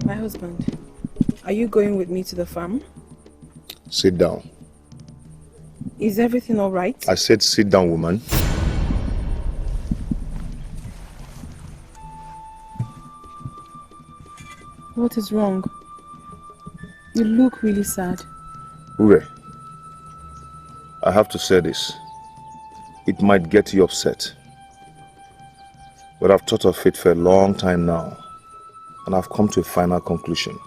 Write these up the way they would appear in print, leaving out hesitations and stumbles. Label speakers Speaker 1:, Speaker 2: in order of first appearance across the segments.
Speaker 1: My husband, are you going with me to the farm?
Speaker 2: Sit down.
Speaker 1: Is everything all right?
Speaker 2: I said sit down, woman.
Speaker 1: What is wrong? You look really sad.
Speaker 2: Ure, I have to say this. It might get you upset. But I've thought of it for a long time now. And I've come to a final conclusion.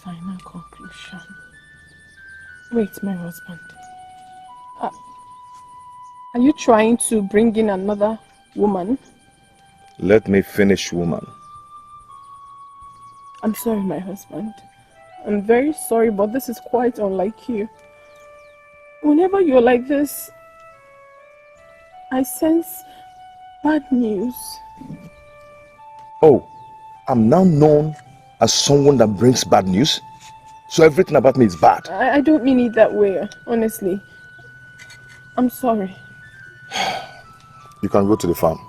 Speaker 1: Final conclusion? Wait, my husband. Are you trying to bring in another woman?
Speaker 2: Let me finish, woman.
Speaker 1: I'm sorry, my husband. I'm very sorry, but this is quite unlike you. Whenever you're like this, I sense bad news.
Speaker 2: Oh, I'm now known as someone that brings bad news? So everything about me is bad?
Speaker 1: I don't mean it that way, honestly. I'm sorry.
Speaker 2: You can go to the farm.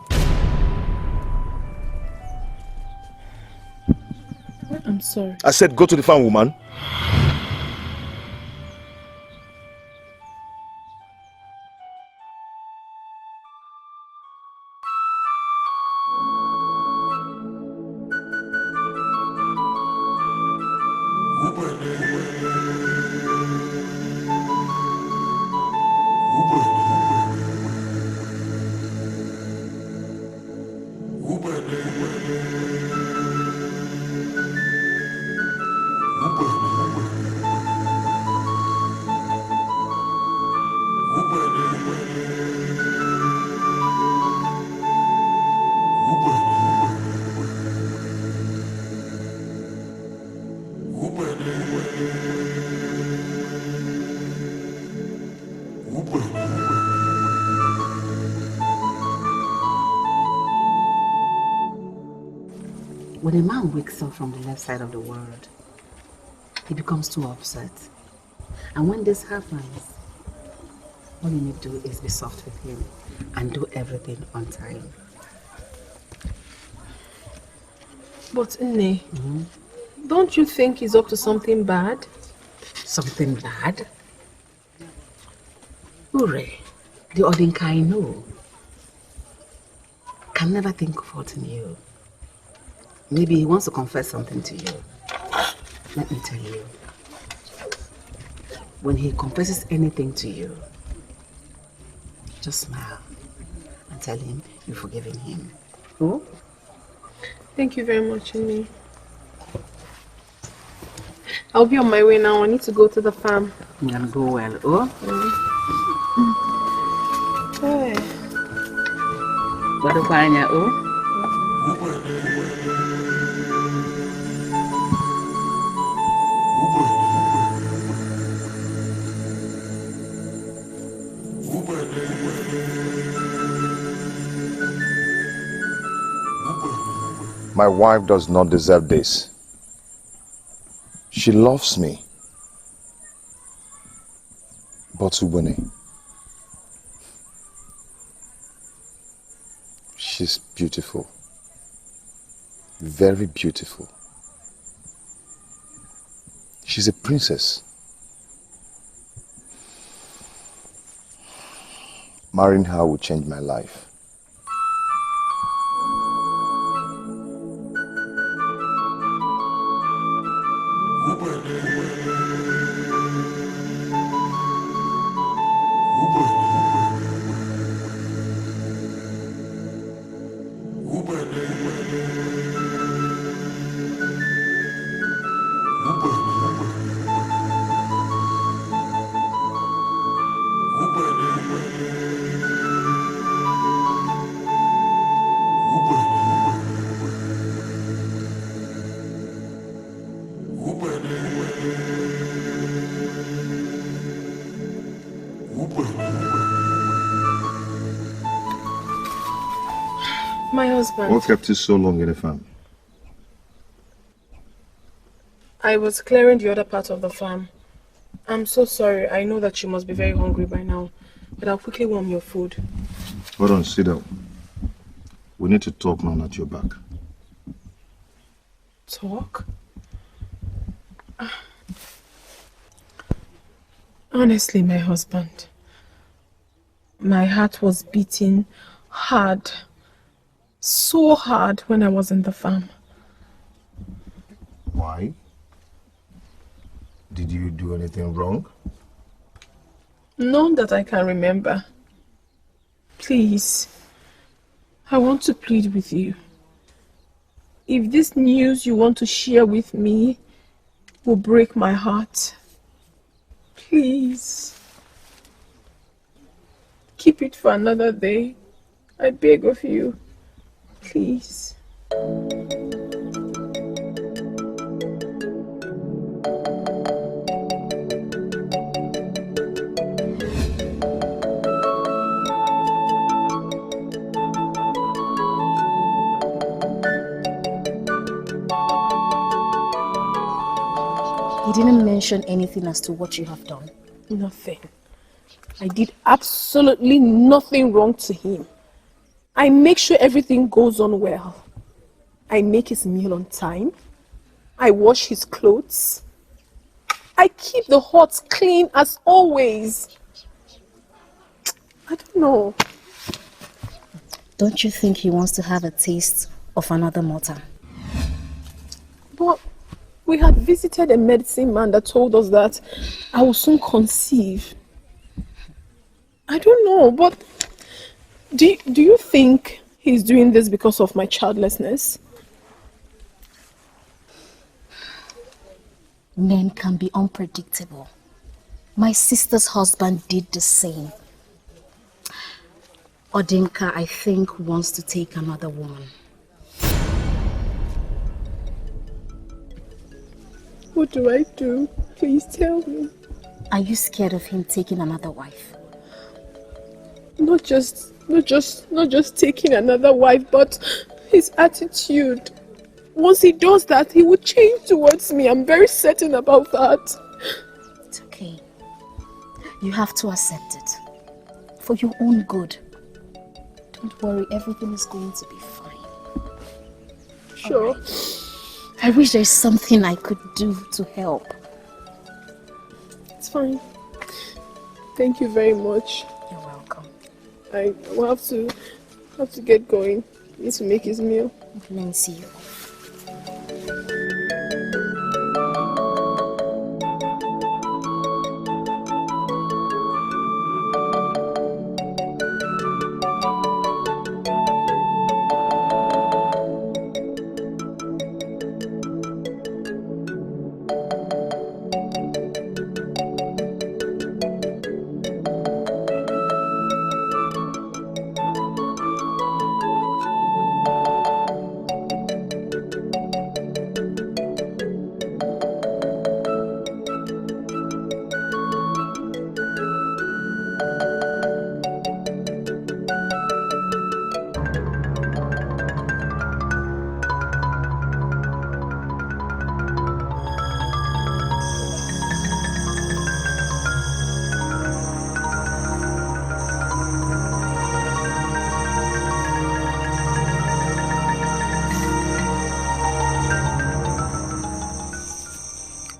Speaker 1: I'm sorry.
Speaker 2: I said go to the farm, woman.
Speaker 3: When a man wakes up from the left side of the world, he becomes too upset. And when this happens, all you need to do is be soft with him and do everything on time.
Speaker 1: But Onny, don't you think he's up to something bad?
Speaker 3: Something bad? Ure, the Odinka I know, can never think of hurting you. Maybe he wants to confess something to you. Let me tell you. When he confesses anything to you, just smile and tell him you've forgiven him. Oh?
Speaker 1: Thank you very much, Onny. I'll be on my way now. I need to go to the farm.
Speaker 3: You can go well, oh?
Speaker 1: Hey.
Speaker 3: What do you oh?
Speaker 2: My wife does not deserve this. She loves me. But Ubah, she's beautiful. Very beautiful. She's a princess. Marrying her will change my life.
Speaker 1: My husband.
Speaker 2: What kept you so long in the farm?
Speaker 1: I was clearing the other part of the farm. I'm so sorry. I know that you must be very hungry by now. But I'll quickly warm your food.
Speaker 2: Hold on, sit down. We need to talk now at your back.
Speaker 1: Talk? Honestly, my husband, my heart was beating hard, so hard when I was in the farm.
Speaker 2: Why? Did you do anything wrong?
Speaker 1: None that I can remember. Please, I want to plead with you. If this news you want to share with me will break my heart, please, keep it for another day. I beg of you, please.
Speaker 3: He didn't mention anything as to what you have done.
Speaker 1: Nothing. I did absolutely nothing wrong to him. I make sure everything goes on well. I make his meal on time. I wash his clothes. I keep the hut clean as always. I don't know.
Speaker 3: Don't you think he wants to have a taste of another mother?
Speaker 1: But we had visited a medicine man that told us that I will soon conceive. I don't know, but do you think he's doing this because of my childlessness?
Speaker 3: Men can be unpredictable. My sister's husband did the same. Odinka, I think, wants to take another woman.
Speaker 1: What do I do? Please tell me.
Speaker 3: Are you scared of him taking another wife?
Speaker 1: Not just taking another wife, but his attitude. Once he does that, he will change towards me. I'm very certain about that.
Speaker 3: It's okay. You have to accept it. For your own good. Don't worry, everything is going to be fine.
Speaker 1: Sure.
Speaker 3: Right. I wish there's something I could do to help.
Speaker 1: It's fine. Thank you very much.
Speaker 3: You're welcome.
Speaker 1: I will have to get going. I need to make his meal.
Speaker 3: Let me see you.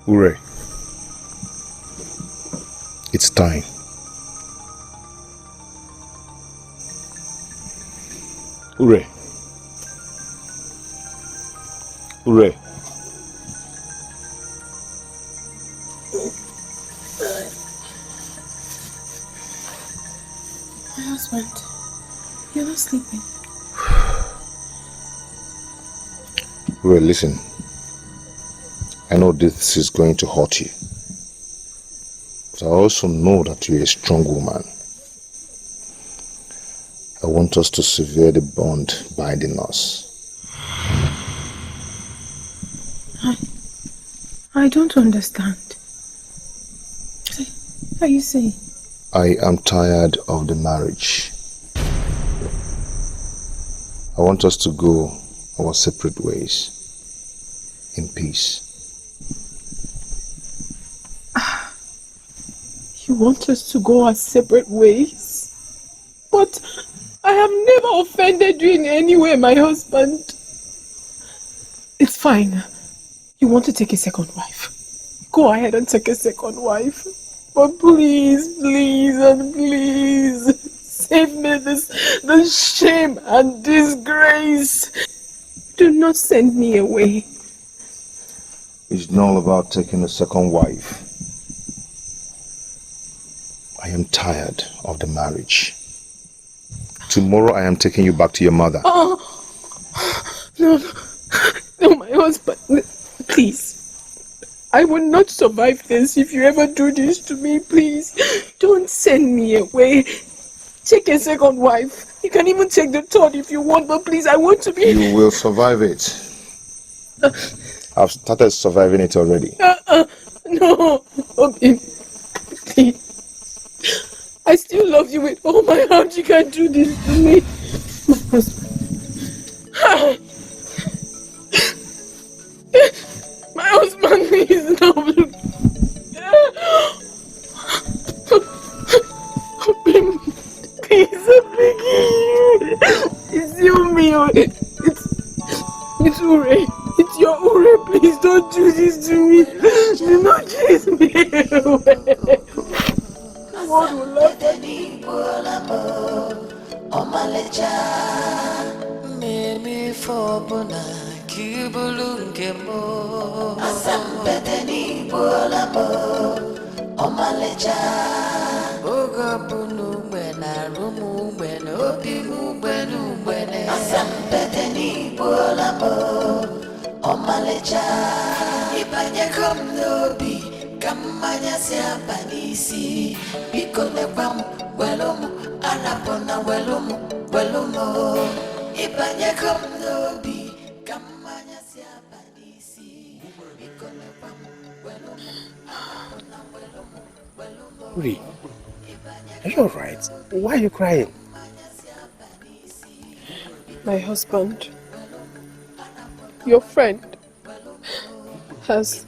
Speaker 2: Ure, it's time. Ure. Ure.
Speaker 1: My husband, you're not sleeping.
Speaker 2: Ure, listen. I know this is going to hurt you. But I also know that you're a strong woman. I want us to sever the bond binding us.
Speaker 1: I don't understand. What are you saying?
Speaker 2: I am tired of the marriage. I want us to go our separate ways in peace.
Speaker 1: You want us to go our separate ways? But I have never offended you in any way, my husband. It's fine. You want to take a second wife? Go ahead and take a second wife. But please, please, and please, save me this shame and disgrace. Do not send me away.
Speaker 2: It's not all about taking a second wife. I am tired of the marriage. Tomorrow I am taking you back to your mother.
Speaker 1: Oh, no, my husband, please. I will not survive this if you ever do this to me, please. Don't send me away. Take a second wife. You can even take the third if you want, but please, I want to be...
Speaker 2: You will survive it. I've started surviving it already.
Speaker 1: No, okay, please. I still love you with all my heart. You can't do this to me. My husband. My husband, please, no. Please, I'm begging you. It's you, Mio. It's Ure. It's your Ure. Please don't do this to me. Do not chase me away. God will love me.
Speaker 4: Mimi fobona kibulunge mo asambedeni bolabo omaleja oga bunu bena rumu bena obi mu benu bena asambedeni bolabo omaleja ibanye komnobi kamanya siapanisi bikone kwam welomu anapona welomu ibanye komnobi kamanya siapanisi bikone kwam welomu anapona welomu
Speaker 5: Uri, are you alright? Why are you crying?
Speaker 1: My husband, your friend, has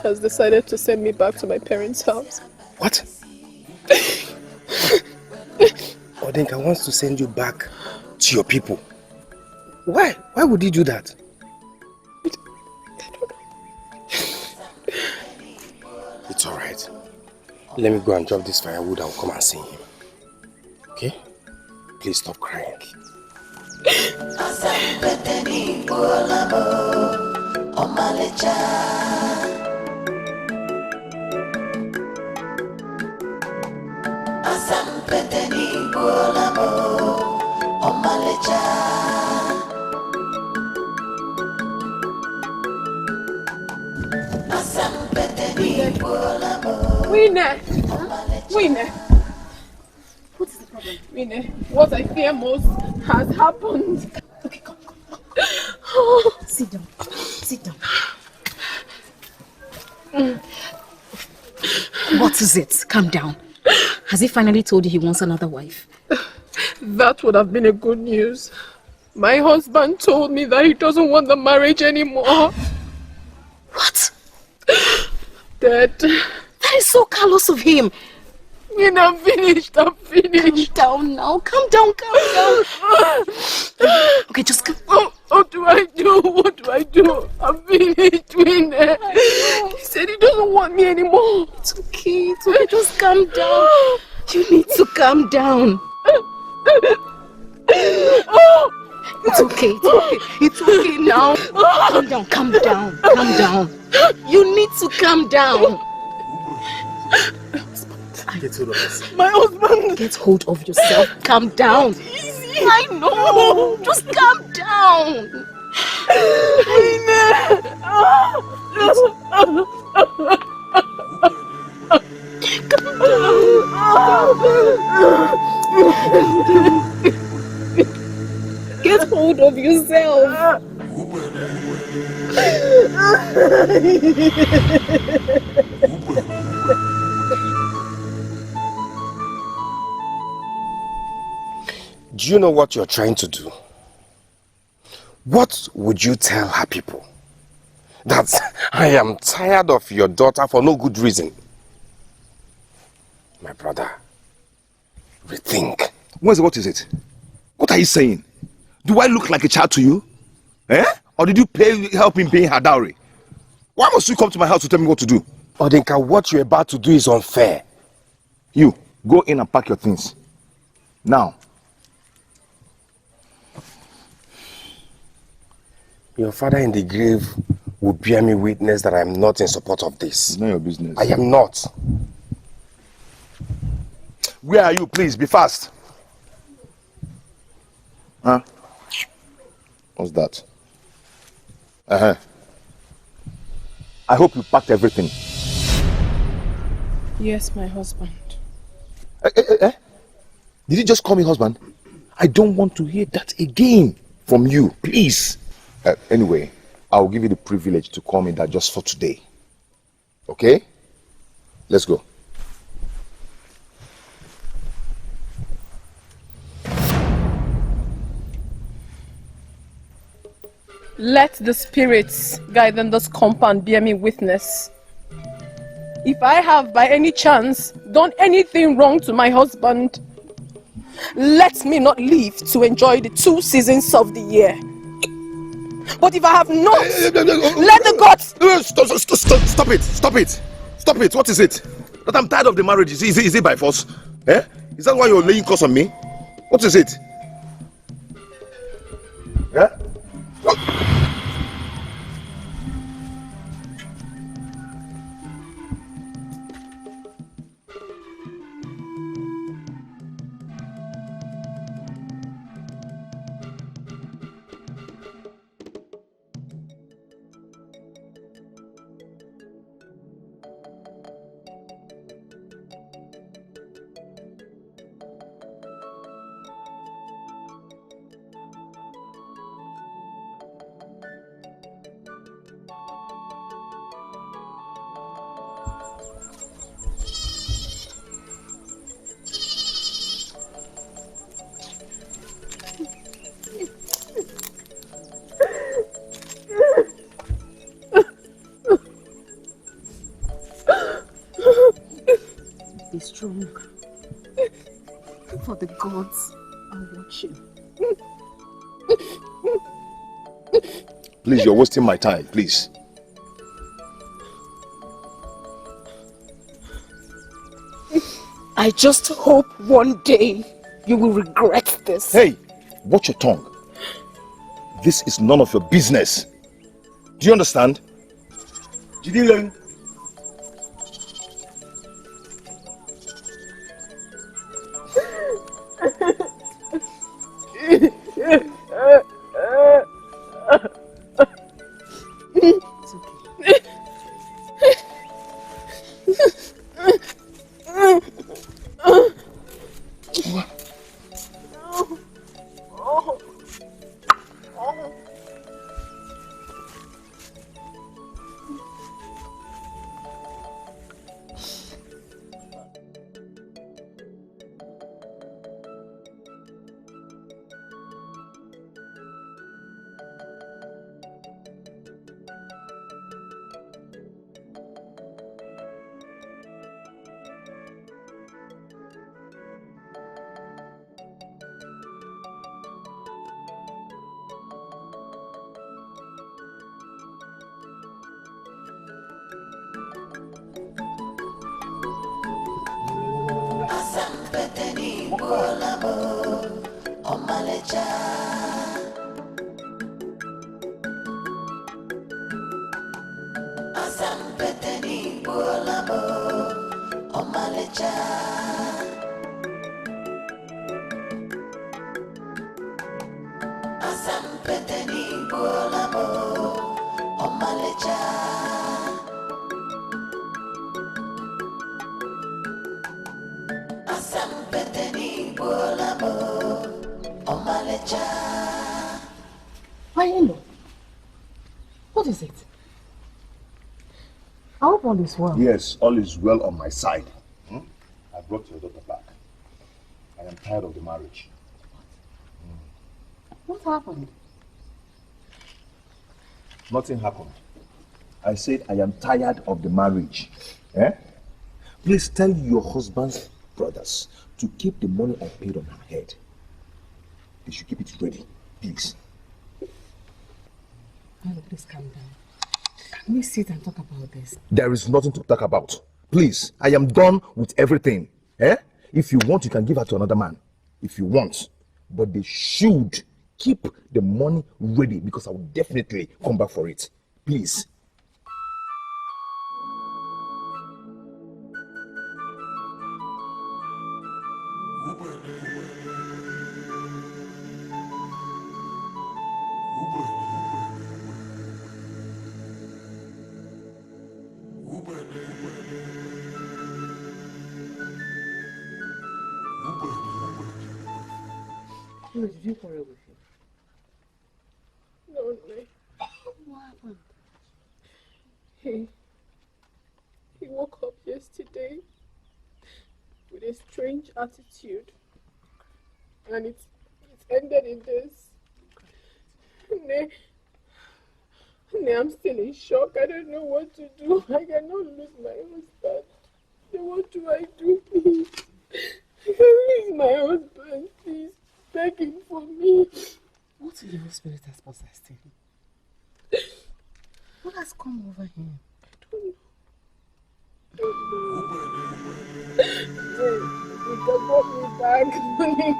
Speaker 1: decided to send me back to my parents' house.
Speaker 5: What? Odenka wants to send you back to your people. Why? Why would he do that?
Speaker 1: I don't know.
Speaker 5: It's alright. Let me go and drop this firewood and come and see him. Okay? Please stop crying.
Speaker 1: Winner! What is the problem? Winner, what I fear most has happened.
Speaker 3: Okay, come. Sit down. What is it? Calm down. Has he finally told you he wants another wife?
Speaker 1: That would have been a good news. My husband told me that he doesn't want the marriage anymore.
Speaker 3: What?
Speaker 1: Dad.
Speaker 3: That is so callous of him.
Speaker 1: I'm finished.
Speaker 3: Calm down now. Calm down. Okay, just come.
Speaker 1: What do I do? I'm finished, Winner. He said he doesn't want me anymore.
Speaker 3: It's okay. Just calm down. You need to calm down. It's okay now. Calm down. You need to calm down.
Speaker 5: Get hold of yourself.
Speaker 1: My husband.
Speaker 3: Get hold of yourself. Calm down.
Speaker 1: It's easy.
Speaker 3: I know. Just calm down. Get hold of yourself.
Speaker 5: Do you know what you're trying to do? What would you tell her people? That I am tired of your daughter for no good reason. My brother, rethink.
Speaker 2: What is it? What are you saying? Do I look like a child to you? Eh? Or did you help in paying her dowry? Why must you come to my house to tell me what to do?
Speaker 5: Odinka, what you're about to do is unfair.
Speaker 2: You, go in and pack your things. Now.
Speaker 5: Your father in the grave will bear me witness that I am not in support of this.
Speaker 2: It's not your business.
Speaker 5: I am not.
Speaker 2: Where are you? Please, be fast. Huh? What's that? I hope you packed everything.
Speaker 1: Yes, my husband.
Speaker 2: Did you just call me husband? I don't want to hear that again from you, please. Anyway, I'll give you the privilege to call me that just for today. Okay? Let's go.
Speaker 1: Let the spirits guiding this compound bear me witness. If I have by any chance done anything wrong to my husband, let me not live to enjoy the 2 seasons of the year. But if I have not, let the gods...
Speaker 2: Stop it! Stop it! Stop it! What is it? That I'm tired of the marriage. Is it by force? Eh? Is that why you're laying curse on me? What is it? Yeah?
Speaker 3: Be strong. For the gods are watching.
Speaker 2: Please, you're wasting my time, please.
Speaker 1: I just hope one day you will regret this.
Speaker 2: Hey, watch your tongue. This is none of your business. Do you understand? Chinenye.
Speaker 3: What is it? I hope all is well.
Speaker 2: Yes, all is well on my side. I brought your daughter back. I am tired of the marriage.
Speaker 3: What happened?
Speaker 2: Nothing happened. I said I am tired of the marriage. Please tell your husband's brothers to keep the money I paid on her head. They should keep it ready, please.
Speaker 3: Please calm down. Can we sit and talk about this?
Speaker 2: There is nothing to talk about. Please, I am done with everything. Eh? If you want, you can give her to another man. If you want. But they should keep the money ready because I will definitely come back for it. Please.
Speaker 3: Did you quarrel with him?
Speaker 1: No, no.
Speaker 3: What happened?
Speaker 1: He woke up yesterday with a strange attitude. And it ended in this. I'm still in shock. I don't know what to do. I cannot lose my husband. What do I do, please? I can lose my husband, please. Begging for me.
Speaker 3: What evil spirit has possessed him? What has come over him?
Speaker 1: I don't know. He can brought me back. Begging for me.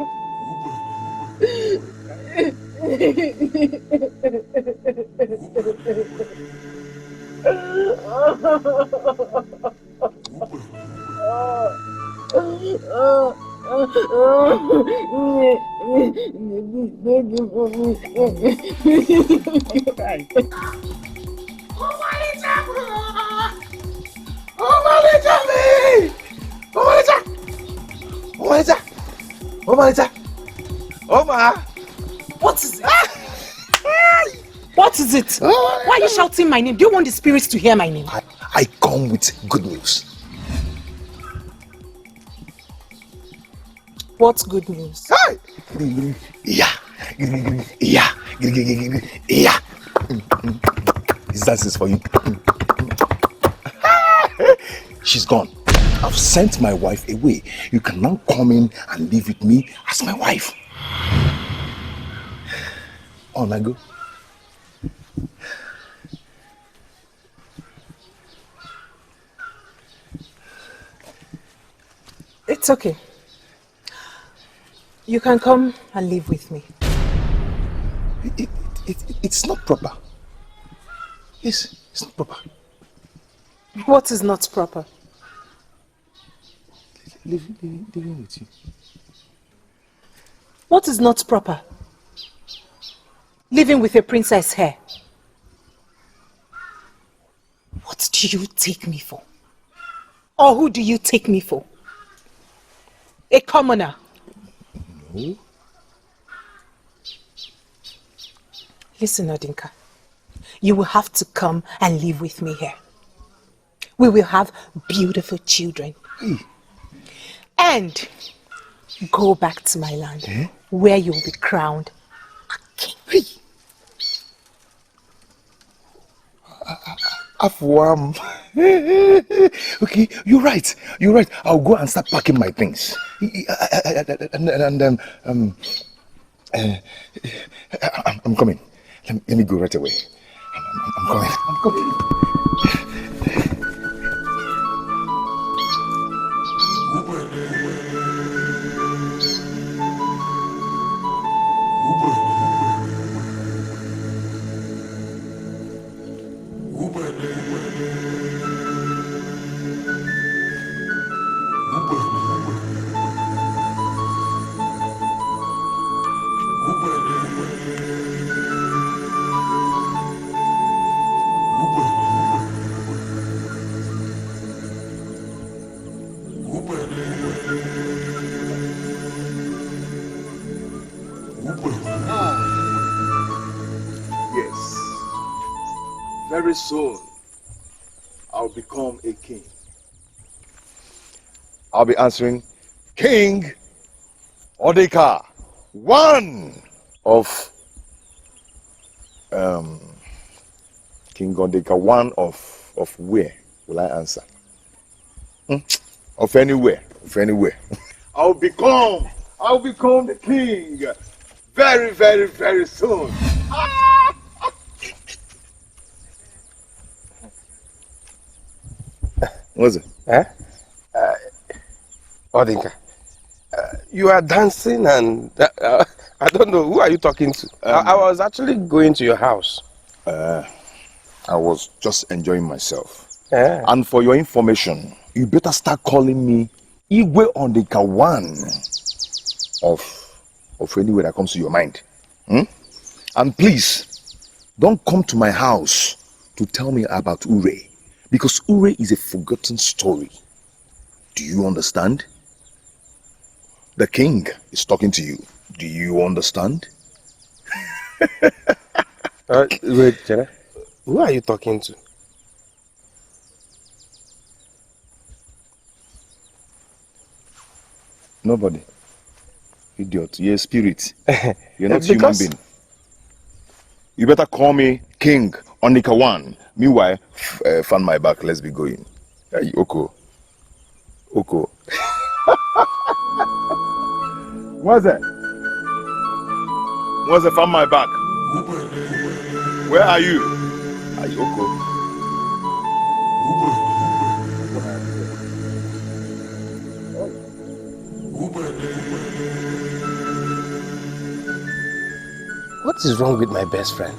Speaker 3: What is it? What is it? Why are you shouting my name? Do you want the spirits to hear my name?
Speaker 2: I come with good news.
Speaker 3: What's good news?
Speaker 2: Hi! Yeah. This dance is for you. She's gone. I've sent my wife away. You can now come in and live with me as my wife. On I go.
Speaker 3: It's okay. You can come and live with me.
Speaker 2: It's not proper. It's not proper.
Speaker 3: What is not proper?
Speaker 2: Living with you.
Speaker 3: What is not proper? Living with a princess hair. What do you take me for? Or who do you take me for? A commoner?
Speaker 2: No.
Speaker 3: Listen, Odinka. You will have to come and live with me here. We will have beautiful children.
Speaker 2: Hey.
Speaker 3: And go back to my land, where you will be crowned a king.
Speaker 2: Hey. Afwam. Okay, you're right. I'll go and start packing my things. I'm coming. Let me go right away. I'm coming. Very soon, I'll become a king. I'll be answering King Odeka, one of King Odeka, one of where will I answer? Of anywhere. I'll become the king very, very, very soon. What's it?
Speaker 5: Eh? Odinka, you are dancing and I don't know, who are you talking to? I was actually going to your house.
Speaker 2: I was just enjoying myself.
Speaker 5: Yeah.
Speaker 2: And for your information, you better start calling me Igwe Ondika one of anywhere that comes to your mind. And please, don't come to my house to tell me about Ure. Because Ure is a forgotten story. Do you understand? The king is talking to you. Do you understand?
Speaker 5: Wait, Jenna. Who are you talking to?
Speaker 2: Nobody. Idiot. You're a spirit. You're not human being. You better call me King Onika one. Meanwhile, fan my back. Let's be going. Hey, Oko. Oko. What's that? What's that? Fan my back. Where are you? Are you Oko?
Speaker 5: What is wrong with my best friend?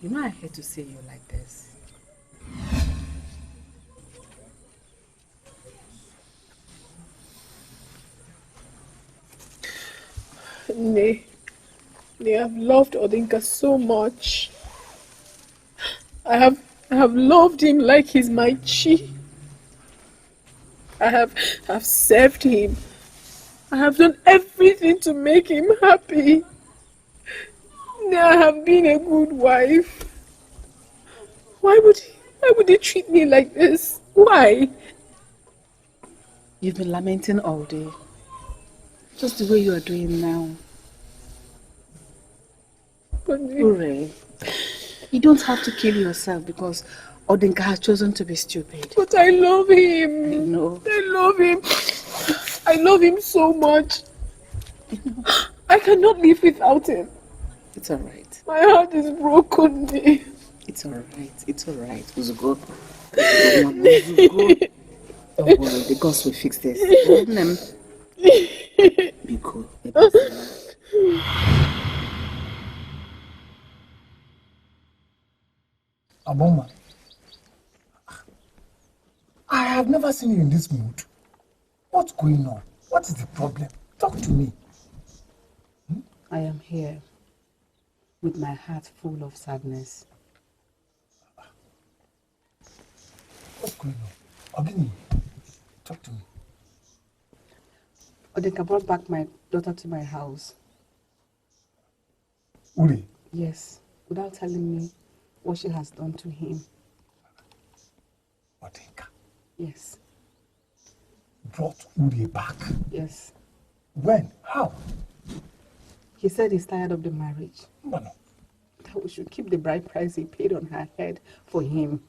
Speaker 3: You know I hate to see you like this.
Speaker 1: Nay, I've loved Odinka so much. I have loved him like he's my chi. I've served him. I have done everything to make him happy. I have been a good wife. Why would he treat me like this? Why?
Speaker 3: You've been lamenting all day. Just the way you are doing now.
Speaker 1: But
Speaker 3: Ure, you don't have to kill yourself because Odinka has chosen to be stupid.
Speaker 1: But I love him.
Speaker 3: I know.
Speaker 1: I love him. I love him so much. I cannot live without him.
Speaker 3: It's alright.
Speaker 1: My heart is broken.
Speaker 3: It's alright. It's alright. Uzugo. Uzugo. Don't worry, the gods will fix this. Be cool.
Speaker 6: Aboma, I have never seen you in this mood. What's going on? What is the problem? Talk to me.
Speaker 3: I am here with my heart full of sadness.
Speaker 6: What's going on? Ogini, talk to me.
Speaker 3: Odinka brought back my daughter to my house.
Speaker 6: Uri?
Speaker 3: Yes, without telling me what she has done to him.
Speaker 6: Odinka?
Speaker 3: Yes.
Speaker 6: Brought Uri back?
Speaker 3: Yes.
Speaker 6: When? How?
Speaker 3: He said he's tired of the marriage.
Speaker 6: No.
Speaker 3: That we should keep the bride price he paid on her head for him.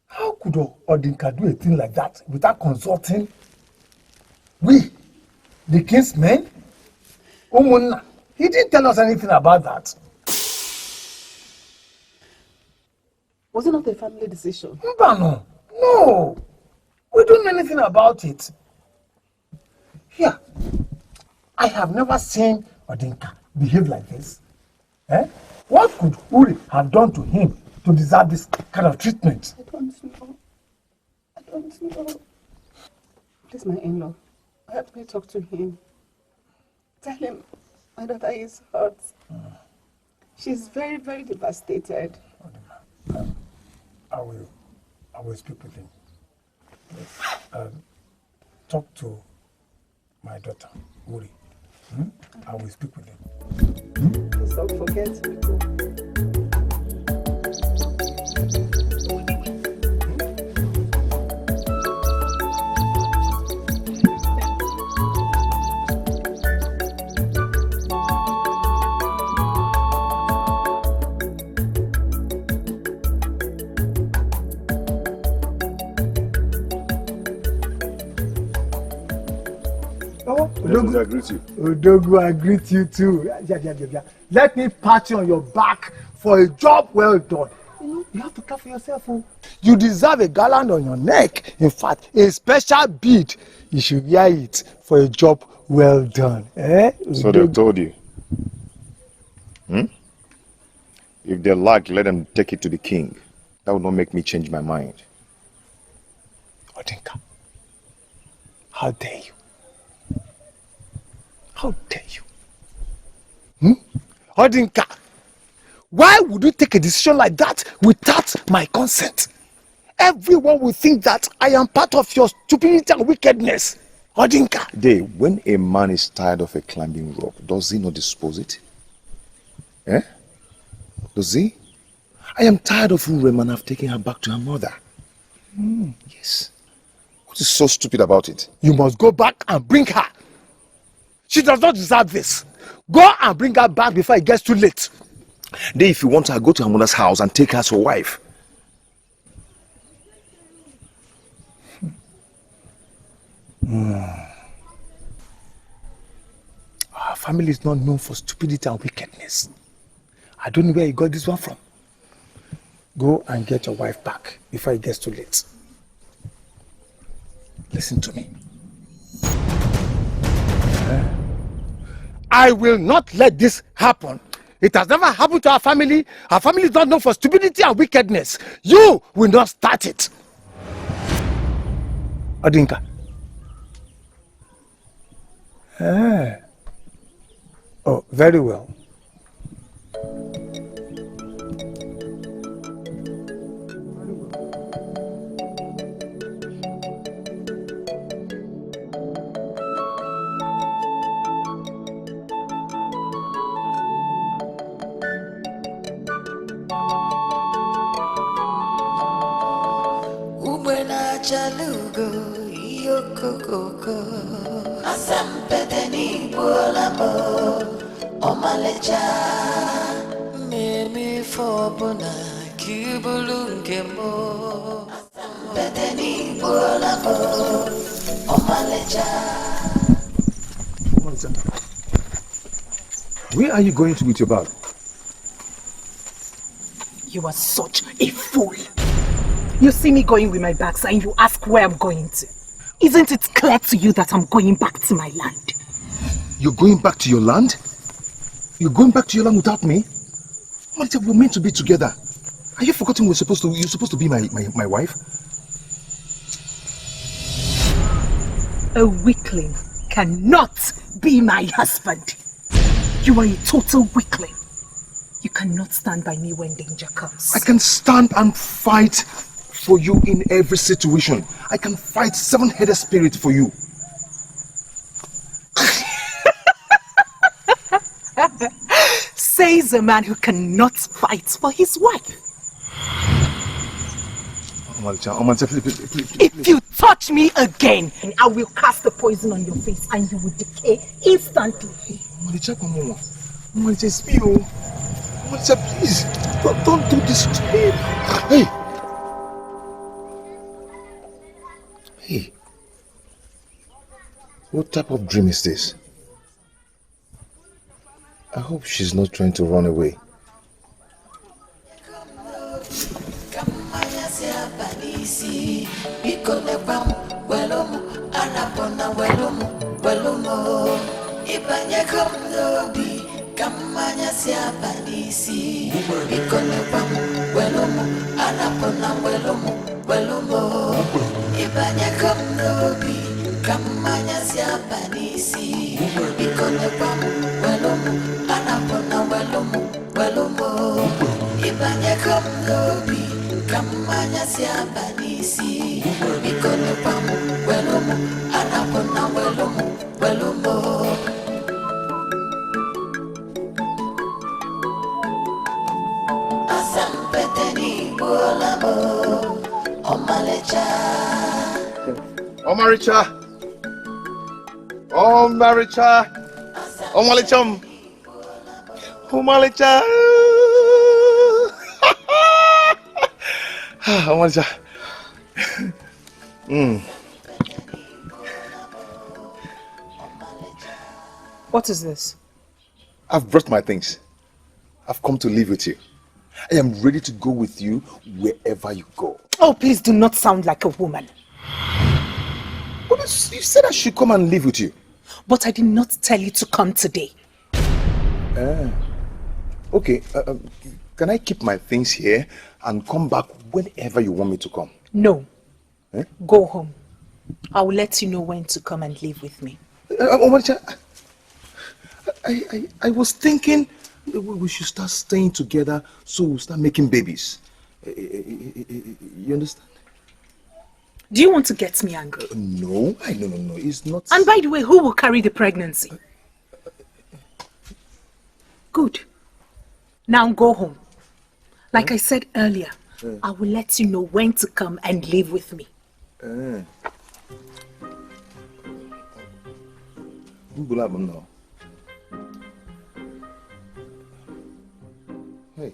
Speaker 6: How could Odinka do a thing like that without consulting we, the king's men? Umunna, he didn't tell us anything about that.
Speaker 3: Was it not a family decision?
Speaker 6: Mbano, no. We don't know anything about it. Here, I have never seen Odinka behave like this. What could Uri have done to him to deserve this kind of treatment?
Speaker 3: I don't know. I don't know. Please, my in-law, help me talk to him. Tell him my daughter is hurt. She's very, very devastated.
Speaker 6: I will speak with him. Talk to my daughter, Uri. I will speak with him.
Speaker 1: Don't forget people.
Speaker 2: Odogu, I greet you.
Speaker 6: Odogu, I greet you too. Yeah. Let me pat you on your back for a job well done. You have to clap for yourself. Oh. You deserve a garland on your neck. In fact, a special bead. You should wear it for a job well done. Eh?
Speaker 2: So they've told you. If they like, let them take it to the king. That would not make me change my mind.
Speaker 6: Odinka, how dare you? How dare you? Odinka, why would you take a decision like that without my consent? Everyone will think that I am part of your stupidity and wickedness. Odinka.
Speaker 2: When a man is tired of a climbing rope, does he not dispose it? Eh? Does he? I am tired of Urem and I've taken her back to her mother. Yes. What is so stupid about it?
Speaker 6: You must go back and bring her. She does not deserve this. Go and bring her back before it gets too late.
Speaker 2: If you want her, go to her mother's house and take her as your wife.
Speaker 6: Our family is not known for stupidity and wickedness. I don't know where you got this one from. Go and get your wife back before it gets too late. Listen to me. I will not let this happen. It has never happened to our family. Our family is not known for stupidity and wickedness. You will not start it. Odinka. Oh, very well.
Speaker 4: Chalugo, Yokoko, Asampedeni Bolabo, Omaleja, Mimi Fobona, Kibulungemo, Asampedeni Bolabo, Omaleja.
Speaker 2: Where are you going to with your bag?
Speaker 3: You are such a fool. You see me going with my bags and you ask where I'm going to. Isn't it clear to you that I'm going back to my land?
Speaker 2: You're going back to your land? You're going back to your land without me? Malita, we're meant to be together. Are you forgetting you're supposed to be my wife?
Speaker 3: A weakling cannot be my husband. You are a total weakling. You cannot stand by me when danger comes.
Speaker 2: I can stand and fight for you in every situation. I can fight seven-headed spirit for you.
Speaker 3: Says a man who cannot fight for his wife.
Speaker 2: Please.
Speaker 3: If you touch me again, I will cast the poison on your face and you will decay instantly.
Speaker 2: Omalicha, it's me. Omalicha, please. Don't do this to me. Hey. What type of dream is this? I hope she's not trying to run away.
Speaker 4: Kamanya siapanisi ikone pamu welomu anapona welomu ibanye kamlobi kamanya siapanisi ikone pamu welomu anapona welomu
Speaker 2: Oh, Maricha! Oh, Maricha! Oh, Malicham! Oh, Malicha! Oh, Malicha!
Speaker 3: What is this?
Speaker 2: I've brought my things. I've come to live with you. I am ready to go with you wherever you go.
Speaker 3: Oh, please do not sound like a woman.
Speaker 2: But you said I should come and live with you.
Speaker 3: But I did not tell you to come today.
Speaker 2: Okay, can I keep my things here and come back whenever you want me to come?
Speaker 3: No.
Speaker 2: Eh?
Speaker 3: Go home. I will let you know when to come and live with me.
Speaker 2: I was thinking we should start staying together so we'll start making babies. You understand?
Speaker 3: Do you want to get me angry?
Speaker 2: No, no, it's not.
Speaker 3: And by the way, who will carry the pregnancy? Good. Now go home. Like I said earlier, I will let you know when to come and live with me.
Speaker 2: Hey.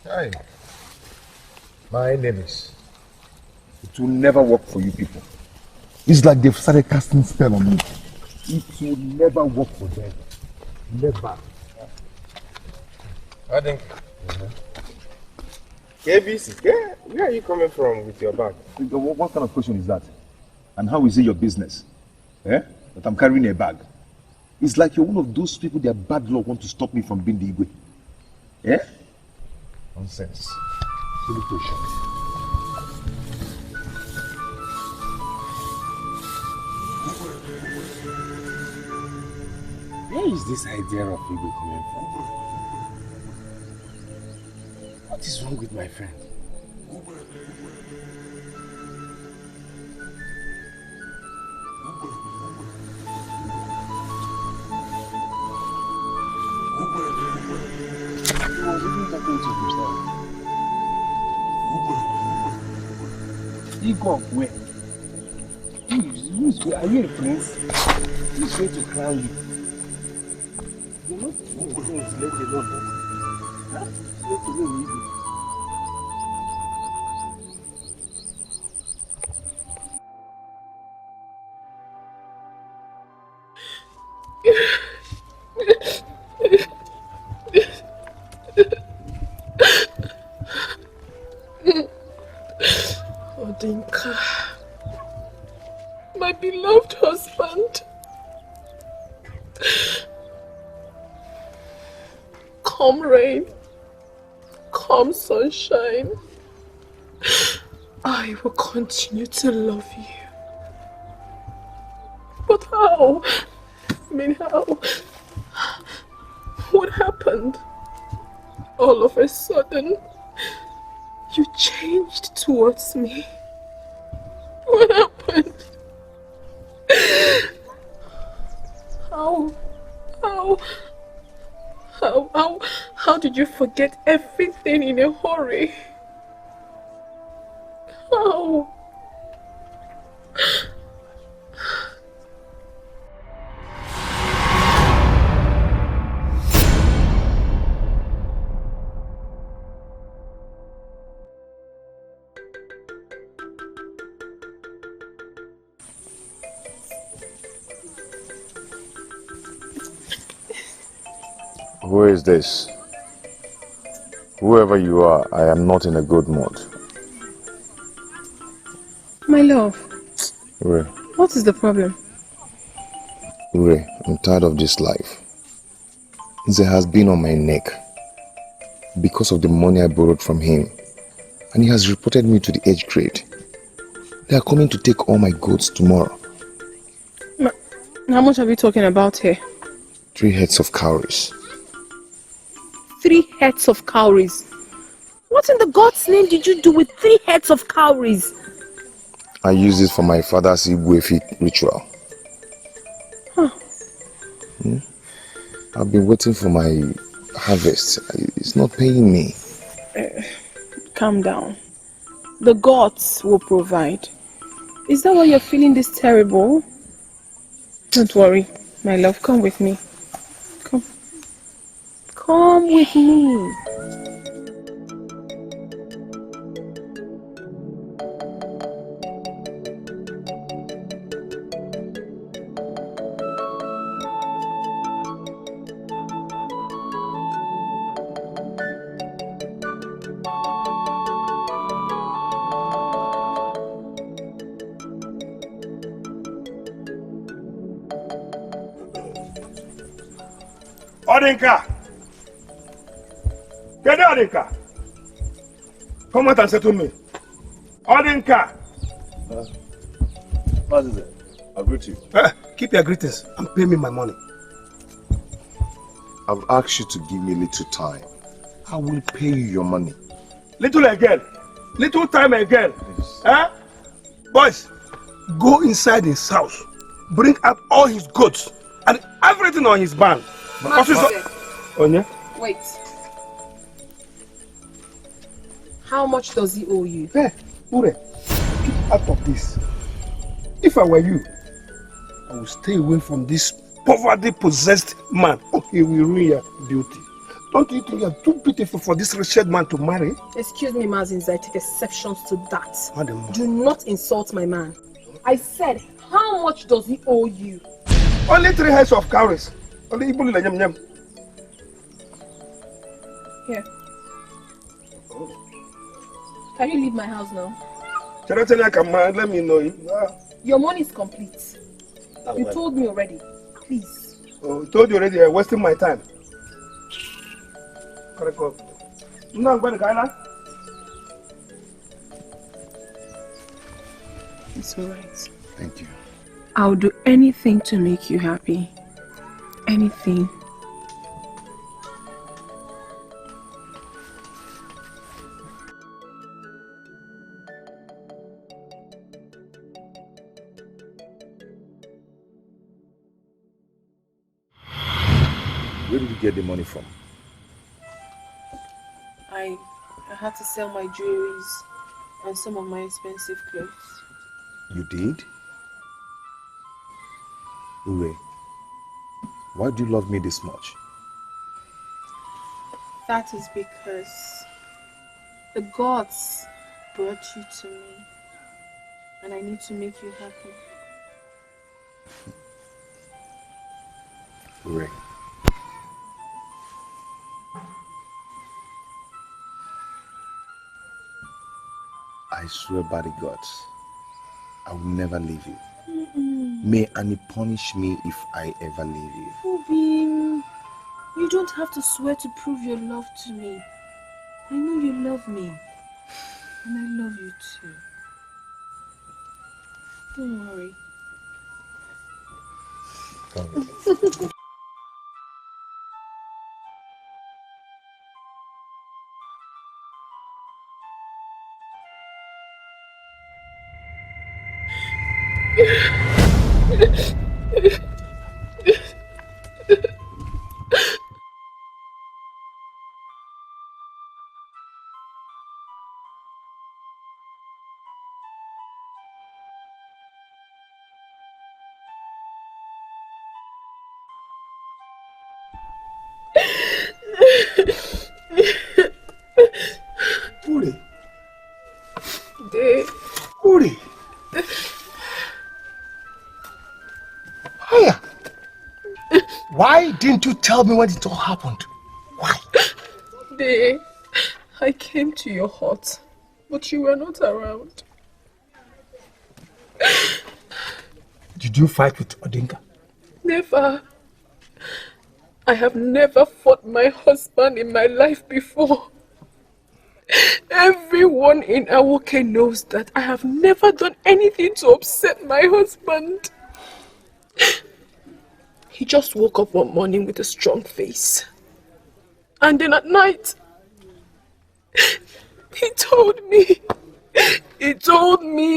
Speaker 2: Hi. My name is. It will never work for you people. It's like they've started casting spell on me. It will never work for them. Never.
Speaker 5: I think. KBC, where are you coming from with your bag?
Speaker 2: What kind of question is that? And how is it your business? That I'm carrying a bag? It's like you're one of those people that bad luck want to stop me from being the Igwe. Nonsense. Silly question.
Speaker 5: Where is this idea of Igwe coming from? What is wrong with my friend? He was even talking to himself. Ego of where? Are you a prince? He's going to crown you. You're not doing things, let alone. Huh? Let alone you.
Speaker 1: Odinka, my beloved husband. Come rain, come sunshine, I will continue to love you. But how? How? What happened? All of a sudden, you changed towards me. What happened? How did you forget everything in a hurry? How?
Speaker 2: Who is this? Whoever you are, I am not in a good mood.
Speaker 1: My love,
Speaker 2: Ray,
Speaker 1: what is the problem?
Speaker 2: Ray, I'm tired of this life. Nze has been on my neck because of the money I borrowed from him. And he has reported me to the age grade. They are coming to take all my goods tomorrow.
Speaker 1: How much are we talking about here?
Speaker 2: 3 heads of cowries.
Speaker 1: 3 heads of cowries? What in the God's name did you do with 3 heads of cowries?
Speaker 2: I used it for my father's Ubah ritual.
Speaker 1: Huh.
Speaker 2: I've been waiting for my harvest. It's not paying me.
Speaker 1: Calm down. The gods will provide. Is that why you're feeling this terrible? Don't worry, my love. Come with me. Come. Come with me.
Speaker 6: Odinka! Get there, Odinka! Come out and settle me. Odinka!
Speaker 2: What is it? I'll greet you.
Speaker 6: Keep your greetings and pay me my money.
Speaker 2: I've asked you to give me a little time. I will pay you your money.
Speaker 6: Little again. Little time again. Yes. Boys, go inside his house. Bring out all his goods and everything on his band.
Speaker 1: Onny? Wait. How much does he owe you?
Speaker 6: Hey, Ure, keep out of this. If I were you, I would stay away from this poverty-possessed man. Oh, he will ruin your beauty. Don't you think you're too beautiful for this wretched man to marry?
Speaker 1: Excuse me, Mazins, I take exceptions to that. Do not insult my man. I said, how much does he owe you?
Speaker 6: Only 3 heads of cowries. Only Ibuli la nyam nyam.
Speaker 1: Here. Can you leave my house now?
Speaker 6: Let me know.
Speaker 1: Your money is complete. You told me already. Please.
Speaker 6: Oh, I told you already. I'm wasting my time.
Speaker 1: It's alright.
Speaker 2: Thank you.
Speaker 1: I'll do anything to make you happy. Anything.
Speaker 2: Where did you get the money from?
Speaker 1: I had to sell my jewelries and some of my expensive clothes.
Speaker 2: You did? Ure, why do you love me this much?
Speaker 1: That is because the gods brought you to me and I need to make you happy.
Speaker 2: Ure. I swear by the gods, I will never leave you. May Annie punish me if I ever leave you.
Speaker 1: Ubim, you don't have to swear to prove your love to me. I know you love me. And I love you too. Don't worry.
Speaker 6: Uri.
Speaker 1: Day.
Speaker 6: Uri. Hiya. Why didn't you tell me when it all happened? Why?
Speaker 1: Day, I came to your hut, but you were not around.
Speaker 6: Did you fight with Odinka?
Speaker 1: Never. I have never fought my husband in my life before. Everyone in Awoke knows that I have never done anything to upset my husband. He just woke up one morning with a strong face. And then at night, he told me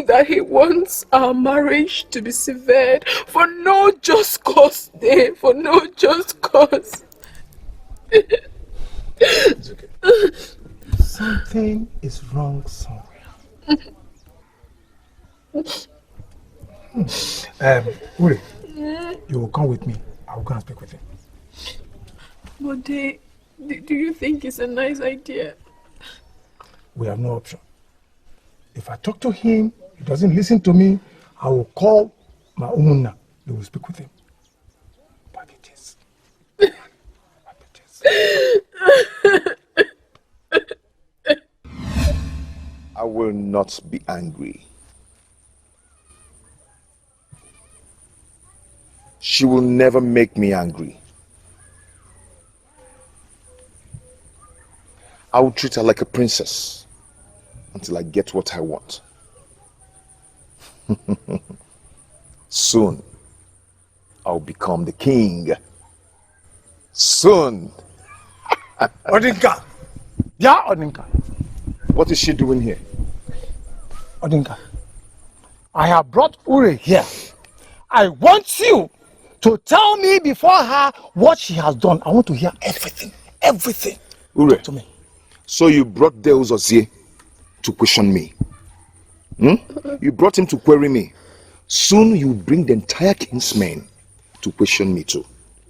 Speaker 1: that he wants our marriage to be severed for no just cause, for no just cause.
Speaker 6: It's okay. Something is wrong somewhere. Uri, you will come with me. I will go and speak with him.
Speaker 1: But do you think it's a nice idea?
Speaker 6: We have no option. If I talk to him, he doesn't listen to me, I will call my Umunna. They will speak with him. Packages.
Speaker 2: I will not be angry. She will never make me angry. I will treat her like a princess until I get what I want. Soon, I'll become the king. Soon.
Speaker 6: Odinka! Yeah, Odinka.
Speaker 2: What is she doing here?
Speaker 6: Odinka, I have brought Uri here. I want you to tell me before her what she has done. I want to hear everything. Everything.
Speaker 2: Uri,
Speaker 6: to me.
Speaker 2: So you brought Deus Ozie to question me? You brought him to query me. Soon you bring the entire kinsmen to question me too.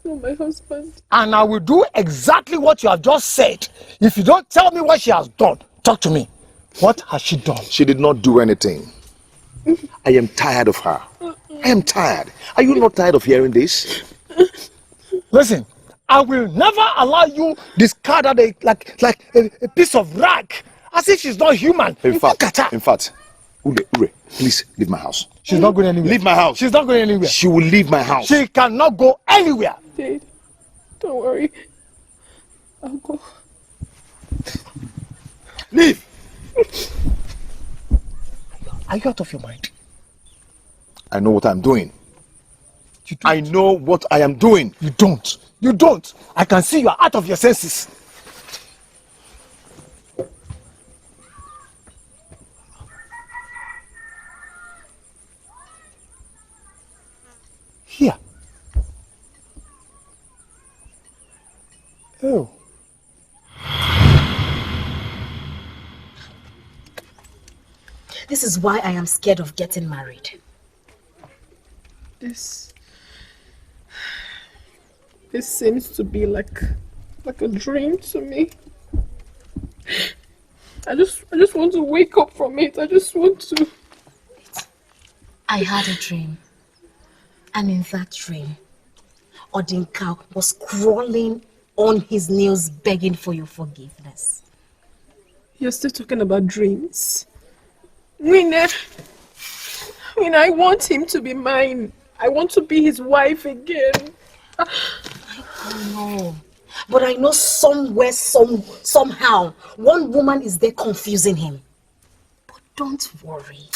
Speaker 1: No, my husband.
Speaker 6: And I will do exactly what you have just said. If you don't tell me what she has done, talk to me. What has she done?
Speaker 2: She did not do anything. I am tired of her. I am tired. Are you not tired of hearing this?
Speaker 6: Listen, I will never allow you discard her like a piece of rag, as if she's not human.
Speaker 2: In fact, Ure, please leave my house.
Speaker 6: She's not going anywhere.
Speaker 2: Leave my house.
Speaker 6: She's not going anywhere.
Speaker 2: She will leave my house.
Speaker 6: She cannot go anywhere.
Speaker 1: Dad, don't worry. I'll go.
Speaker 2: Leave!
Speaker 6: Are you out of your mind?
Speaker 2: I know what I'm doing. I know what I am doing.
Speaker 6: You don't. You don't. I can see you are out of your senses. Here. Oh.
Speaker 3: This is why I am scared of getting married.
Speaker 1: This seems to be like a dream to me. I just want to wake up from it. I just want to.
Speaker 3: I had a dream. And in that dream, Odinka was crawling on his knees begging for your forgiveness.
Speaker 1: You're still talking about dreams? Winnie, I want him to be mine. I want to be his wife again.
Speaker 3: I don't know. But I know somewhere, somehow, one woman is there confusing him. But don't worry.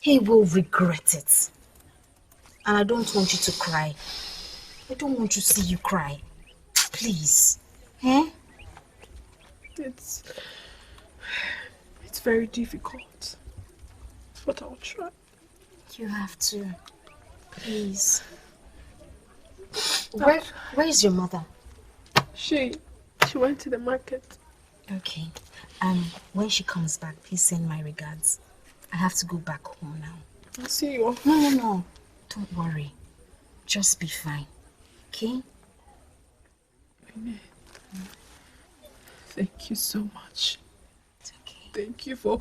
Speaker 3: He will regret it. And I don't want you to cry. I don't want to see you cry. Please. Eh?
Speaker 1: It's very difficult. But I'll try.
Speaker 3: You have to. Please. Where is your mother?
Speaker 1: She went to the market.
Speaker 3: Okay. When she comes back, please send my regards. I have to go back home now.
Speaker 1: I'll see you.
Speaker 3: No. Don't worry. Just be fine. Okay?
Speaker 1: Thank you so much.
Speaker 3: It's okay.
Speaker 1: Thank you for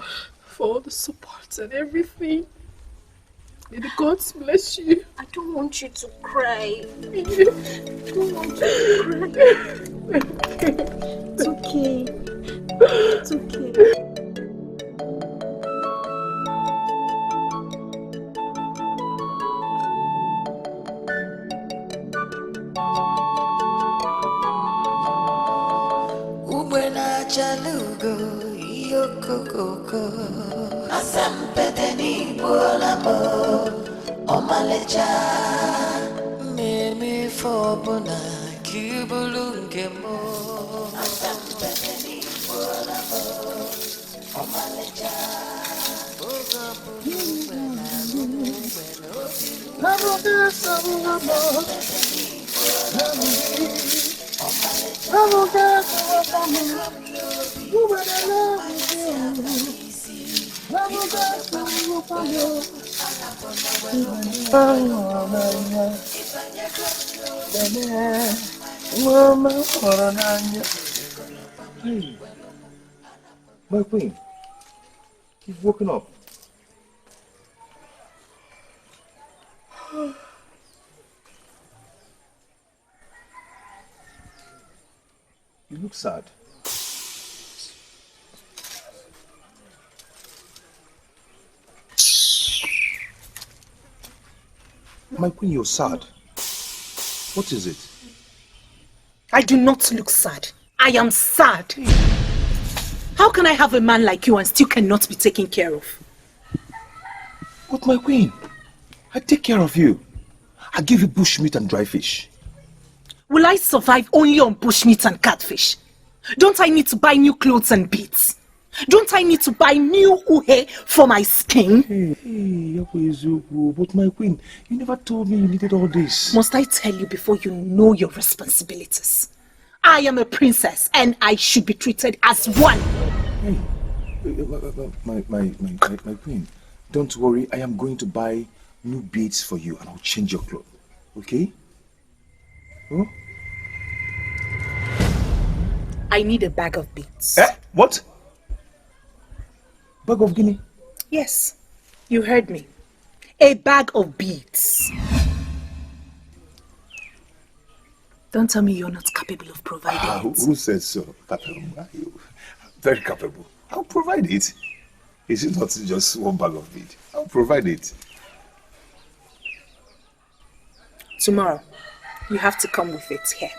Speaker 1: all the support and everything. May the gods bless you.
Speaker 3: I don't want you to cry.
Speaker 1: I don't want you to cry.
Speaker 3: It's okay. It's okay.
Speaker 4: chalugo yokoko asampeteni bolamo omalecha meme fobona kibulungemo asampeteni bolamo omalecha boga bulungena
Speaker 2: Hey, my queen, you've woken up. You look sad. My queen, you're sad. What is it?
Speaker 3: I do not look sad. I am sad. How can I have a man like you and still cannot be taken care of?
Speaker 2: But my queen, I take care of you. I give you bushmeat and dry fish.
Speaker 3: Will I survive only on bushmeat and catfish? Don't I need to buy new clothes and beads? Don't I need to buy new uhe for my skin?
Speaker 2: But my queen, you never told me you needed all this.
Speaker 3: Must I tell you before you know your responsibilities? I am a princess and I should be treated as one.
Speaker 2: Hey, my queen, don't worry. I am going to buy new beads for you and I'll change your clothes. Okay? Oh?
Speaker 3: I need a bag of beads.
Speaker 2: Eh? What? Bag of guinea?
Speaker 3: Yes, you heard me. A bag of beads. Don't tell me you're not capable of providing it.
Speaker 2: Who said so? Capable? Are you? Very capable. I'll provide it. Is it not just one bag of bead? I'll provide it.
Speaker 3: Tomorrow, you have to come with it here.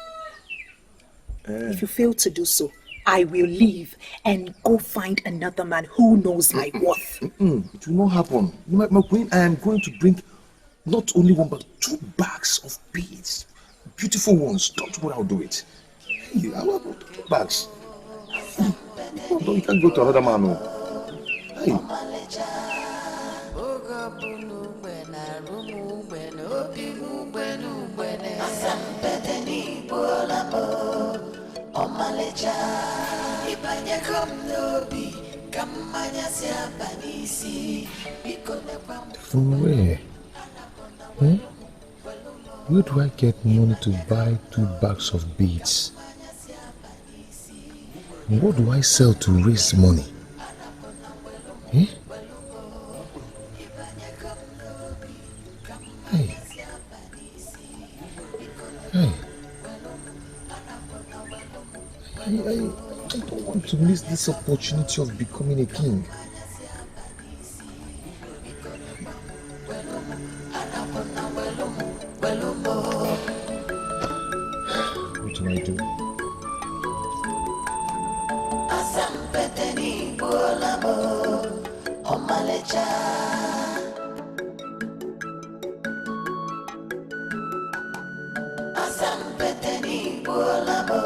Speaker 3: If you fail to do so, I will leave and go find another man who knows my worth.
Speaker 2: It will not happen. My queen, I am going to bring not only one but 2 bags of beads. Beautiful ones. Don't worry, I'll do it. Hey, I want 2 bags. No, you can't go to another man. No. Hey.
Speaker 4: Omalecha ibanye komnobi kamanya siabanisi bikone kwam.
Speaker 2: From where? Hmm? Where do I get money to buy 2 bags of beads? And what do I sell to raise money? Eh? Hey. Hey. I don't want to miss this opportunity of becoming a king. What do I do?
Speaker 4: Asampeteni bolamo omalecha asampeteni bolamo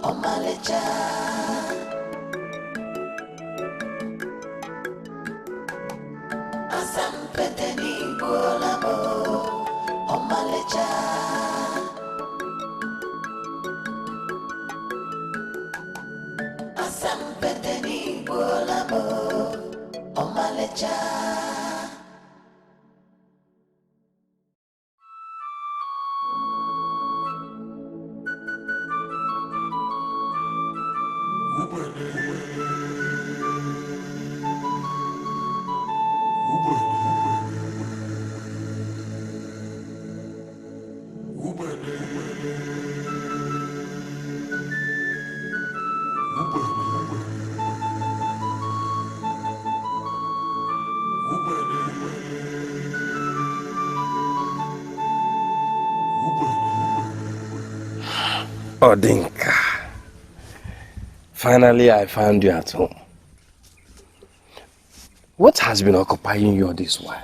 Speaker 4: omalecha asampeteni bolamo omalecha asampeteni bolamo omalecha.
Speaker 5: Odinka. Finally, I found you at home. What has been occupying you all this while?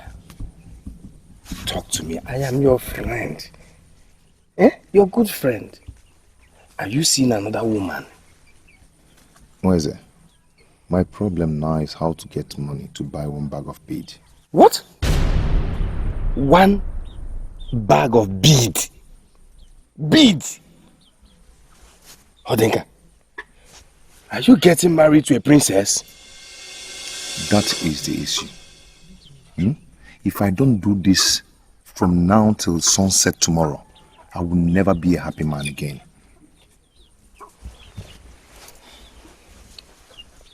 Speaker 5: Talk to me. I am your friend. Your good friend. Are you seeing another woman?
Speaker 2: Where is it? My problem now is how to get money to buy one bag of bead.
Speaker 5: What? One bag of bead? Bead? Odenka, are you getting married to a princess?
Speaker 2: That is the issue. If I don't do this from now till sunset tomorrow, I will never be a happy man again.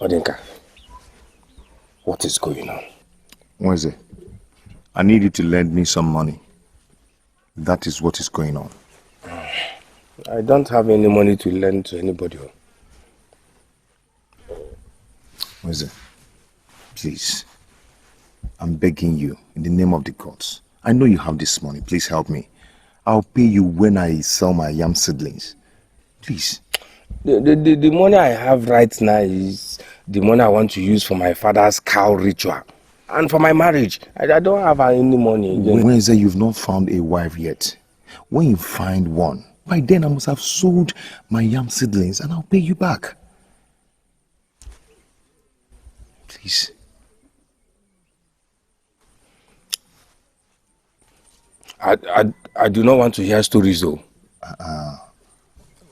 Speaker 5: Odenka, what is going on?
Speaker 2: What is it? I need you to lend me some money. That is what is going on.
Speaker 5: I don't have any money to lend to anybody.
Speaker 2: What is it? Please. I'm begging you, in the name of the gods. I know you have this money. Please help me. I'll pay you when I sell my yam seedlings. Please.
Speaker 5: The money I have right now is the money I want to use for my father's cow ritual. And for my marriage. I don't have any money.
Speaker 2: When is it you've not found a wife yet? When you find one, by then I must have sold my yam seedlings and I'll pay you back. Please.
Speaker 5: I do not want to hear stories though.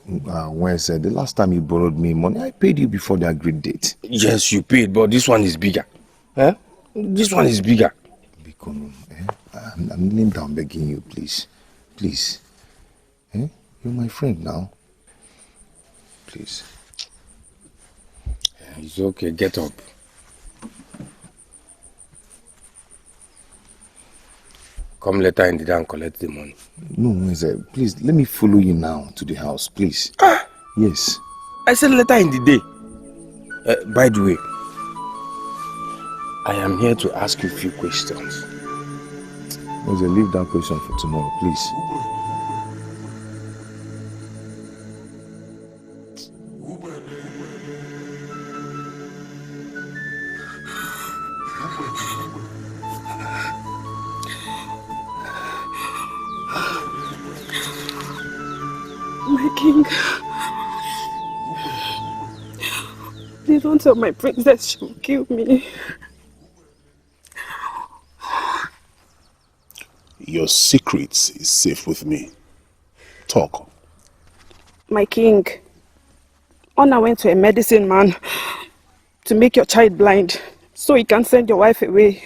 Speaker 2: Where's the last time you borrowed me money, I paid you before the agreed date.
Speaker 5: Yes, you paid, but this one is bigger. This one is bigger.
Speaker 2: I'm kneeling down begging you, please. Please. You're my friend now. Please.
Speaker 5: It's okay, get up. Come later in the day and collect the money.
Speaker 2: No, Weze, please, let me follow you now to the house, please. Yes.
Speaker 5: I said later in the day. By the way, I am here to ask you a few questions.
Speaker 2: Weze, leave that question for tomorrow, please.
Speaker 1: My king. Please don't tell my princess she will kill me.
Speaker 7: Your secrets is safe with me. Talk.
Speaker 1: My king. Onny went to a medicine man to make your child blind so he can send your wife away.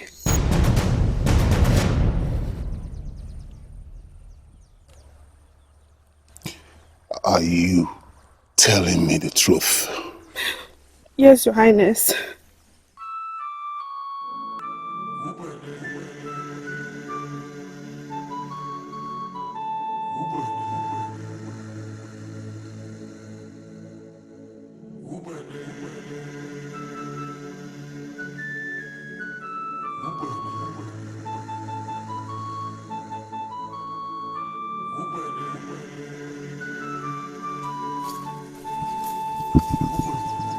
Speaker 7: Are you telling me the truth?
Speaker 1: Yes, Your Highness.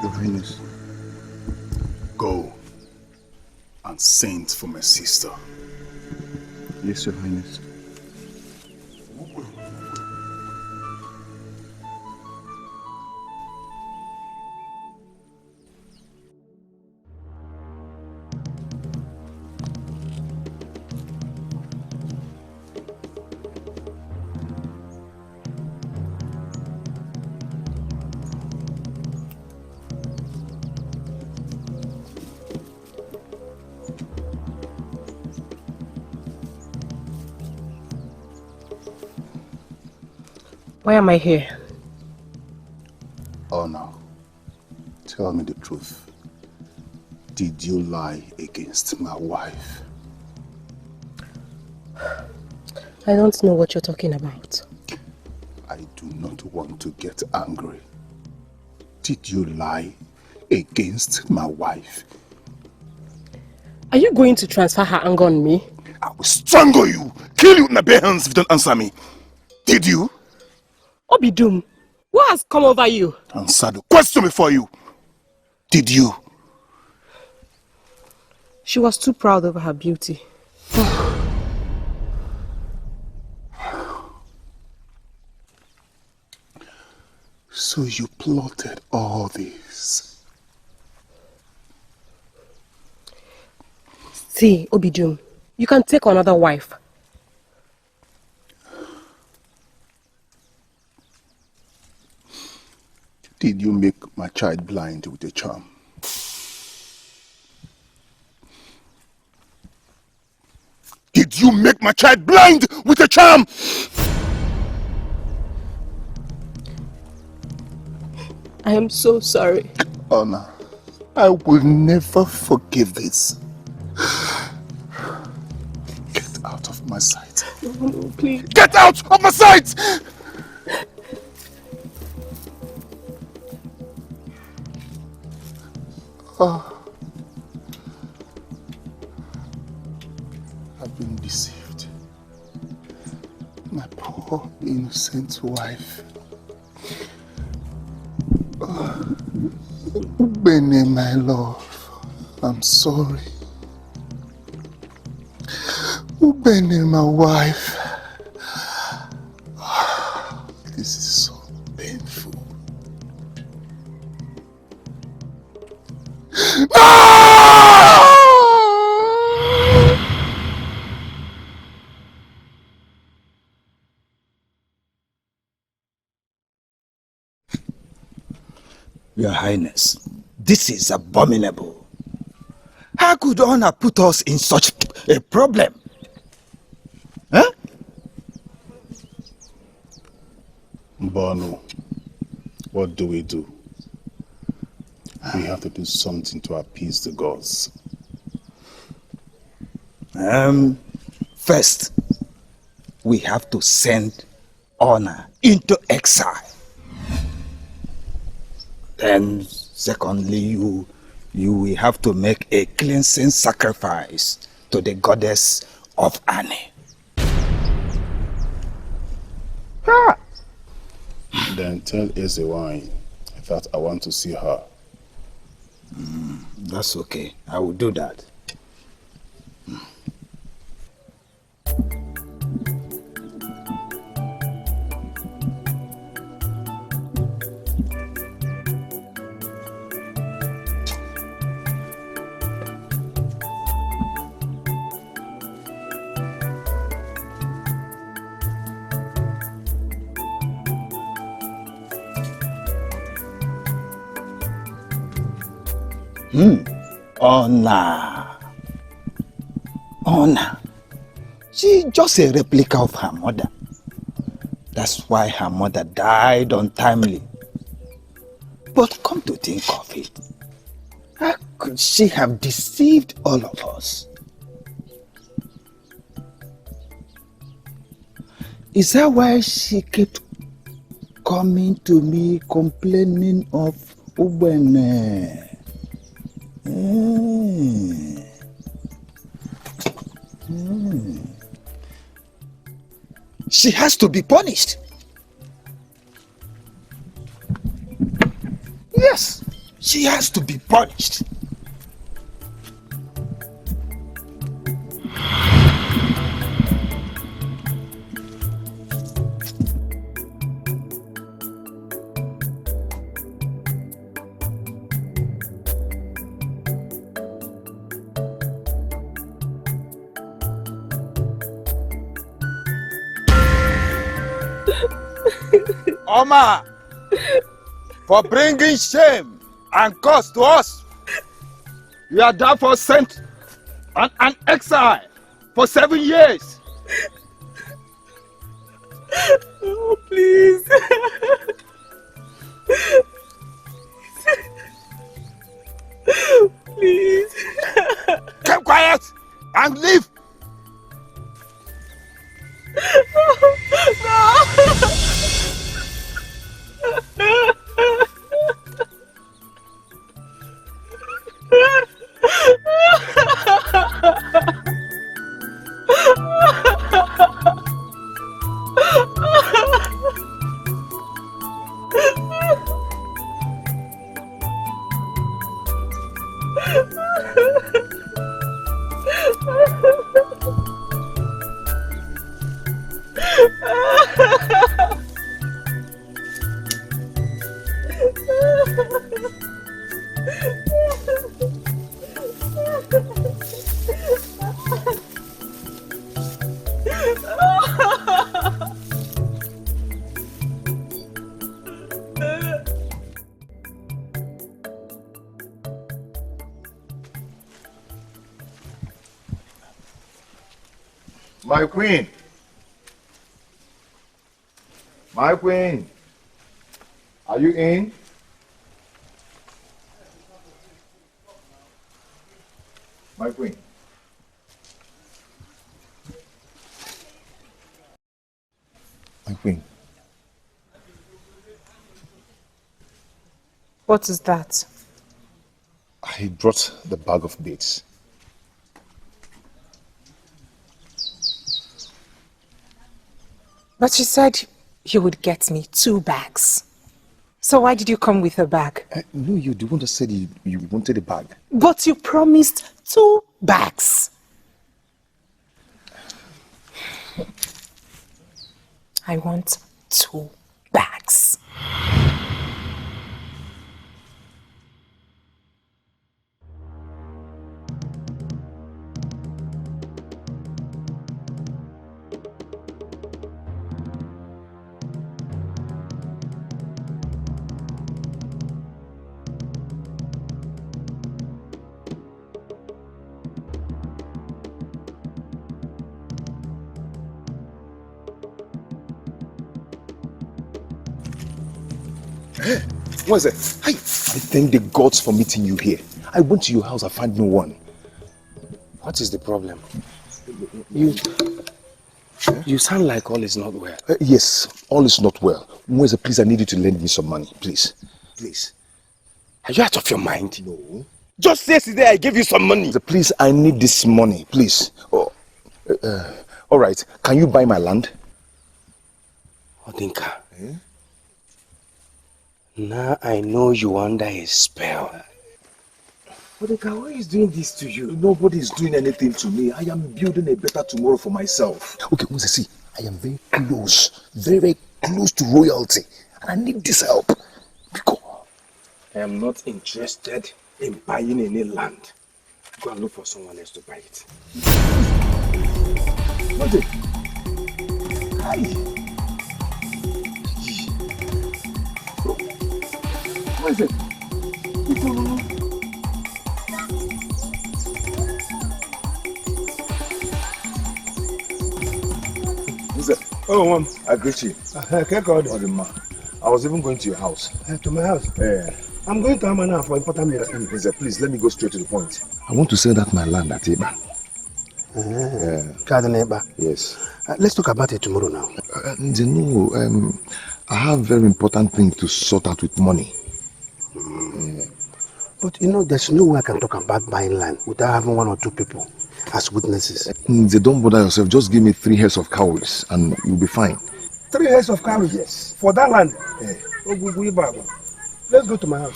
Speaker 2: Your Highness.
Speaker 7: Go and send for my sister.
Speaker 2: Yes, Your Highness.
Speaker 8: Why am I here?
Speaker 7: Oh no. Tell me the truth. Did you lie against my wife?
Speaker 8: I don't know what you're talking about.
Speaker 7: I do not want to get angry. Did you lie against my wife?
Speaker 8: Are you going to transfer her anger on me?
Speaker 7: I will strangle you, kill you with my bare hands if you don't answer me. Did you?
Speaker 8: Obidum, What has come over you?
Speaker 7: Answer the question before you. Did you?
Speaker 8: She was too proud of her beauty.
Speaker 7: So you plotted all this?
Speaker 8: See, Obidum, you can take another wife.
Speaker 7: Did you make my child blind with a charm? Did you make my child blind with a charm?
Speaker 8: I am so sorry.
Speaker 7: Honor, I will never forgive this. Get out of my sight.
Speaker 8: No, please.
Speaker 7: Get out of my sight! Oh. I've been deceived. My poor innocent wife. Oh. Ubene, my love, I'm sorry. Ubene, my wife. This is so painful. No!
Speaker 9: Your Highness, this is abominable. How could honor put us in such a problem? Huh?
Speaker 7: Bono, what do? We have to do something to appease the gods.
Speaker 9: First, we have to send honor into exile. Then, secondly, you will have to make a cleansing sacrifice to the goddess of Onny.
Speaker 7: Then tell Exile that I want to see her.
Speaker 9: That's okay. I will do that. Honor. She's just a replica of her mother. That's why her mother died untimely. But come to think of it, how could she have deceived all of us? Is that why she kept coming to me complaining of Ubah? She has to be punished. Yes, she has to be punished. Oma, for bringing shame and curse to us, you are therefore sent on an exile for 7 years.
Speaker 8: Oh, please. Please.
Speaker 9: Keep quiet and leave.
Speaker 8: No.
Speaker 2: My queen. My queen. Are you in? My queen. My queen.
Speaker 8: What is that?
Speaker 2: I brought the bag of dates.
Speaker 8: But you said you would get me 2 bags. So why did you come with a bag?
Speaker 2: No, you the one that said you wanted a bag.
Speaker 8: But you promised 2 bags. I want 2 bags.
Speaker 2: What is it? I thank the gods for meeting you here. I went to your house, I found no one.
Speaker 5: What is the problem? You sound like all is not well.
Speaker 2: Yes, all is not well. Mweze, please, I need you to lend me some money, please. Please.
Speaker 5: Are you out of your mind?
Speaker 2: No.
Speaker 5: Just yesterday I gave you some money.
Speaker 2: Please, I need this money, please. Oh, all right, can you buy my land?
Speaker 5: Odinka. Now I know you under a spell.
Speaker 2: Odinka, who is doing this to you? Nobody is doing anything to me. I am building a better tomorrow for myself. Okay, Mweze, see, I am very close to royalty. And I need this help. Because
Speaker 5: I am not interested in buying any land. Go and look for someone else to buy it.
Speaker 2: What is it? What is it?
Speaker 5: Oh,
Speaker 2: I greet you. I was even going to your house.
Speaker 5: To my house?
Speaker 2: Yeah.
Speaker 5: I'm going to Amana for important meeting.
Speaker 2: Please, let me go straight to the point. I want to sell that my land at Ubah. Yes.
Speaker 5: Let's talk about it tomorrow now.
Speaker 2: No, I have very important things to sort out with money.
Speaker 5: But you know, there's no way I can talk about buying land without having 1 or 2 people as witnesses.
Speaker 2: Don't bother yourself. Just give me 3 heads of cows and you'll be fine.
Speaker 5: 3 heads of cows? Yes. For that land? Let's go to my house.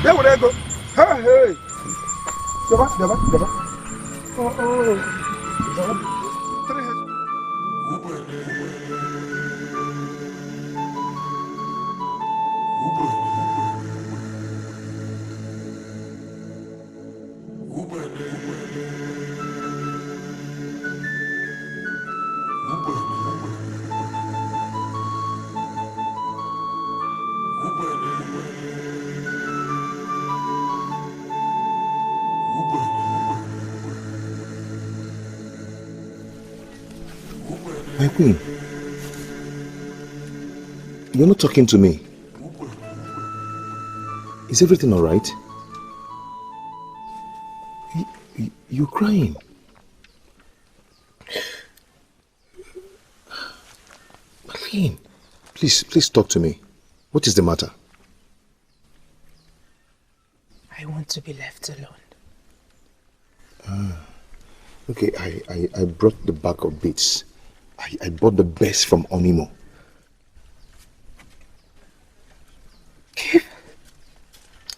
Speaker 5: Where would I go? Hey! Deba. Oh. 3 heads.
Speaker 2: My queen, you're not talking to me. Is everything all right? You're crying. Queen, please talk to me. What is the matter?
Speaker 8: I want to be left alone.
Speaker 2: Okay, I brought the bag of beads. I bought the best from Onny.
Speaker 8: Keep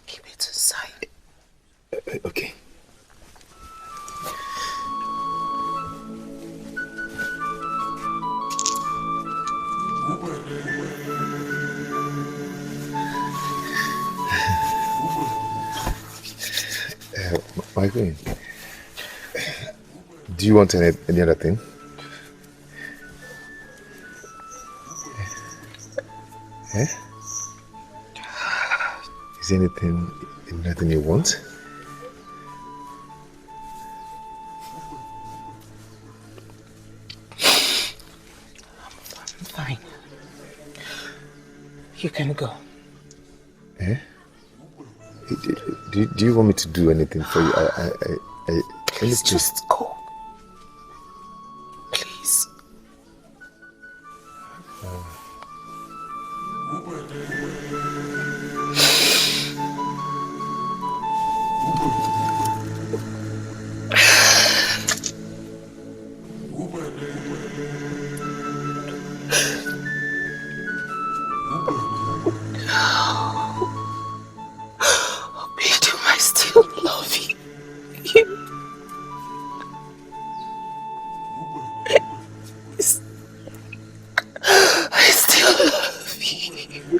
Speaker 8: it aside.
Speaker 2: Okay. My queen, do you want any other thing? Eh? Is there anything you want?
Speaker 8: I'm fine. You can go.
Speaker 2: Eh? Do you want me to do anything for you?
Speaker 8: Please just go. Please. I still love you. I still love you.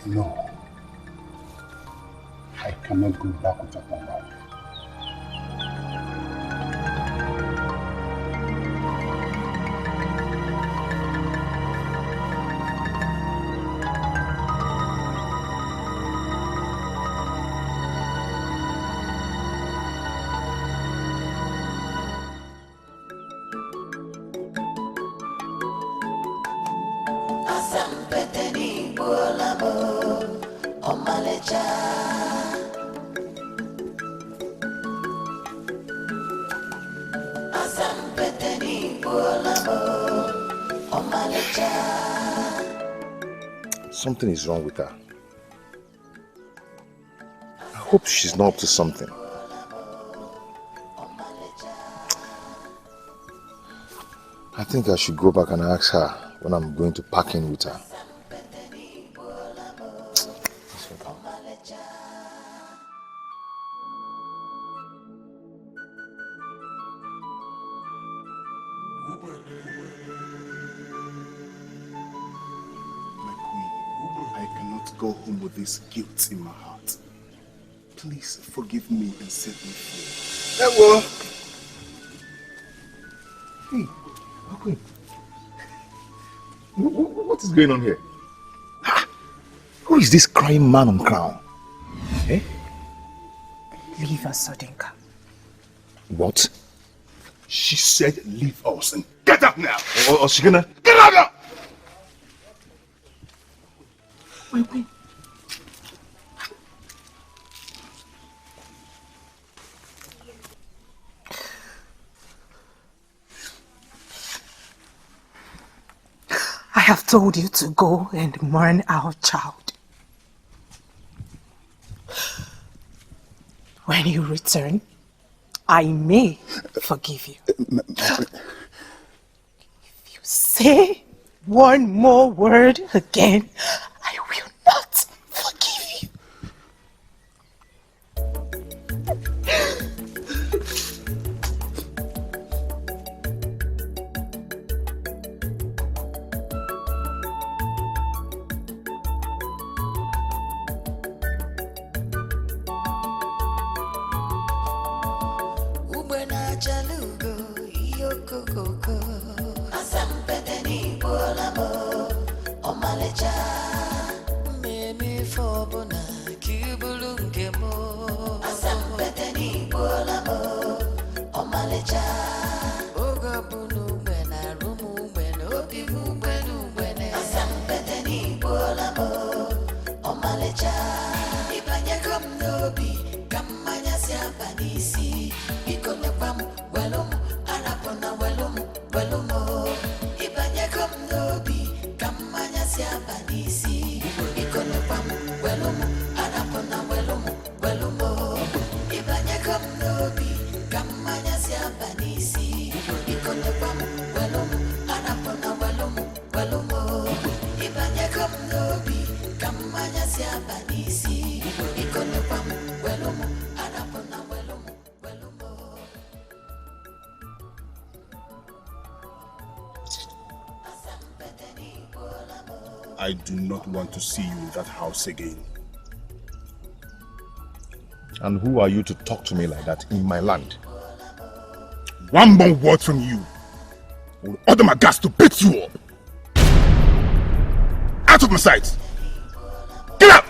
Speaker 7: No. I cannot go back without my wife.
Speaker 4: Asampeteni bolamo, omalecha. Asampeteni bolamo, omalecha.
Speaker 2: Something is wrong with her. I hope she's not up to something. I think I should go back and ask her when I'm going to pack in with her.
Speaker 7: Go home with this guilt in my heart. Please forgive me and set me free.
Speaker 2: Hello. Hey, Queen. What is going on here? Who is this crying man on crown? Eh?
Speaker 8: Leave us, Odinka.
Speaker 2: What?
Speaker 7: She said leave us and get up now.
Speaker 2: Or she gonna
Speaker 7: get out now.
Speaker 8: Wait. I have told you to go and mourn our child. When you return, I may forgive you. If you say one more word again, I will not forgive you.
Speaker 4: Chalugo, yoko koko. Asampeteni bolamo, omalecha. Memi fobona, kibulungemo. Asampeteni bolamo, omalecha. Oga bunu wena, rumu wena, obi mu wenu wena. Asampeteni bolamo, omalecha. Ibanya kom nobi, kam
Speaker 7: I do not want to see you in that house again.
Speaker 2: And who are you to talk to me like that in my land?
Speaker 7: One more word from you, I will order my guards to beat you up. Out of my sight! Get out!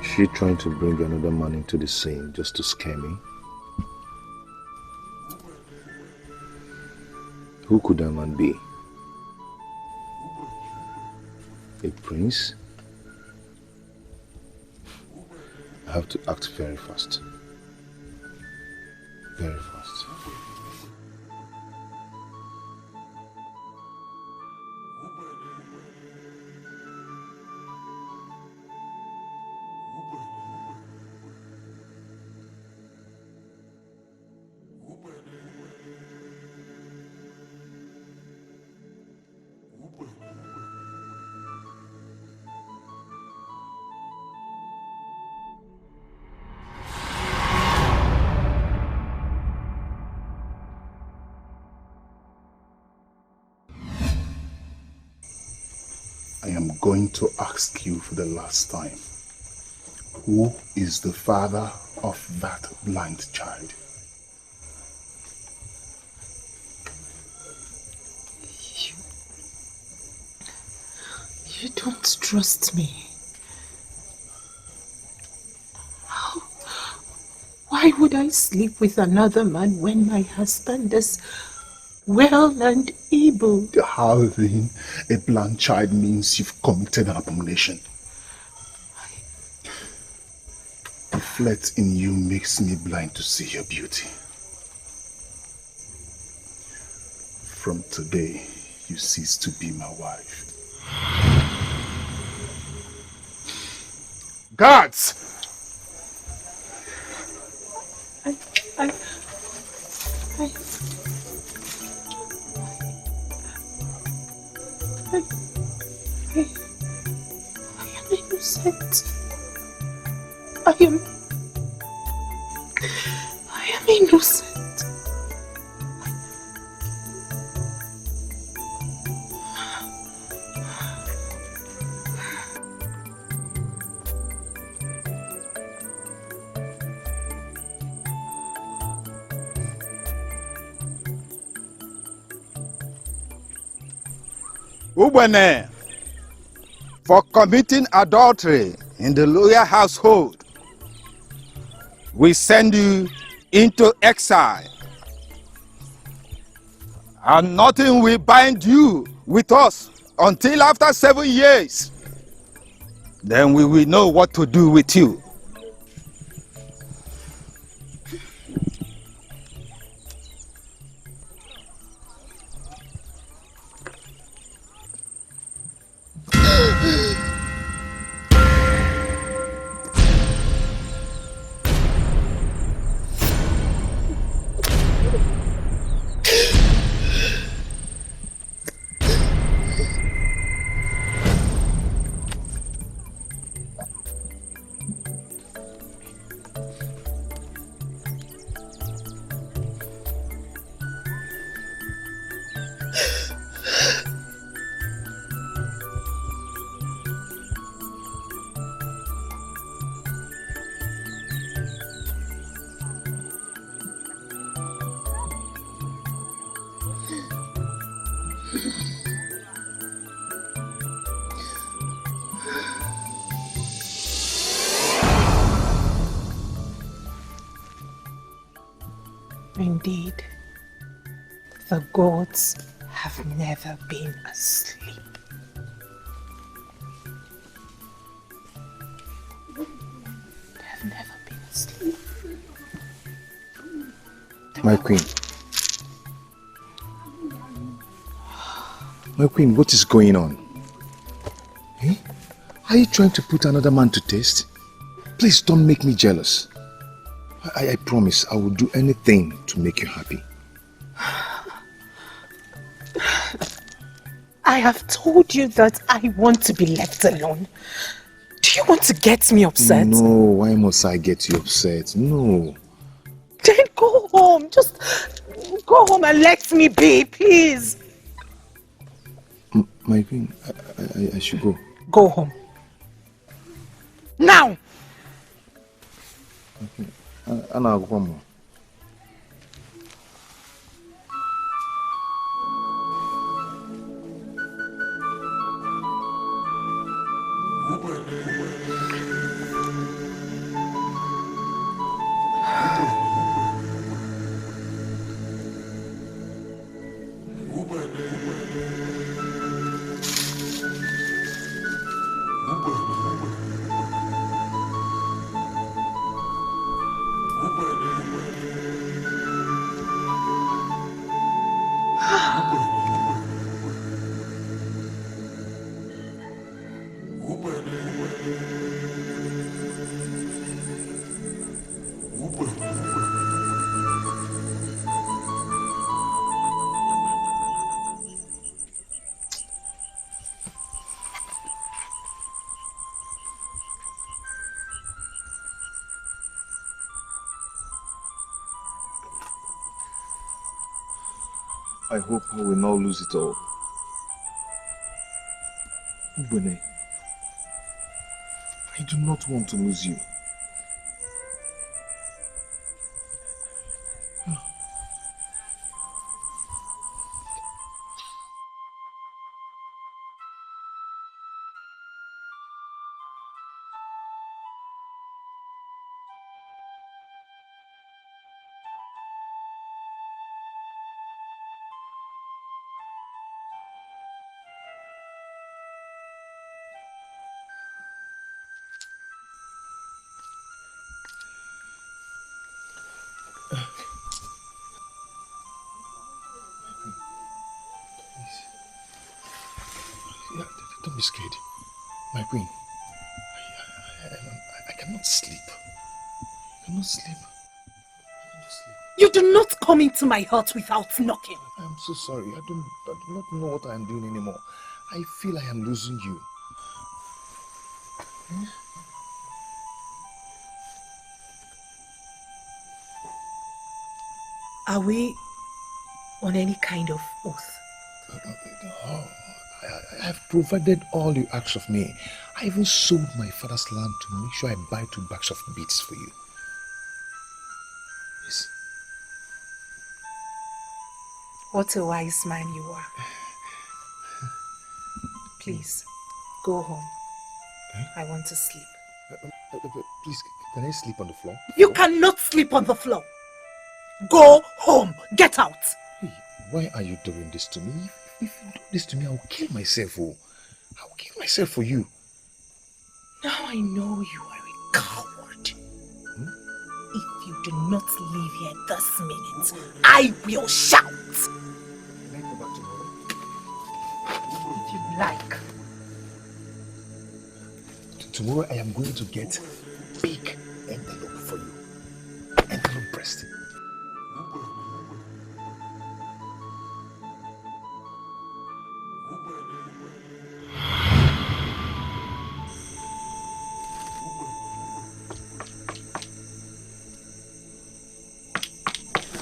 Speaker 2: Is she trying to bring another man into the scene just to scare me? Who could that man be? A prince? I have to act very fast. Very fast.
Speaker 7: I am going to ask you for the last time. Who is the father of that blind child?
Speaker 8: You don't trust me. Why would I sleep with another man when my husband is well and able?
Speaker 7: Having a blind child means you've committed an abomination. The flirt in you makes me blind to see your beauty. From today, you cease to be my wife. Guards!
Speaker 8: I am innocent. I am innocent.
Speaker 9: Ubah, for committing adultery in the loyal household, we send you into exile. And nothing will bind you with us until after 7 years. Then we will know what to do with you.
Speaker 8: Indeed, the gods have never been asleep. They have never been asleep.
Speaker 2: My queen. My queen, what is going on? Eh? Are you trying to put another man to test? Please don't make me jealous. I promise I will do anything to make you happy.
Speaker 8: I have told you that I want to be left alone. Do you want to get me upset?
Speaker 2: No, why must I get you upset? No.
Speaker 8: Then go home. Just go home and let me be, please.
Speaker 2: My queen, I should go.
Speaker 8: Go home. Now!
Speaker 2: Okay. I'll go more. I hope I will not lose it all. Ubene, I do not want to lose you. Don't be scared. My queen, I cannot sleep. I cannot sleep.
Speaker 8: You do not come into my hut without knocking.
Speaker 2: I'm so sorry. I do not know what I am doing anymore. I feel I am losing you.
Speaker 8: Are we on any kind of oath?
Speaker 2: I have provided all you asked of me. I even sold my father's land to make sure I buy 2 bags of beads for you. Yes.
Speaker 8: What a wise man you are. Please, go home. I want to sleep.
Speaker 2: Please, can I sleep on the floor?
Speaker 8: You cannot sleep on the floor. Go home. Get out.
Speaker 2: Hey, why are you doing this to me? If you do this to me, I'll kill myself. Oh. I'll kill myself for you.
Speaker 8: Now I know you are a coward. If you do not leave here this minute, I will shout.
Speaker 2: Can I go back tomorrow?
Speaker 8: If you like.
Speaker 2: Tomorrow I am going to get big envelope for you. Envelope breast.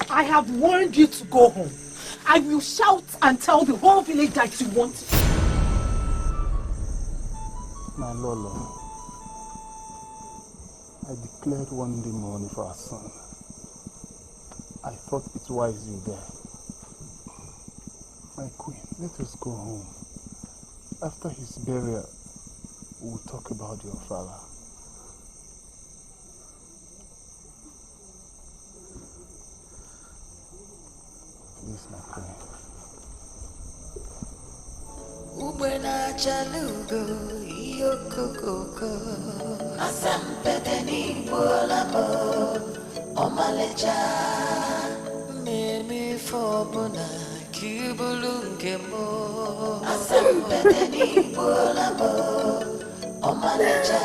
Speaker 8: I have warned you to go home. I will shout and tell the whole village that you want it.
Speaker 7: My Lolo, I declared one day mourning for our son. I thought it wise you there. My queen, let us go home. After his burial, we'll talk about your father. Please, my queen.
Speaker 4: Ubena chalugo iyokokoko asampete ni bolabo omalecha Ifobuna kibulungemo Asambedeni bolabo Omaleja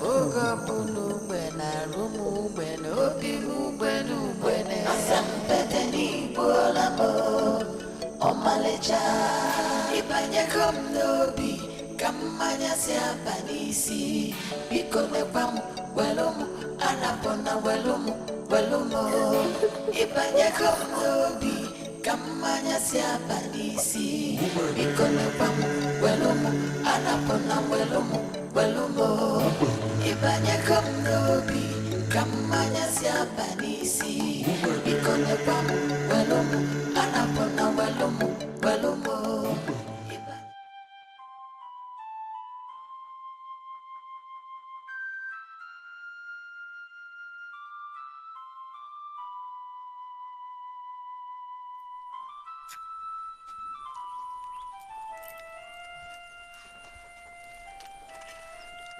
Speaker 4: Oga bunu bena rumu bena obi mu benu bene Asambedeni bolabo Omaleja Ibanya komnobi Kamanya siabanisi Bikone pamu welomu Anapona welomu Ibanya komnobi Kamanya siabanisi Bikone pamu welomu Anapona welomu Ibanya komnobi Kamanya siabanisi Bikone pamu welomu Anapona welomu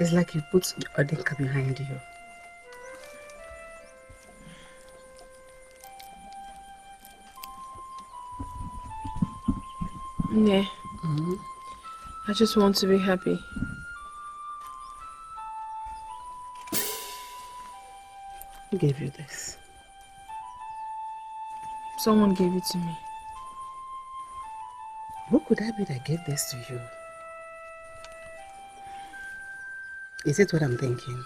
Speaker 3: It's like you put Odinka behind you.
Speaker 1: Yeah. I just want to be happy.
Speaker 3: Who gave you this?
Speaker 1: Someone gave it to me.
Speaker 3: Who could that be that gave this to you? Is it what I'm thinking?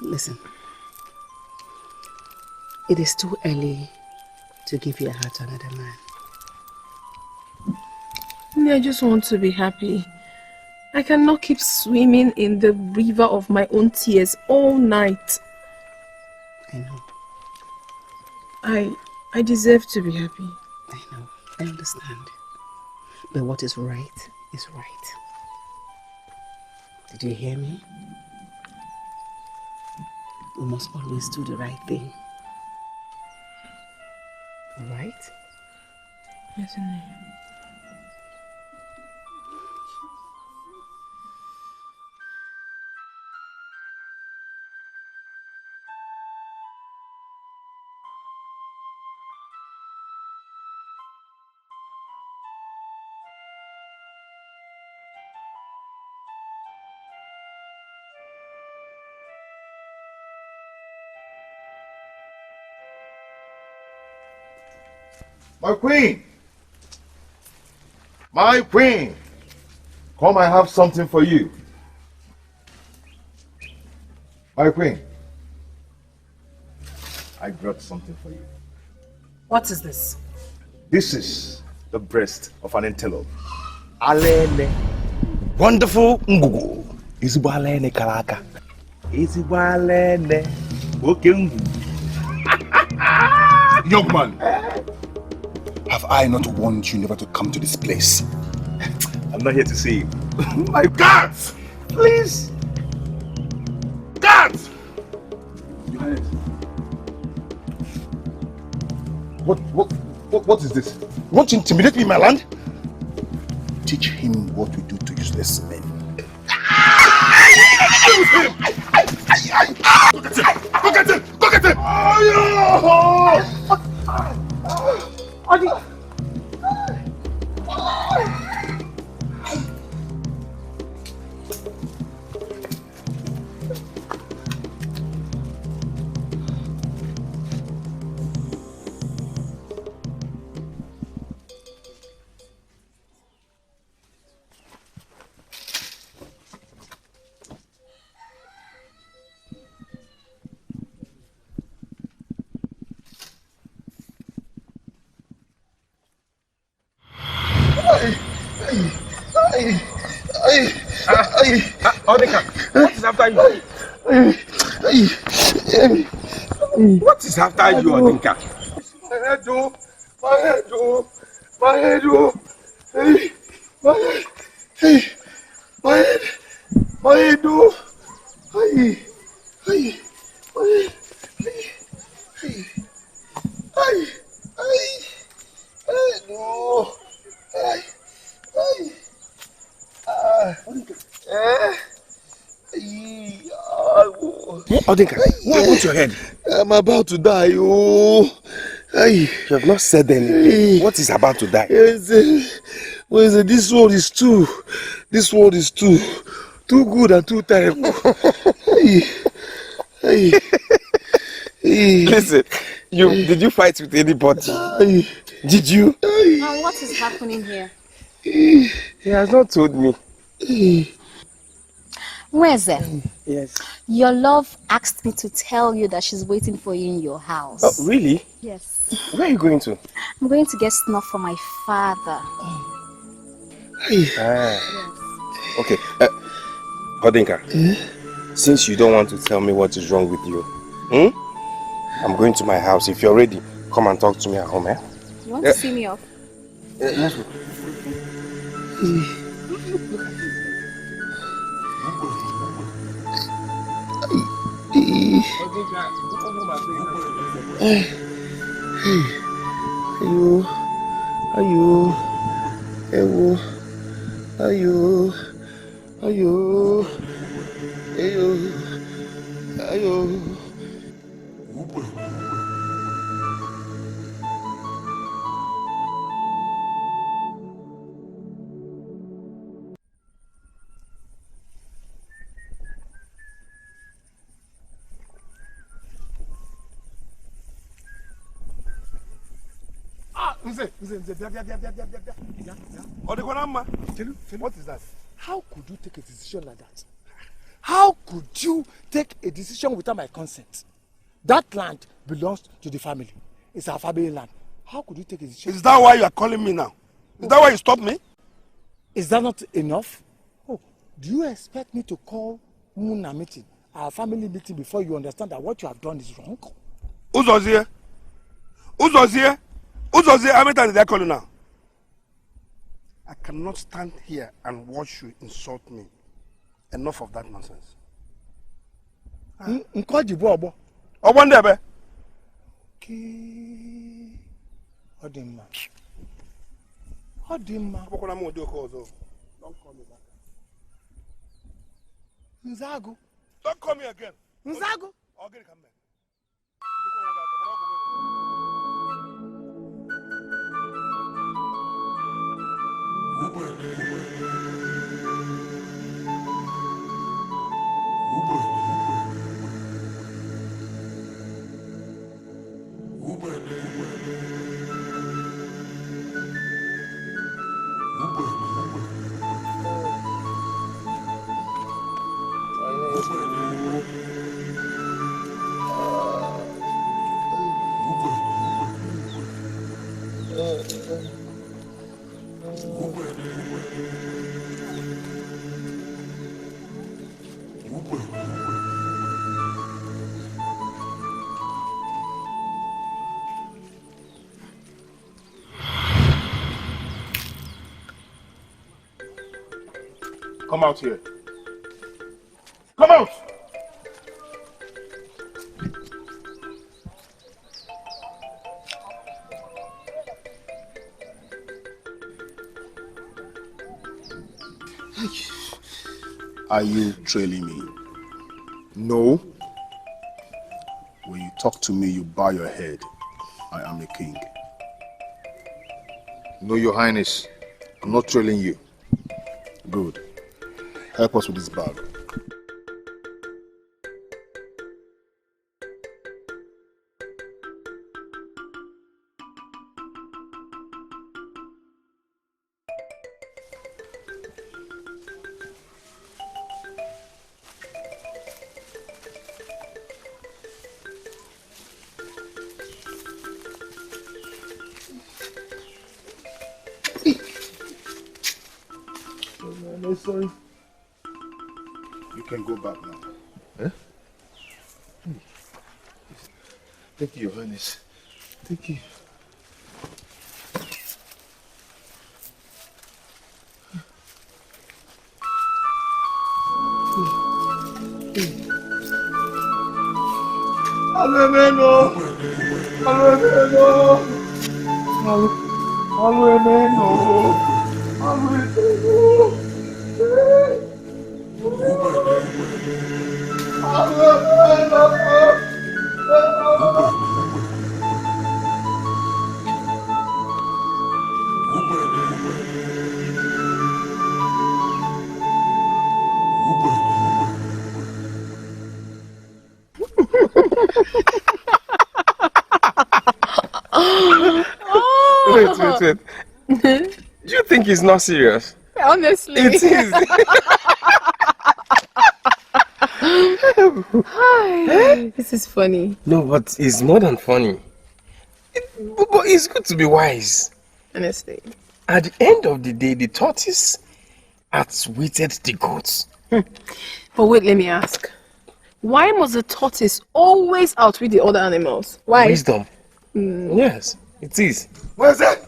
Speaker 3: Listen. It is too early to give your heart to another man.
Speaker 1: I just want to be happy. I cannot keep swimming in the river of my own tears all night.
Speaker 3: I know.
Speaker 1: I deserve to be happy.
Speaker 3: I know. I understand. But what is right is right. Did you hear me? We must always do the right thing. Alright?
Speaker 1: Yes, Onny.
Speaker 2: My queen! My queen! Come, I have something for you. My queen. I brought something for you.
Speaker 8: What is this?
Speaker 2: This is the breast of an antelope. Alene.
Speaker 5: Wonderful ngugu. Ezigbo alene karaka. Ezigbo alene. Oke ngugu.
Speaker 7: Young man, have I not warned you never to come to this place?
Speaker 2: I'm not here to see you. My guards! Please! Guards! Your Highness. What is this?
Speaker 7: You want to intimidate me in my land? Teach him what we do to useless men. Go get him! Go get him! Go get him!
Speaker 5: Odinka, what is after you? What is after you, Odinka?
Speaker 2: My head, oh! My head, oh! My head, oh! Hey! My head! Hey! My head! My head, oh! Hey! Hey! My head! Hey! Hey! Hey! Hey! Hey! No! Hey! Hey!
Speaker 5: Odinka, what happened to your head?
Speaker 2: I'm about to die. Oh,
Speaker 5: you have not said anything. What is about to die?
Speaker 2: This world is too good and too terrible.
Speaker 5: Listen, did you fight with anybody? Did you?
Speaker 10: And what is happening here?
Speaker 5: He has not told me.
Speaker 10: Where's it?
Speaker 5: Yes.
Speaker 10: Your love asked me to tell you that she's waiting for you in your house.
Speaker 5: Oh, really?
Speaker 10: Yes.
Speaker 5: Where are you going to?
Speaker 10: I'm going to get snuff for my father.
Speaker 5: Yes. Okay. Odinka, since you don't want to tell me what is wrong with you, I'm going to my house. If you're ready, come and talk to me at home, eh?
Speaker 10: You want to see me off?
Speaker 5: Let's go.
Speaker 6: What is that? How could you take a decision like that? How could you take a decision without my consent? That land belongs to the family. It's our family land. How could you take a decision?
Speaker 11: Is that why you are calling me now? Is that why you stopped me?
Speaker 6: Is that not enough? Oh, do you expect me to call Muna meeting, our family meeting, before you understand that what you have done is wrong?
Speaker 11: Who's here? Who's here? Who's here? How many times did I call you now? I cannot stand here and watch you insult me. Enough of that nonsense.
Speaker 6: Odimma.
Speaker 11: Don't call me back.
Speaker 6: Nzagu.
Speaker 11: Don't call me again.
Speaker 6: Nzagu.
Speaker 11: Okay, come back.
Speaker 2: Come out here. Come out!
Speaker 7: Are you trailing me?
Speaker 2: No.
Speaker 7: When you talk to me, you bow your head. I am a king.
Speaker 2: No, Your Highness. I'm not trailing you.
Speaker 7: Good. Help us with this bag.
Speaker 2: Sorry.
Speaker 7: You can go back now.
Speaker 2: Eh? Thank you, Your Highness. Thank you.
Speaker 5: Wait. Do you think he's not serious?
Speaker 1: Honestly.
Speaker 5: It is.
Speaker 1: This is funny.
Speaker 5: No, but it's more than funny. But it's good to be wise.
Speaker 1: Honestly.
Speaker 5: At the end of the day, the tortoise outwitted the goats.
Speaker 1: But wait, let me ask. Why must the tortoise always outwit the other animals? Why?
Speaker 5: Wisdom. Yes, it is.
Speaker 11: Where's it?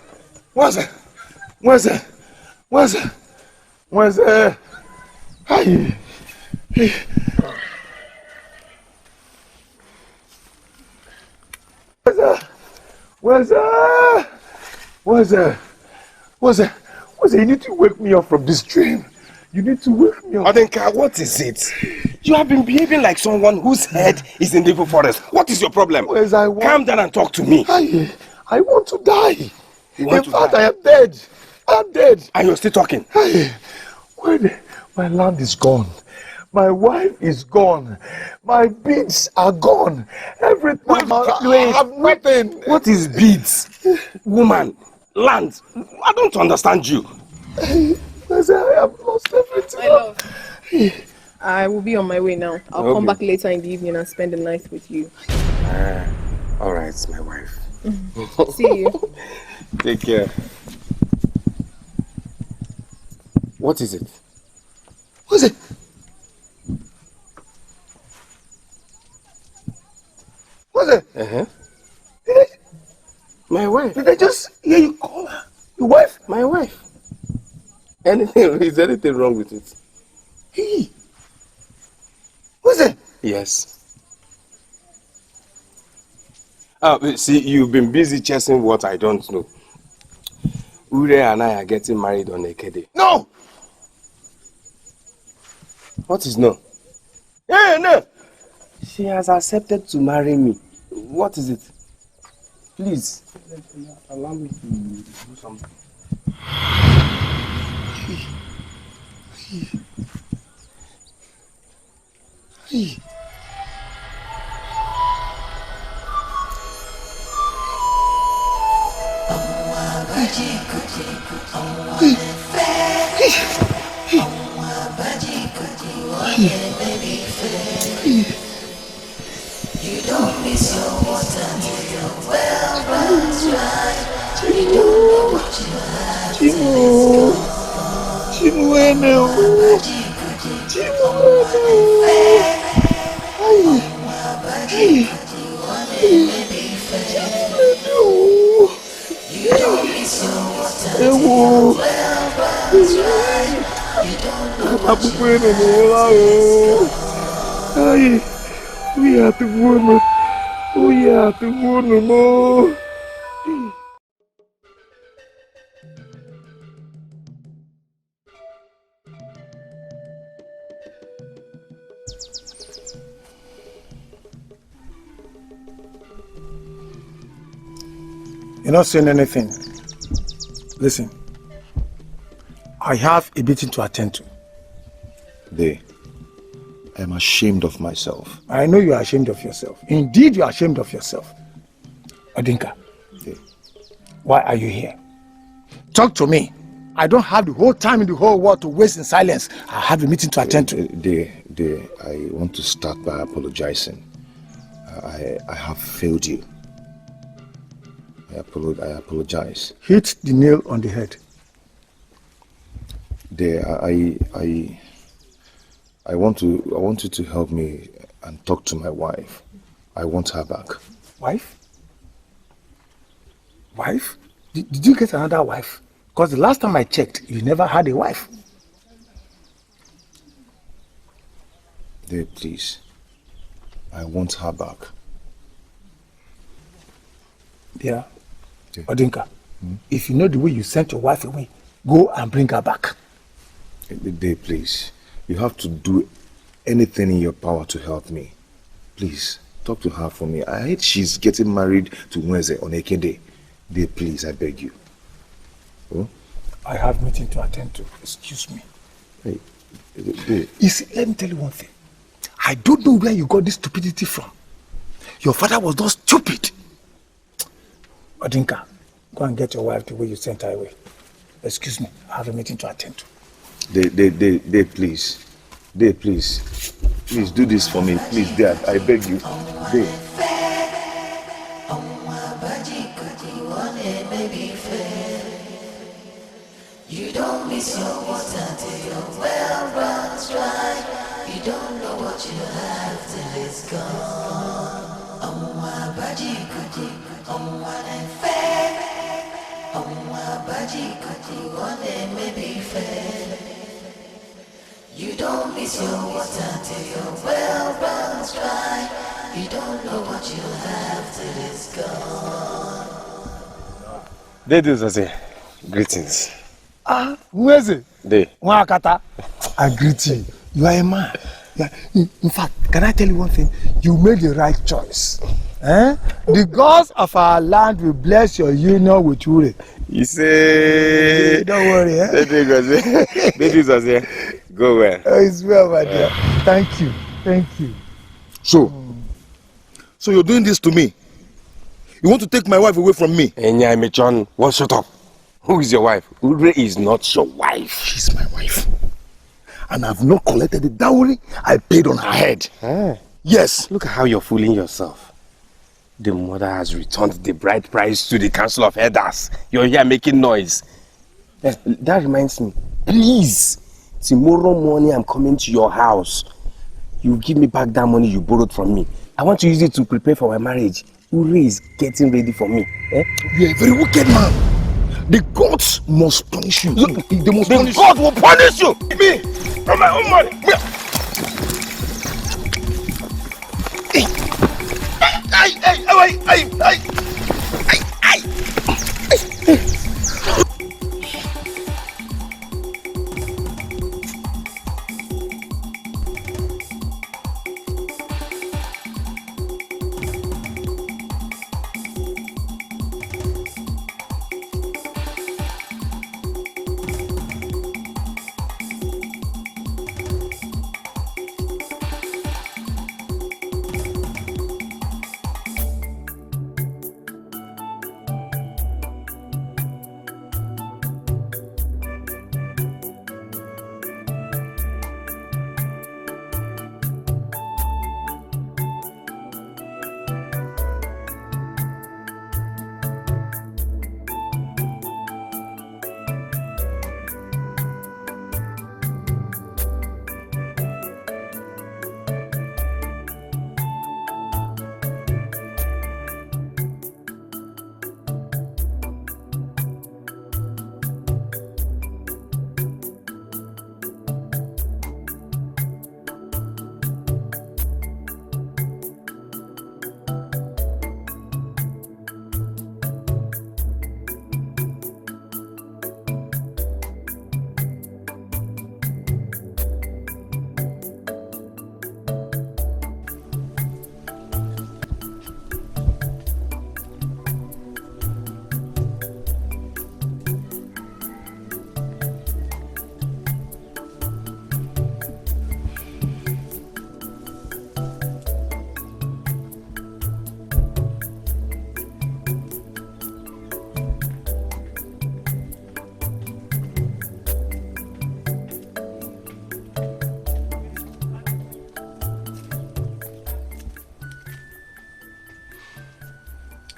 Speaker 11: Hey. You need to wake me up from this dream. You need to wake me up.
Speaker 5: Odenka, what is it? You have been behaving like someone whose head is in the evil forest. What is your problem? Calm down and talk to me.
Speaker 11: I want to die.
Speaker 5: In
Speaker 11: fact, I am dead. I'm dead.
Speaker 5: And you're still talking?
Speaker 11: My land is gone. My wife is gone. My beads are gone. Everything. I have nothing.
Speaker 5: What is beads? Woman, land. I don't understand you.
Speaker 11: I have lost everything.
Speaker 1: My love. I will be on my way now. I'll come back later in the evening and spend the night with you.
Speaker 5: All right, my wife.
Speaker 1: See you.
Speaker 5: Take care. What is it?
Speaker 11: What's it? What's it?
Speaker 5: My wife.
Speaker 11: Did I just hear you call her? Your wife?
Speaker 5: My wife. Is anything wrong with it?
Speaker 11: Hey. What's it?
Speaker 5: Yes. See, you've been busy chasing what I don't know. Ure and I are getting married on Ekede.
Speaker 11: No!
Speaker 5: What is no?
Speaker 11: No!
Speaker 5: She has accepted to marry me. What is it? Please, allow me to do something.
Speaker 4: You don't miss your water till your well runs dry. You don't know what you have till you don't miss your water till your well runs dry. You don't know what you have.
Speaker 11: We have to warn more. You're not saying anything. Listen, I have a meeting to attend to.
Speaker 2: I am ashamed of myself.
Speaker 6: I know you are ashamed of yourself. Indeed, you are ashamed of yourself. Odinka, why are you here? Talk to me. I don't have the whole time in the whole world to waste in silence. I have a meeting to attend to.
Speaker 2: I want to start by apologizing. I have failed you. I apologize.
Speaker 6: Hit the nail on the head.
Speaker 2: I want you to help me and talk to my wife. I want her back.
Speaker 6: Wife? Wife? Did you get another wife? Because the last time I checked, you never had a wife.
Speaker 2: Please. I want her back.
Speaker 6: Yeah. Odinka, if you know the way you sent your wife away, go and bring her back.
Speaker 2: Please. You have to do anything in your power to help me. Please, talk to her for me. I heard she's getting married to Nweze on Ekede. Dear, please, I beg you. Oh?
Speaker 6: I have meeting to attend to. Excuse me.
Speaker 2: Hey, babe.
Speaker 6: You see, let me tell you one thing. I don't know where you got this stupidity from. Your father was not stupid. Odinka, go and get your wife the way you sent her away. Excuse me, I have a meeting to attend to.
Speaker 2: They, please. They, please. Please do this for me. Please, Dad, I beg you. They.
Speaker 4: You don't miss your water till your well runs dry. You don't know what you have till it's gone. Omwa baji kuti, omwa nefe. Omwa baji kuti, one maybe fair. You don't miss your water till your well runs dry. You don't know what you have till it's gone.
Speaker 5: Ladies, I say, greetings.
Speaker 6: Who is it?
Speaker 5: They.
Speaker 6: Wakata. I greet you. You are a man. Yeah. In fact, can I tell you one thing? You made the right choice. Eh? The gods of our land will bless your union with Ure.
Speaker 5: You say...
Speaker 6: Don't worry, eh?
Speaker 5: Ladies, I say, go well.
Speaker 6: Oh, it's well, my dear. Thank you. Thank you.
Speaker 2: So you're doing this to me? You want to take my wife away from me?
Speaker 5: Enya Mechon, what shut up? Who is your wife? Ure is not your wife.
Speaker 6: She's my wife. And I've not collected the dowry I paid on her head.
Speaker 5: Ah.
Speaker 6: Yes.
Speaker 5: Look at how you're fooling yourself. The mother has returned the bride price to the council of elders. You're here making noise. That reminds me. Please, tomorrow morning I'm coming to your house. You give me back that money you borrowed from me. I want to use it to prepare for my marriage. Ure is getting ready for me. Eh?
Speaker 6: You're a very wicked man. The gods must punish you.
Speaker 5: Look, the gods will punish you! Me! From my own money! Me.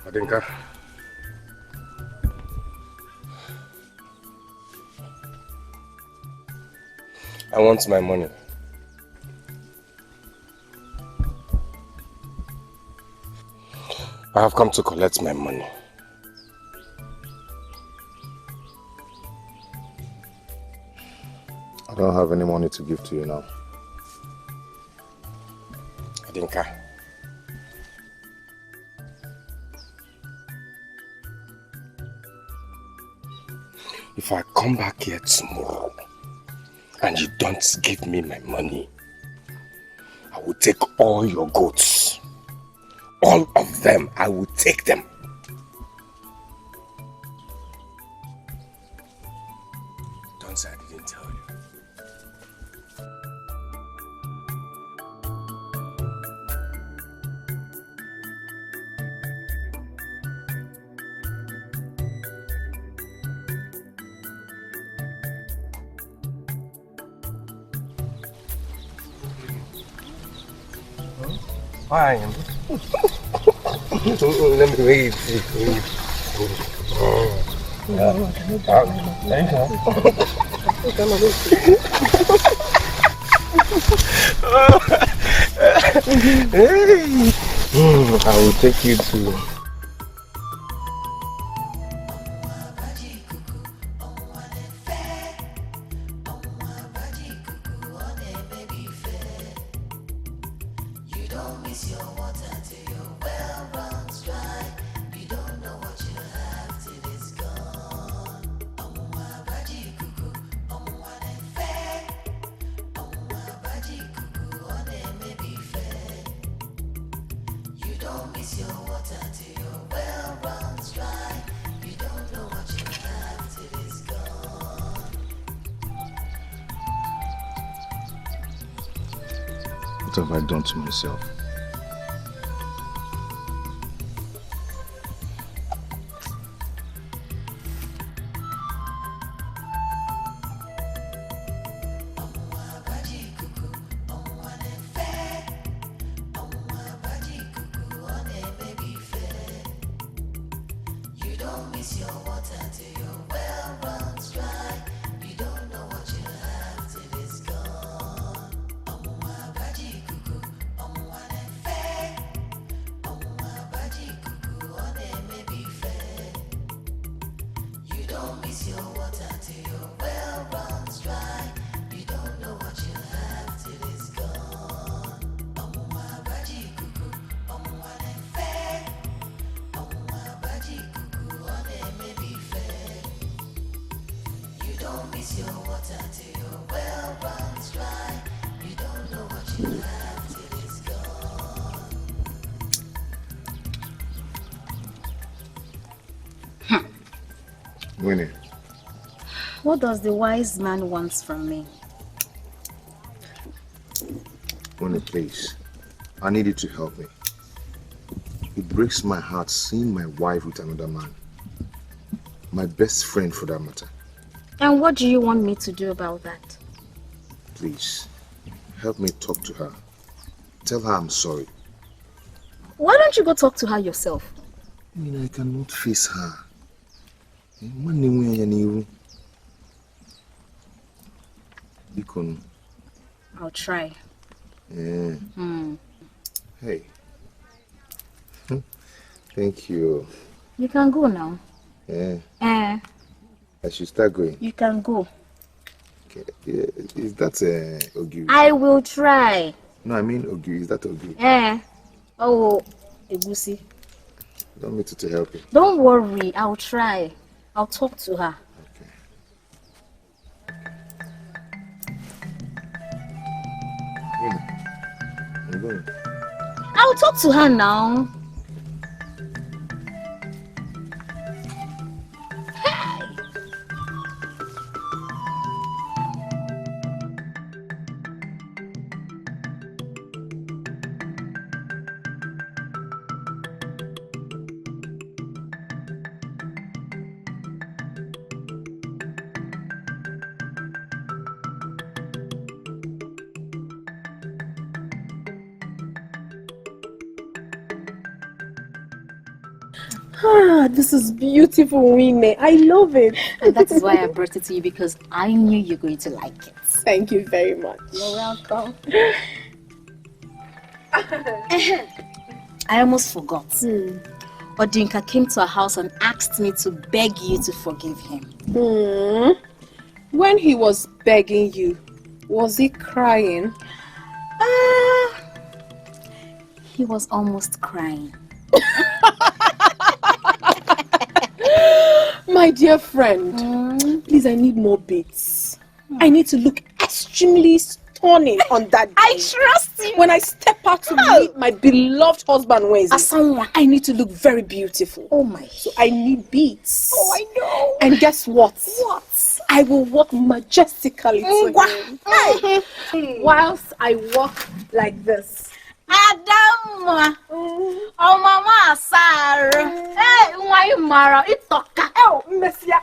Speaker 5: Adinka. I want my money. I have come to collect my money.
Speaker 2: I don't have any money to give to you now.
Speaker 5: Adinka. If I come back here tomorrow and you don't give me my money, I will take all your goats. All of them, I will take them. Don't say I didn't tell you. Fine. Let me wait. I will take you to.
Speaker 2: What have I done to myself? Winnie.
Speaker 10: What does the wise man want from me?
Speaker 2: Winnie, please. I need you to help me. It breaks my heart seeing my wife with another man. My best friend for that matter.
Speaker 10: And what do you want me to do about that?
Speaker 2: Please, help me talk to her. Tell her I'm sorry.
Speaker 10: Why don't you go talk to her yourself?
Speaker 2: I mean, I cannot face her.
Speaker 10: I'll try.
Speaker 2: Yeah. Hey. Thank you.
Speaker 10: You can go now.
Speaker 2: Yeah.
Speaker 10: I
Speaker 2: should start going.
Speaker 10: You can go.
Speaker 2: Okay. Yeah. Is that Ogiri?
Speaker 10: I will try.
Speaker 2: No, I mean Ogiri. Is that Ogiri?
Speaker 10: Oh, Egusi.
Speaker 2: You want me to help you?
Speaker 10: Don't worry. I'll try. I'll talk to her.
Speaker 2: I'm going.
Speaker 10: I'll talk to her now.
Speaker 1: This is beautiful, Winnie. I love it.
Speaker 10: And that is why I brought it to you, because I knew you're going to like it.
Speaker 1: Thank you very much.
Speaker 10: You're welcome. I almost forgot. Odinka came to our house and asked me to beg you to forgive him.
Speaker 1: When he was begging you, was he crying?
Speaker 10: He was almost crying.
Speaker 1: My dear friend, please, I need more bits. I need to look as extremely stunning on that day.
Speaker 10: I trust you.
Speaker 1: When I step out to meet my beloved husband Wednesday,
Speaker 10: As someone,
Speaker 1: I need to look very beautiful.
Speaker 10: oh my.
Speaker 1: So I need beads.
Speaker 10: Oh, I know.
Speaker 1: And guess what?
Speaker 10: What?
Speaker 1: I will walk majestically to him. Hey. Whilst I walk like this.
Speaker 10: Adam, oh mama, Sarah. Hey, why Mara? It's okay.
Speaker 1: Oh, Messia.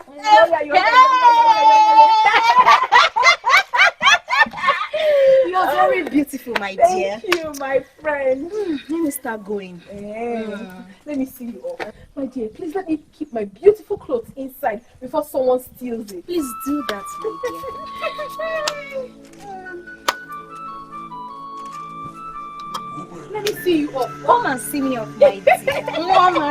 Speaker 10: You're very beautiful, my dear.
Speaker 1: Thank you, my friend.
Speaker 10: Let me start going.
Speaker 1: Let me see you all. My dear, please let me keep my beautiful clothes inside before someone steals it.
Speaker 10: Please do that, my dear.
Speaker 1: Let me see you all.
Speaker 10: Come and see me off, my dear. Mama.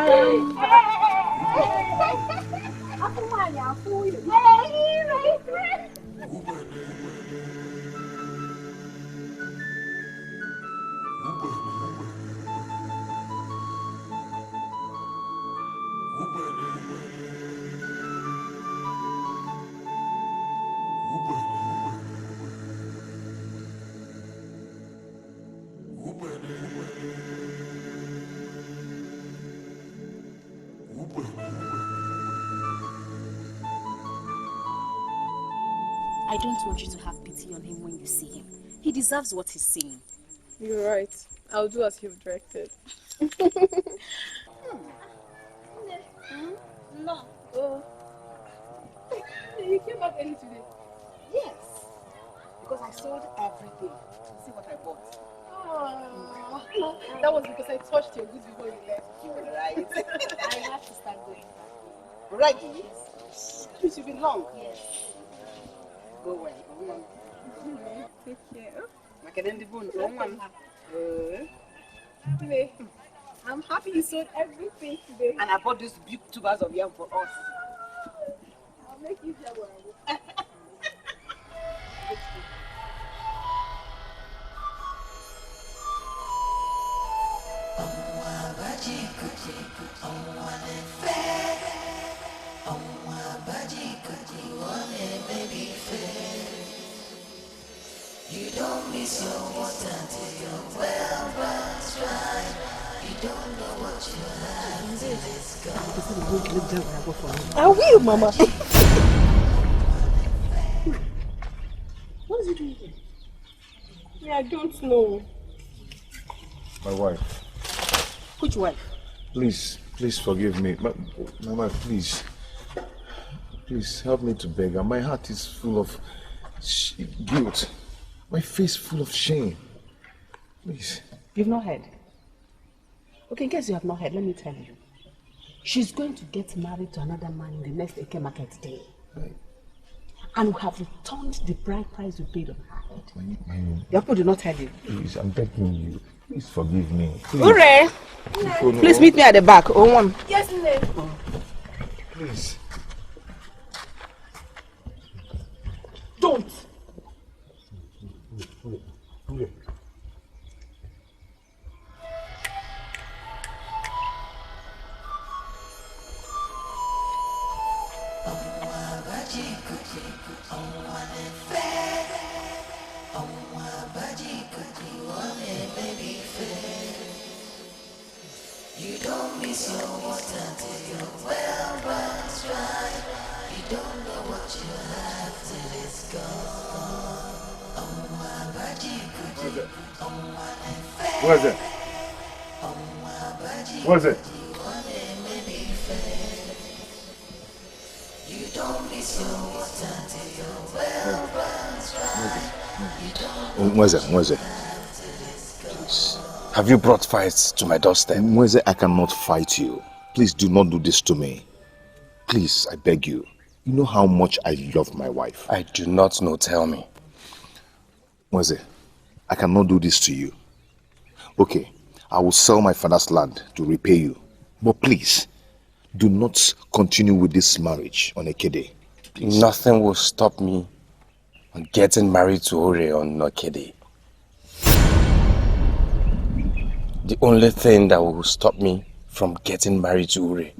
Speaker 10: I don't want you to have pity on him when you see him. He deserves what he's seeing.
Speaker 1: You're right. I'll do as you've directed.
Speaker 10: No.
Speaker 1: You came back early today.
Speaker 3: Yes. Because I sold everything. See what I bought.
Speaker 1: Oh, that was because I touched your goods before you left.
Speaker 3: Right.
Speaker 10: I have to start going.
Speaker 3: Right. It should be long.
Speaker 10: Yes.
Speaker 3: Go away.
Speaker 1: Take care. I'm happy you sold everything today.
Speaker 3: And I bought these big 2 bags of yam for us.
Speaker 1: I'll make you feel well.
Speaker 4: You don't miss your water till your well runs dry. You don't know what you have till it's gone.
Speaker 1: I will, Mama.
Speaker 3: What is he doing here?
Speaker 1: Yeah, I don't know.
Speaker 2: My wife.
Speaker 3: Which wife?
Speaker 2: Please forgive me. My wife, please. Please help me to beg her. My heart is full of guilt. My face full of shame. Please.
Speaker 3: You've not heard? Okay, in case you have not heard, let me tell you. She's going to get married to another man in the next Eke market day.
Speaker 2: Right.
Speaker 3: And we have returned the bride price we paid on her head.
Speaker 2: Your
Speaker 3: people did not tell you.
Speaker 2: Please, I'm begging you. Please forgive me. Please.
Speaker 3: Hooray! Please meet me at the back. Oh, one.
Speaker 1: Yes, Nne.
Speaker 2: Please.
Speaker 3: Don't.
Speaker 4: You don't miss your water till your well runs dry. You don't know what you have till it's gone.
Speaker 2: What is it? What is it?
Speaker 4: You don't miss your water till your well runs dry.
Speaker 2: What is it?
Speaker 5: Have you brought fights to my doorstep?
Speaker 2: Mweze, I cannot fight you. Please do not do this to me. Please, I beg you. You know how much I love my wife.
Speaker 5: I do not know, tell me.
Speaker 2: Mweze, I cannot do this to you. Okay, I will sell my father's land to repay you. But please, do not continue with this marriage on Ekede. Please.
Speaker 5: Nothing will stop me on getting married to Ore on Ekede. The only thing that will stop me from getting married to Ure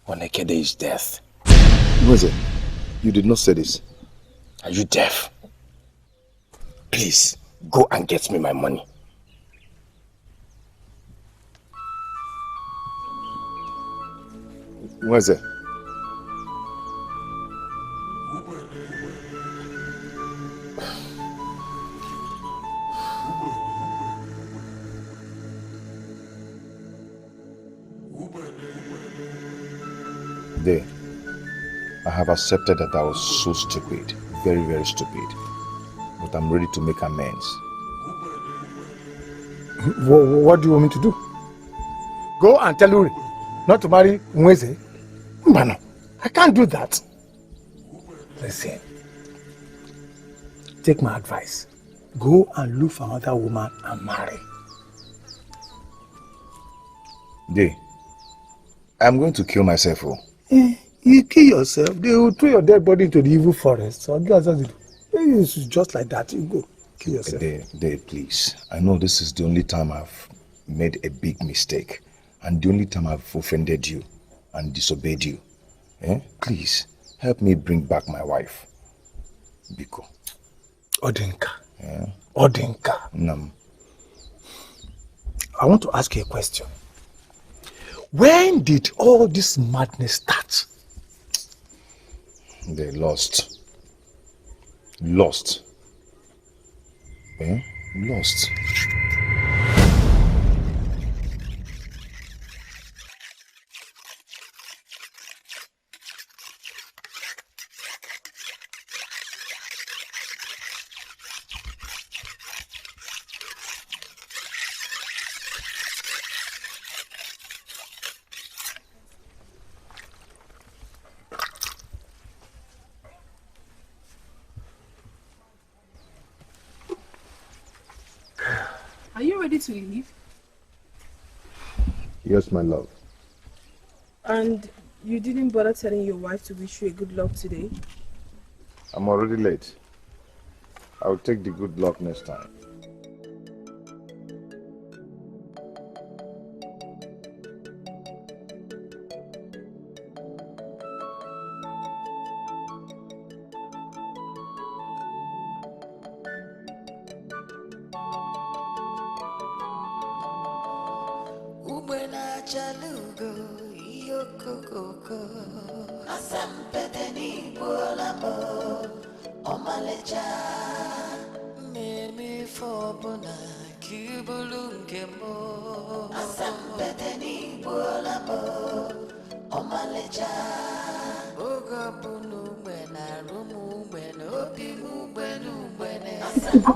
Speaker 5: on Ekede is death.
Speaker 2: Mweze, you did not say this.
Speaker 5: Are you deaf? Please, go and get me my money.
Speaker 2: Where's it? There. I have accepted that I was so stupid. Very, very stupid. But I'm ready to make amends.
Speaker 6: What do you want me to do? Go and tell Uri not to marry Nweze? Mbano, I can't do that. Listen, take my advice. Go and look for another woman and marry.
Speaker 2: Dey, I'm going to kill myself. Oh.
Speaker 6: You kill yourself, they will throw your dead body into the evil forest. So it's just like that. You go kill yourself.
Speaker 2: Dey, please. I know this is the only time I've made a big mistake. And the only time I've offended you and disobeyed you. Please, help me bring back my wife. Biko.
Speaker 6: Odinka. Odinka.
Speaker 2: Nam.
Speaker 6: I want to ask you a question. When did all this madness start?
Speaker 2: They lost. Lost. Lost.
Speaker 1: Are you ready to leave?
Speaker 2: Yes, my love.
Speaker 1: And you didn't bother telling your wife to wish you a good luck today?
Speaker 2: I'm already late. I'll take the good luck next time.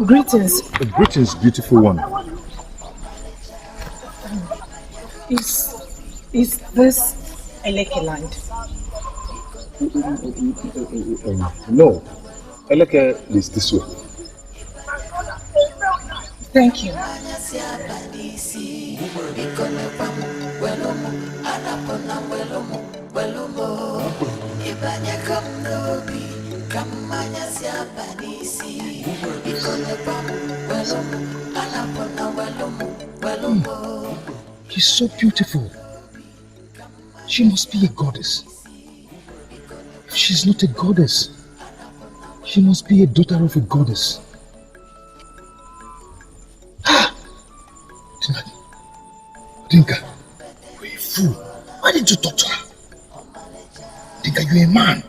Speaker 1: Greetings.
Speaker 2: Greetings, beautiful one.
Speaker 8: Is this Eleke land?
Speaker 2: No. Eleke is this way.
Speaker 8: Thank you.
Speaker 9: She's so beautiful. She must be a goddess. If she's not a goddess, she must be a daughter of a goddess. Dinka, you're a fool. Why did you talk to her? Dinka, you're a man.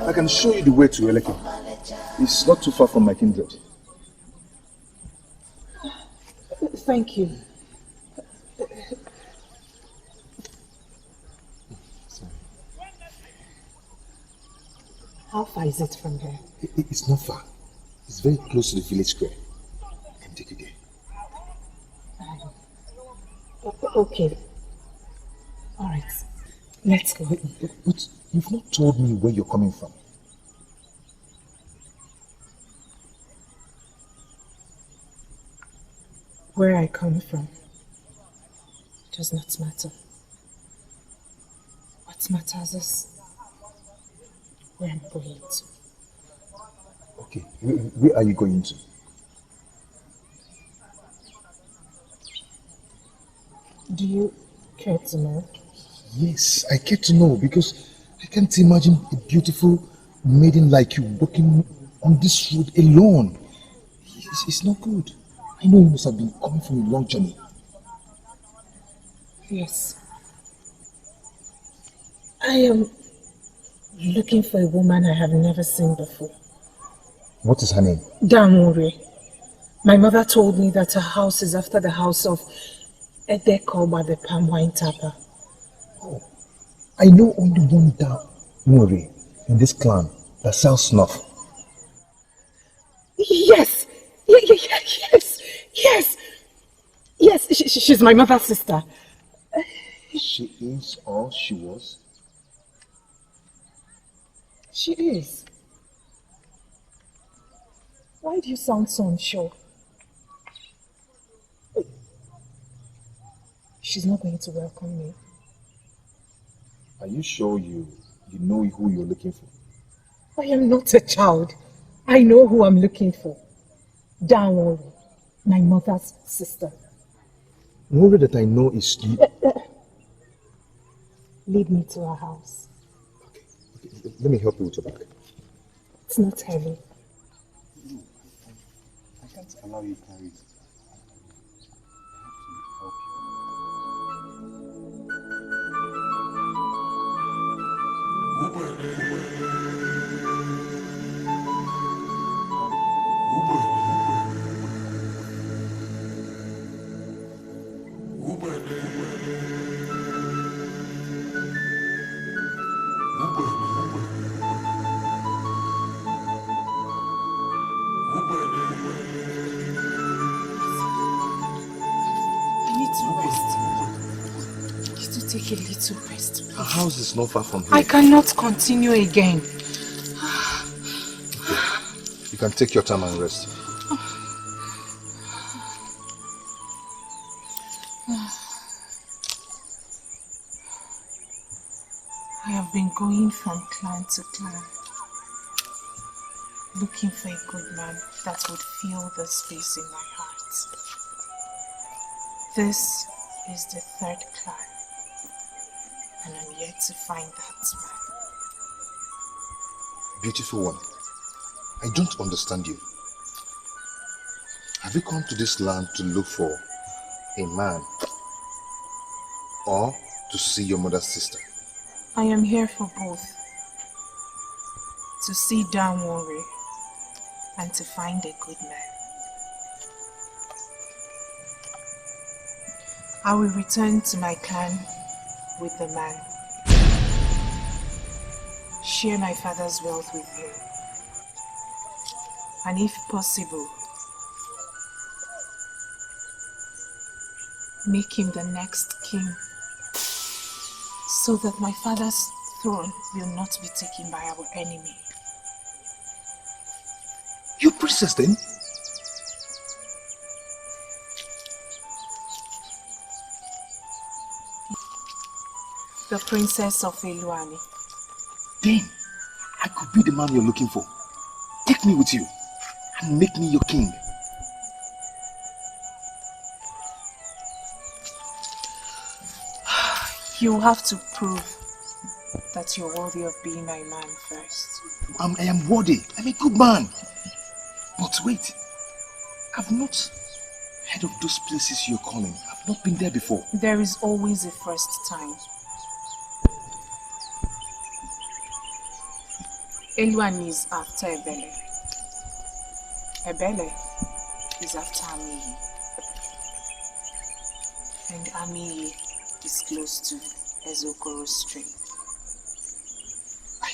Speaker 2: I can show you the way to Eleke. It's not too far from my kindred.
Speaker 8: Thank you. How far is it from here?
Speaker 2: It's not far. It's very close to the village square. I can take you there.
Speaker 8: Okay. All right. Let's go.
Speaker 2: But you've not told me where you're coming from.
Speaker 8: Where I come from? does not matter. What matters is where I'm going to.
Speaker 2: Okay, where are you going to?
Speaker 8: Do you care to know?
Speaker 2: Yes, I care to know because I can't imagine a beautiful maiden like you walking on this road alone. It's not good. I know you must have been coming from a long journey.
Speaker 8: Yes. I am looking for a woman I have never seen before.
Speaker 2: What is her name?
Speaker 8: Don't worry. My mother told me that her house is after the house of Edekoba, the palm wine tapper.
Speaker 2: Oh, I know only one Mori in this clan that sells snuff.
Speaker 8: Yes! Yes! Yes, she's my mother's sister.
Speaker 2: She is or she was?
Speaker 8: She is. Why do you sound so unsure? She's not going to welcome me.
Speaker 2: Are you sure you know who you're looking for?
Speaker 8: I am not a child. I know who I'm looking for. Don't worry. My mother's sister.
Speaker 2: Mori that I know is you.
Speaker 8: Lead me to her house.
Speaker 2: Okay. Let me help you with your bag.
Speaker 8: It's not heavy.
Speaker 2: I can't allow you to carry it.
Speaker 8: Take a little rest.
Speaker 2: Her house is not far from here.
Speaker 8: I cannot continue again.
Speaker 2: Okay. You can take your time and rest.
Speaker 8: I have been going from clan to clan, looking for a good man that would fill the space in my heart. This is the third clan. And I'm yet to find that man.
Speaker 2: Beautiful one, I don't understand you. Have you come to this land to look for a man or to see your mother's sister?
Speaker 8: I am here for both. To see Danwore and to find a good man. I will return to my clan with the man. Share my father's wealth with him. And if possible, make him the next king, so that my father's throne will not be taken by our enemy.
Speaker 2: You princess then?
Speaker 8: The princess of Eluani.
Speaker 2: Then, I could be the man you're looking for. Take me with you and make me your king.
Speaker 8: You have to prove that you're worthy of being my man first.
Speaker 2: I am worthy. I'm a good man. But wait, I've not heard of those places you're calling. I've not been there before.
Speaker 8: There is always a first time. Eluani is after Ebele. Ebele is after Amiyi. And Amiyi is close to Ezokoro Stream.
Speaker 2: I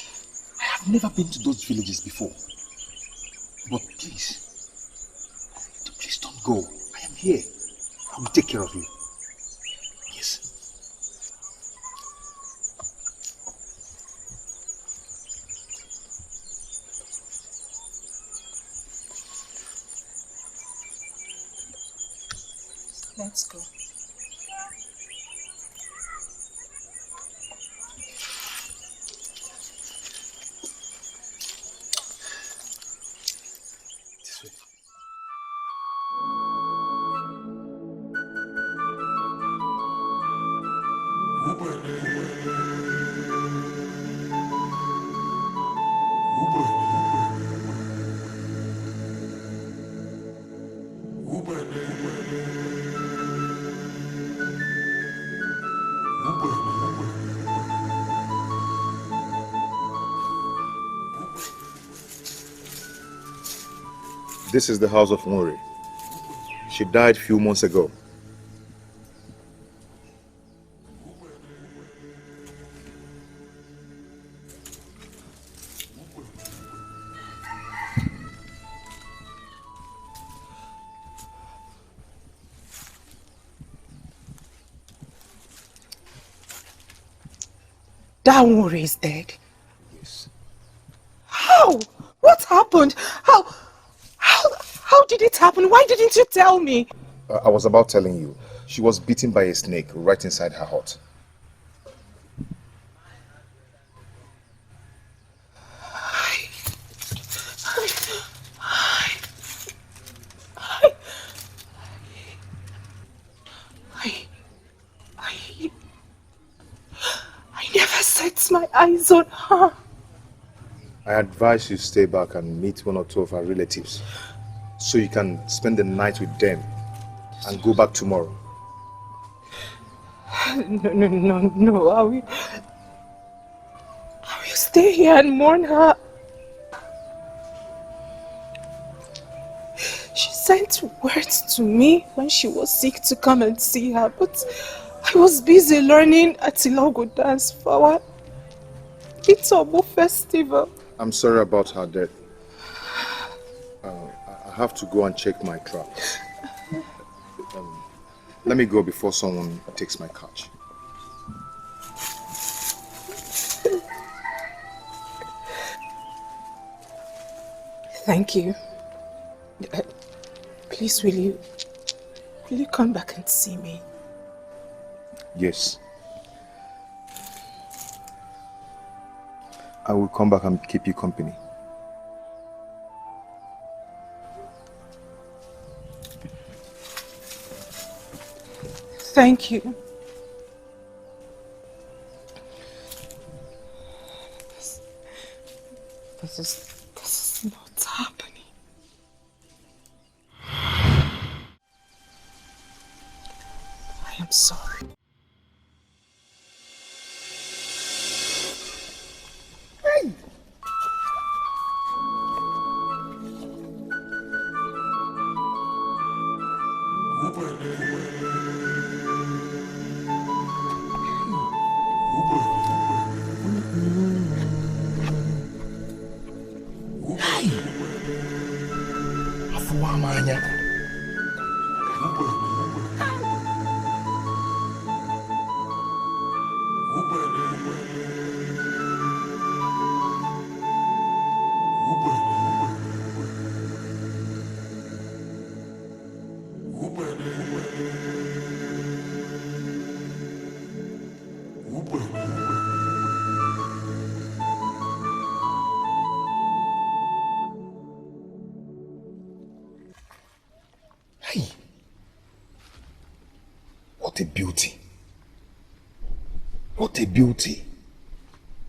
Speaker 2: have never been to those villages before. But please don't go. I am here. I will take care of you. Yes.
Speaker 8: Let's go.
Speaker 2: This is the house of Onny. She died a few months ago.
Speaker 8: That Onny is dead. Yes. How? What happened? How did it happen? Why didn't you tell me?
Speaker 2: I was about telling you. She was bitten by a snake right inside her hut.
Speaker 8: I never set my eyes on her.
Speaker 2: I advise you stay back and meet one or two of her relatives so you can spend the night with them and go back tomorrow.
Speaker 8: No. I will stay here and mourn her. She sent words to me when she was sick to come and see her, but I was busy learning Atilogo dance for our Itobo festival.
Speaker 2: I'm sorry about her death. I have to go and check my trap. Let me go before someone takes my catch.
Speaker 8: Thank you. Please, will you come back and see me?
Speaker 2: Yes. I will come back and keep you company.
Speaker 8: Thank you. This is not happening. I am sorry.
Speaker 6: Hey! Afuamanya. Hey, what a beauty. What a beauty.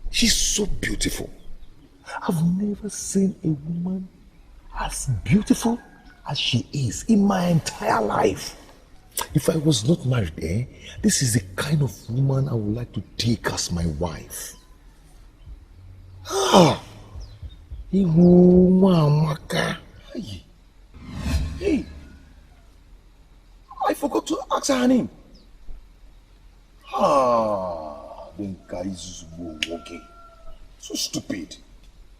Speaker 6: She's so beautiful. I've never seen a woman as beautiful as she is in my entire life. If I was not married, this is the kind of woman I would like to take as my wife. Ah, Maka. Hey, I forgot to ask her name. Then guys were walking. So stupid.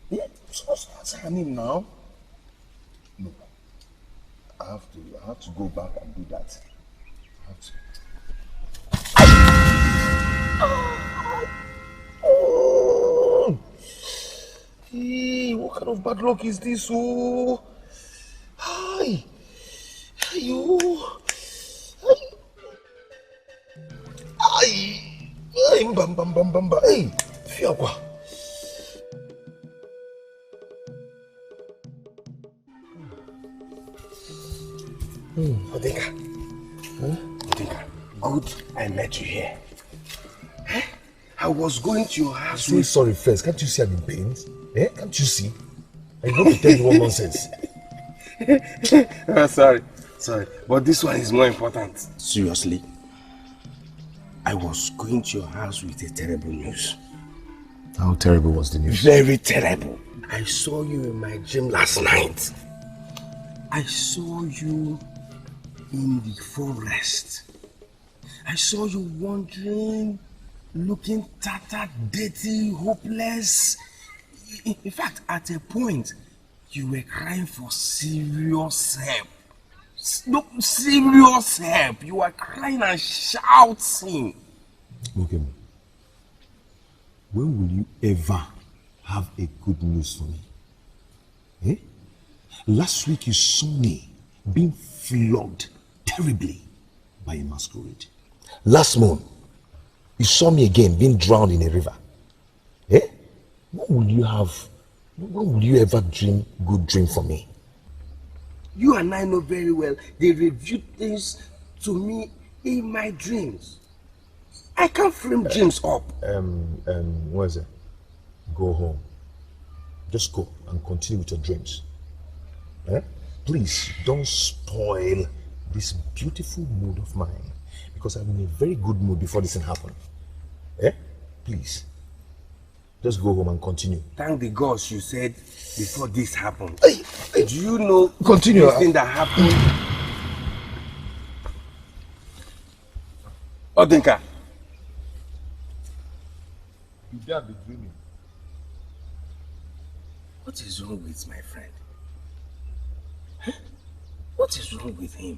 Speaker 6: Yeah, so ask her name now. No, I have to go back and do that. I have to. Oh. Hey, what kind of bad luck is this? Oh, hi, you, hey, bam, hey, fiagwa. Odinka, good I met you here. I was going to your house. Say sorry first. Can't you see I'm in pain? Can't you see? I want to tell you one nonsense. Sorry. But this one is more important. Seriously? I was going to your house with a terrible news. How terrible was the news? Very terrible. I saw you in my gym last night.
Speaker 5: I saw you in the forest. I saw you wandering, looking tattered, dirty, hopeless. In fact, at a point, you were crying for serious help. No, serious help. You were crying and shouting.
Speaker 12: Okay. When will you ever have a good news for me? Eh? Last week you saw me being flogged terribly by a masquerade. Last month, you saw me again being drowned in a river. Eh? When will you ever dream good dream for me?
Speaker 5: You and I know very well they reviewed things to me in my dreams. I can't frame dreams up.
Speaker 12: What is it? Go home. Just go and continue with your dreams. Eh? Please don't spoil this beautiful mood of mine, because I'm in a very good mood before this thing happened. Eh? Please. Just go home and continue.
Speaker 5: Thank the gods you said before this happened. Do you know
Speaker 12: continue
Speaker 5: this thing that happened? Odinka.
Speaker 12: You dare be dreaming.
Speaker 5: What is wrong with my friend? Huh? What is wrong with him?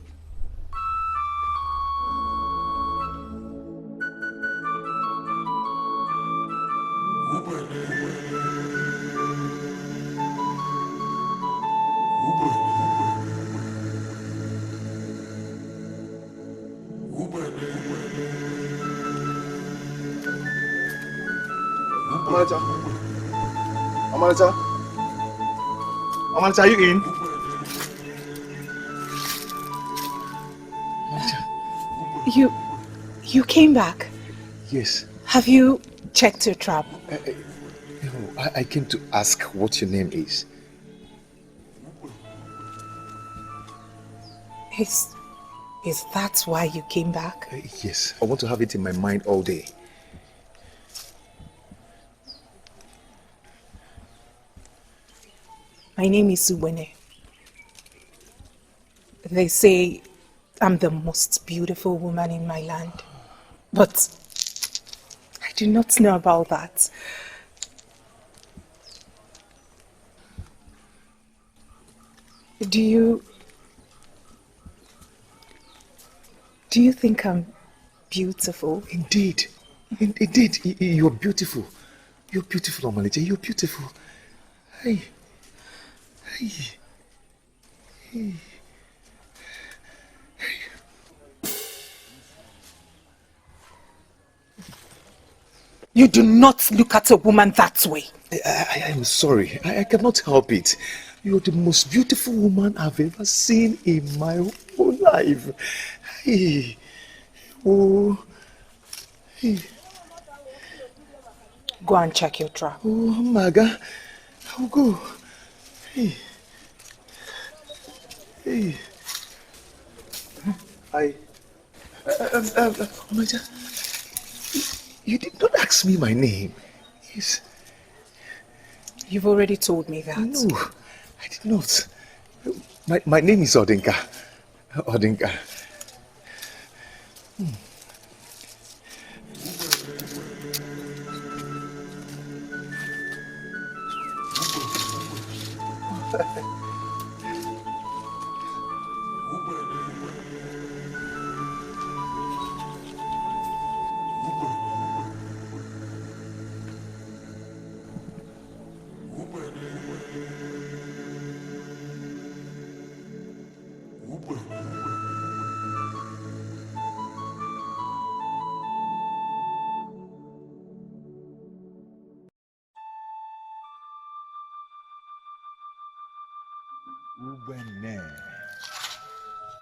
Speaker 2: Amalicha, are you in?
Speaker 8: You came back.
Speaker 2: Yes.
Speaker 8: Have you checked your trap?
Speaker 2: No, I came to ask what your name is.
Speaker 8: Is that why you came back?
Speaker 2: Yes, I want to have it in my mind all day.
Speaker 8: My name is Ubah. They say I'm the most beautiful woman in my land. But I do not know about that. Do you think I'm beautiful?
Speaker 2: Indeed. Indeed, you're beautiful. You're beautiful, Amalicha. You're beautiful. Hey. Hey. Hey.
Speaker 8: You do not look at a woman that way.
Speaker 2: I am sorry. I cannot help it. You're the most beautiful woman I've ever seen in my whole life. Hey. Oh. Hey.
Speaker 8: Go and check your trap.
Speaker 2: Oh, Maga. I'll go. Hey. Hey. Maja, you did not ask me my name. Yes.
Speaker 8: You've already told me that.
Speaker 2: No, I did not. My name is Odinka. Odinka.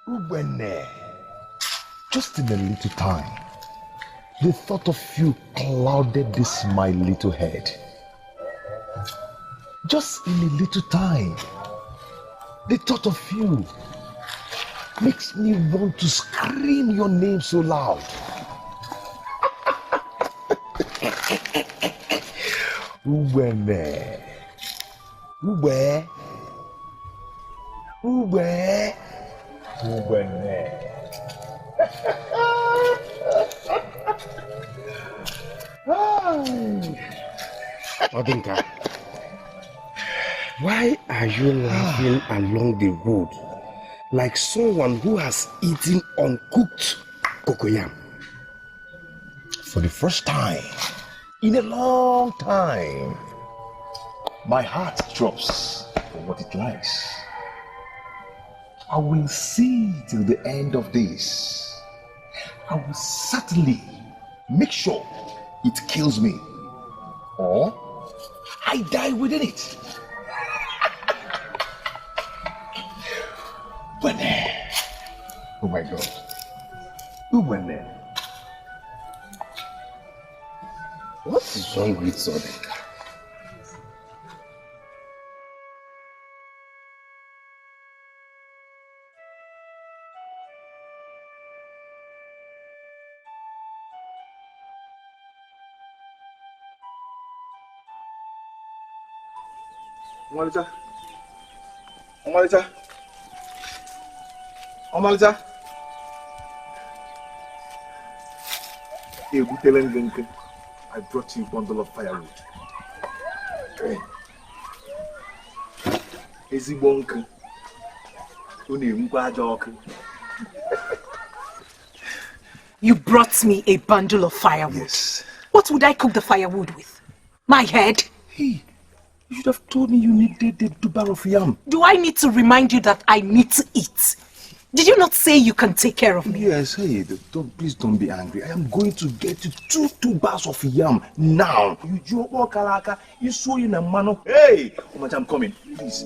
Speaker 12: Ubah. Just in a little time, the thought of you clouded this my little head. Just in a little time, the thought of you makes me want to scream your name so loud. Ubah. Ubah.
Speaker 5: Odinka, why are you laughing along the road like someone who has eaten uncooked cocoyam?
Speaker 12: For the first time in a long time, my heart drops for what it likes. I will see till the end of this. I will certainly make sure it kills me, or I die within it. Oh my God. Ubah.
Speaker 5: What is wrong with Odinka?
Speaker 2: Ọmalịcha. I brought you a bundle of firewood. Ezigbo nkụ. Ọ na-enwukwa aja ọkụ.
Speaker 8: You brought me a bundle of firewood.
Speaker 2: Yes.
Speaker 8: What would I cook the firewood with? My head?
Speaker 2: Hey, you should have told me you needed the tuber of yam.
Speaker 8: Do I need to remind you that I need to eat? Did you not say you can take care of me?
Speaker 2: Yes, hey, please don't be angry. I am going to get you 2 tubers of yam now. You joke, kalaka, you saw in a mano. Hey, how much I'm coming, please.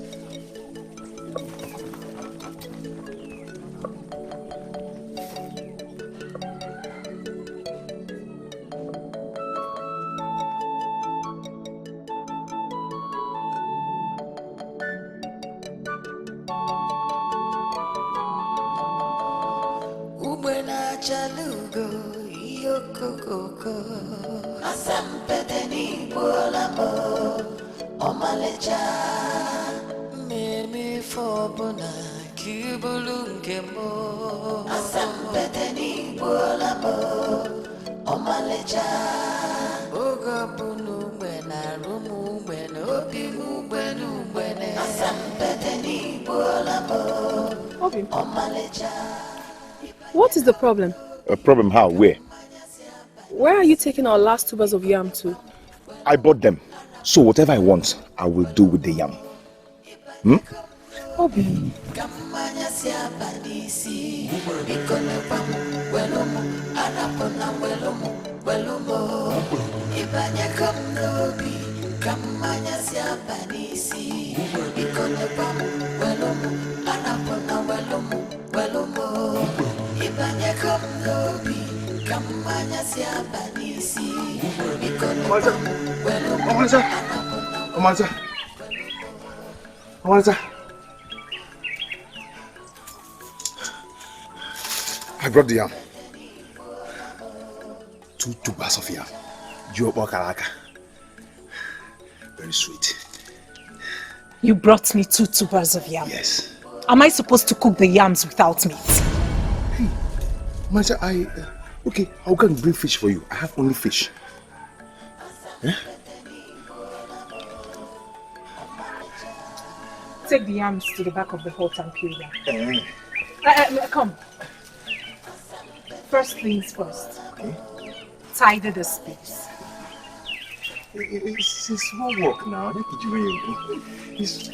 Speaker 4: Chalugo, Yokoko, Asampeteni Bolamo, Omalecha, Mimi Fobona, Kibulungemo, Asampeteni Bolamo, Omalecha, Ogabunu, Bena, Rumu, Beno, Bimu, Benu, Bene, Asampeteni Bolamo, Omalecha.
Speaker 1: What is the problem?
Speaker 2: A problem how? Where?
Speaker 1: Where are you taking our last tubers of yam to?
Speaker 2: I bought them. So whatever I want, I will do with the yam.
Speaker 1: Obi.
Speaker 2: Omalịcha. I brought the yam. 2 tubers of yam. Very sweet.
Speaker 8: You brought me 2 tubers of yam.
Speaker 2: Yes.
Speaker 8: Am I supposed to cook the yams without meat?
Speaker 2: Hey, Omalịcha, okay, I'll go and bring fish for you. I have only fish. Eh?
Speaker 8: Take the yams to the back of the hut and peel them. Come. First things first.
Speaker 2: Okay.
Speaker 8: Tidy the space.
Speaker 2: It's a small work now. It's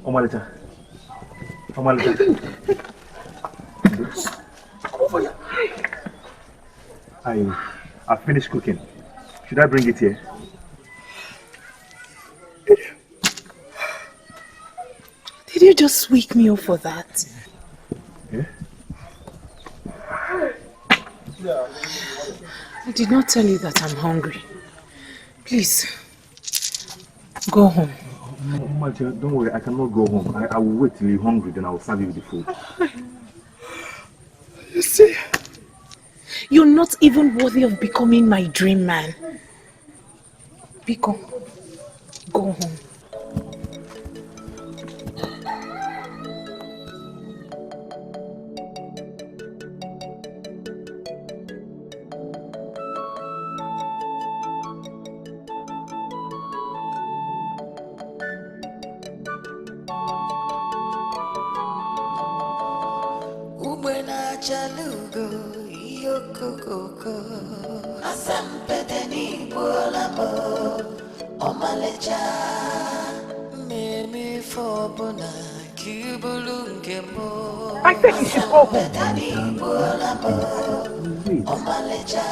Speaker 2: Omalịcha. I finished cooking. Should I bring it here?
Speaker 8: Did you just wake me up for that?
Speaker 2: Yeah?
Speaker 8: I did not tell you that I'm hungry. Please, go home.
Speaker 2: Mama, don't worry, I cannot go home. I will wait till you're hungry, then I will serve you the food.
Speaker 8: You see, you're not even worthy of becoming my dream man. Biko, go home.
Speaker 4: Chalugo, Yokoko, Asampedeni Bolamo, Omalecha, Meme for Bona, Cubulungemo, Asampedeni Bolamo, Omalecha,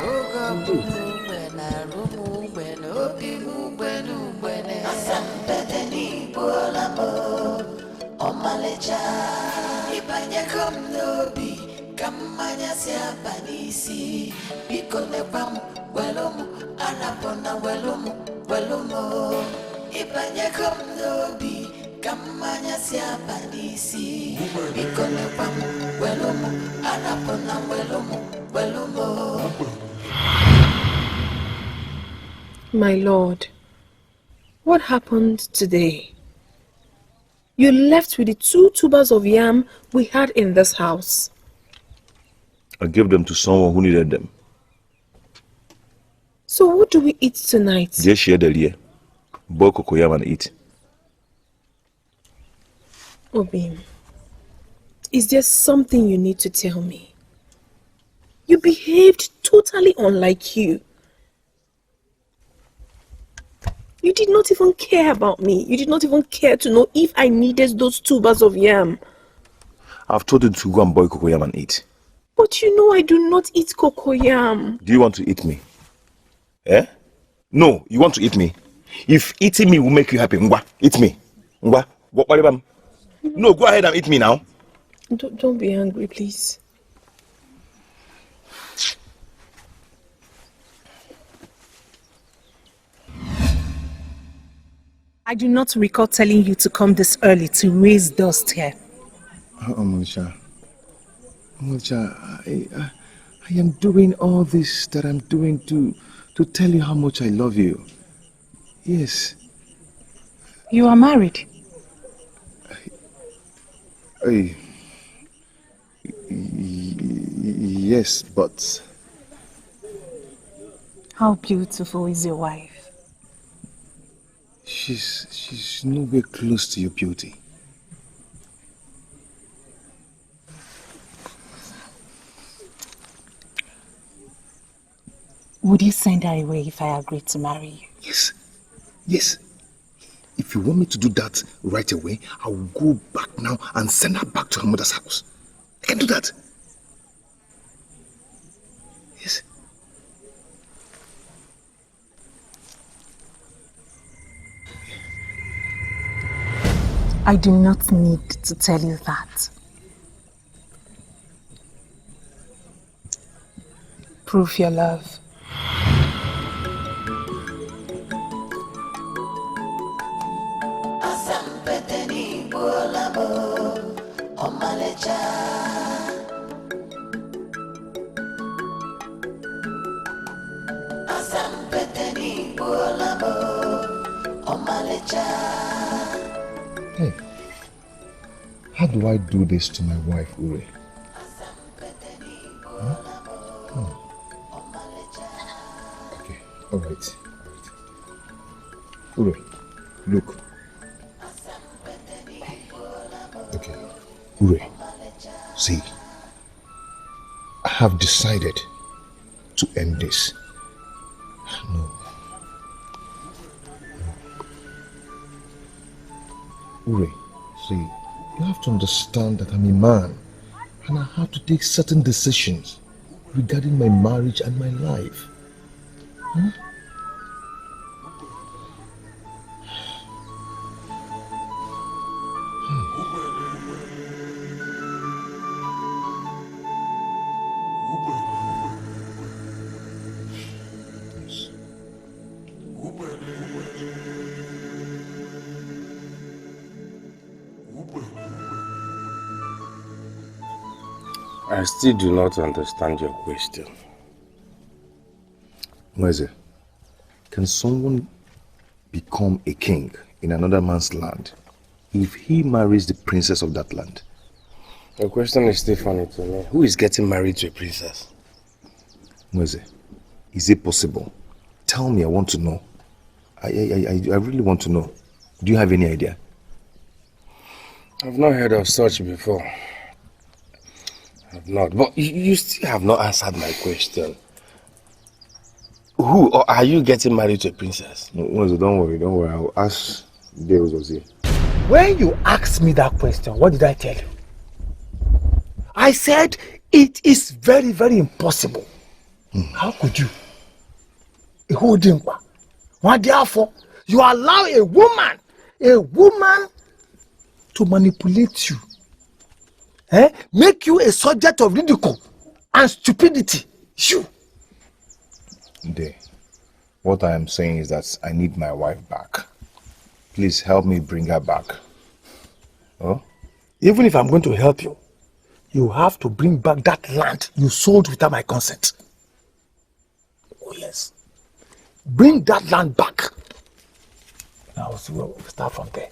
Speaker 4: Goga Bumu, when I rumu, when Opimu, when Asampedeni Bolamo, Omalecha. Ibanya kom nobi kamanya sia panisi bikone pam welomu anapona welomu Ibanya kom nobi kamanya sia panisi bikone pam welomu anapona welomu
Speaker 8: My lord, what happened today? You left with the 2 tubers of yam we had in this house.
Speaker 2: I gave them to someone who needed them.
Speaker 8: So what do we eat tonight?
Speaker 2: Just share the year. Boil cocoyam and eat.
Speaker 8: Obim, is there something you need to tell me? You behaved totally unlike you. You did not even care about me. You did not even care to know if I needed those tubers of yam.
Speaker 2: I've told you to go and boil cocoyam and eat.
Speaker 8: But you know I do not eat cocoyam.
Speaker 2: Do you want to eat me? Eh? No, you want to eat me? If eating me will make you happy, Ngwa, eat me. Ngwa, no, go ahead and eat me now.
Speaker 8: Don't be angry, please. I do not recall telling you to come this early to raise dust here.
Speaker 2: Monica, I am doing all this that I'm doing to tell you how much I love you. Yes.
Speaker 8: You are married?
Speaker 2: Yes, but...
Speaker 8: How beautiful is your wife?
Speaker 2: She's nowhere close to your beauty.
Speaker 8: Would you send her away if I agreed to marry you?
Speaker 2: Yes. If you want me to do that right away, I will go back now and send her back to her mother's house. I can do that. Yes.
Speaker 8: I do not need to tell you that. Prove your love.
Speaker 4: Asampedeni bolamo omalecha Asampedeni bolamo omalecha.
Speaker 2: Hey, how do I do this to my wife, Ure? Huh? Oh. Okay, all right. Ure, look. Okay, Ure, see, I have decided to end this. No. Ure, see, You have to understand that I'm a man and I have to take certain decisions regarding my marriage and my life. Huh?
Speaker 5: I still do not understand your question.
Speaker 2: Mweze, can someone become a king in another man's land if he marries the princess of that land?
Speaker 5: The question is still funny to me. Who is getting married to a princess?
Speaker 2: Mweze, is it possible? Tell me, I want to know. I really want to know. Do you have any idea?
Speaker 5: I've not heard of such before. I've not. But you still have not answered my question. Who or are you getting married to a princess?
Speaker 2: No, don't worry. I'll ask Deus Ozie.
Speaker 6: When you asked me that question, what did I tell you? I said it is very, very impossible. How could you? Why therefore you allow a woman to manipulate you, make you a subject of ridicule and stupidity? You.
Speaker 2: What I am saying is that I need my wife back. Please help me bring her back. Oh?
Speaker 6: Even if I'm going to help you, you have to bring back that land you sold without my consent. Oh yes. Bring that land back. Now we'll start from there.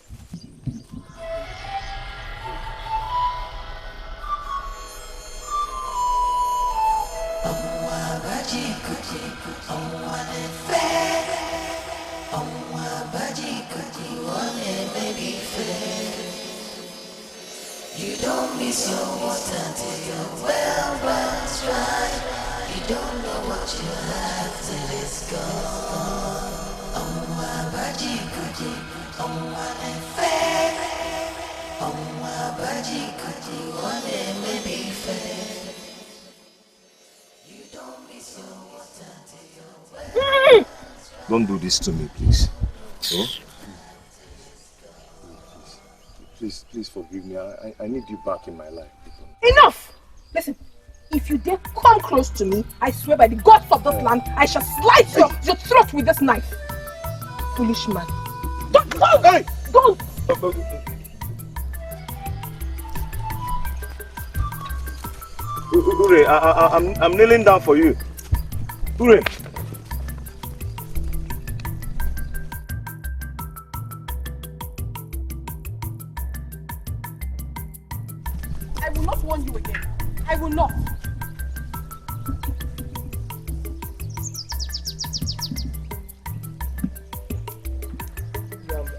Speaker 4: You don't miss your water till your well runs dry. You don't know what you have till it's gone. Baji kuji, fair. Baji kuji, one maybe fair. You don't miss your water till your well.
Speaker 2: Don't do this to me, please. Oh? Please forgive me. I need you back in my life.
Speaker 1: Enough! Listen, if you dare come close to me, I swear by the gods of this land, I shall slice your throat with this knife. Foolish man. Don't go! Hey! Go!
Speaker 2: Ure, I'm kneeling down for you. Ure.
Speaker 1: I will not warn you again. I will not.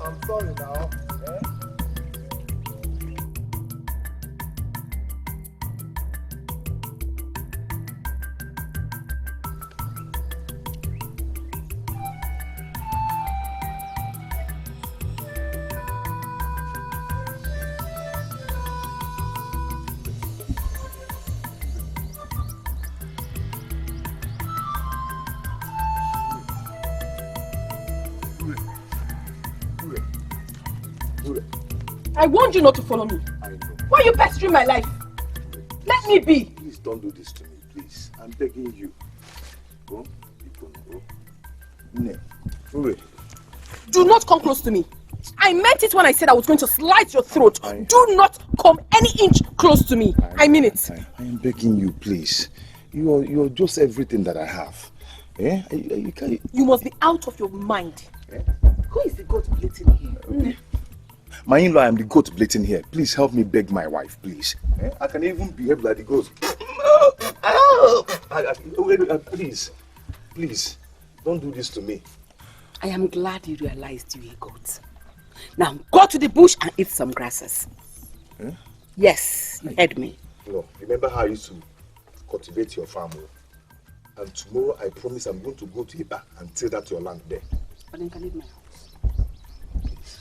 Speaker 6: I'm sorry now.
Speaker 1: I warned you not to follow me.
Speaker 2: I know.
Speaker 1: Why are you pestering my life? Let me be.
Speaker 2: Please don't do this to me, please. I'm begging you. Go. Ure.
Speaker 1: Do not come close to me. I meant it when I said I was going to slice your throat. Do not come any inch close to me. I mean it.
Speaker 2: I am begging you, please. You're just everything that I have. You can't.
Speaker 1: You must be out of your mind.
Speaker 3: Who is the goat bleating here?
Speaker 2: My in-law, I'm the goat bleating here. Please help me beg my wife, please. I can even behave like the goat. Please, don't do this to me.
Speaker 3: I am glad you realized you're a goat. Now go to the bush and eat some grasses. Yes, you heard me.
Speaker 2: No, remember how I used to cultivate your farm? And tomorrow I promise I'm going to go to Ubah and till that your land there.
Speaker 3: Odinka, leave my house.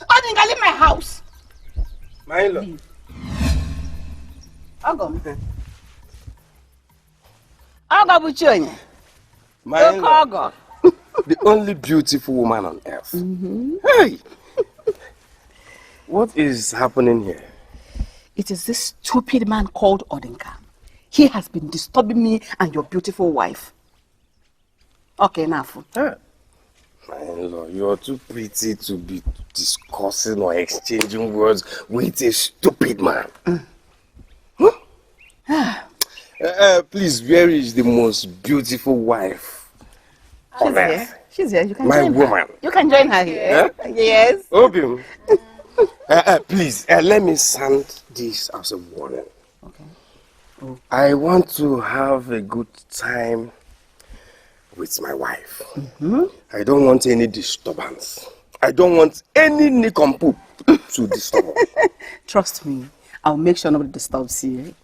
Speaker 1: Odinka, leave my house.
Speaker 5: My in-law.
Speaker 3: Ogom. Ogo bụ Chinenye.
Speaker 5: My
Speaker 3: Ogo.
Speaker 5: The only beautiful woman on earth. Hey! What is happening here?
Speaker 3: It is this stupid man called Odinka. He has been disturbing me and your beautiful wife. Okay, enough.
Speaker 5: My in-law, you're too pretty to be discussing or exchanging words with a stupid man. Please, where is the most beautiful wife on earth?
Speaker 3: She's here. You can
Speaker 5: My
Speaker 3: join
Speaker 5: woman.
Speaker 3: her. You can join her here. Yes.
Speaker 5: Obium. Please, let me send this as a warning.
Speaker 3: Okay.
Speaker 5: I want to have a good time with my wife. I don't want any disturbance. I don't want any nick and poop to disturb us.
Speaker 3: Trust me, I'll make sure nobody disturbs you.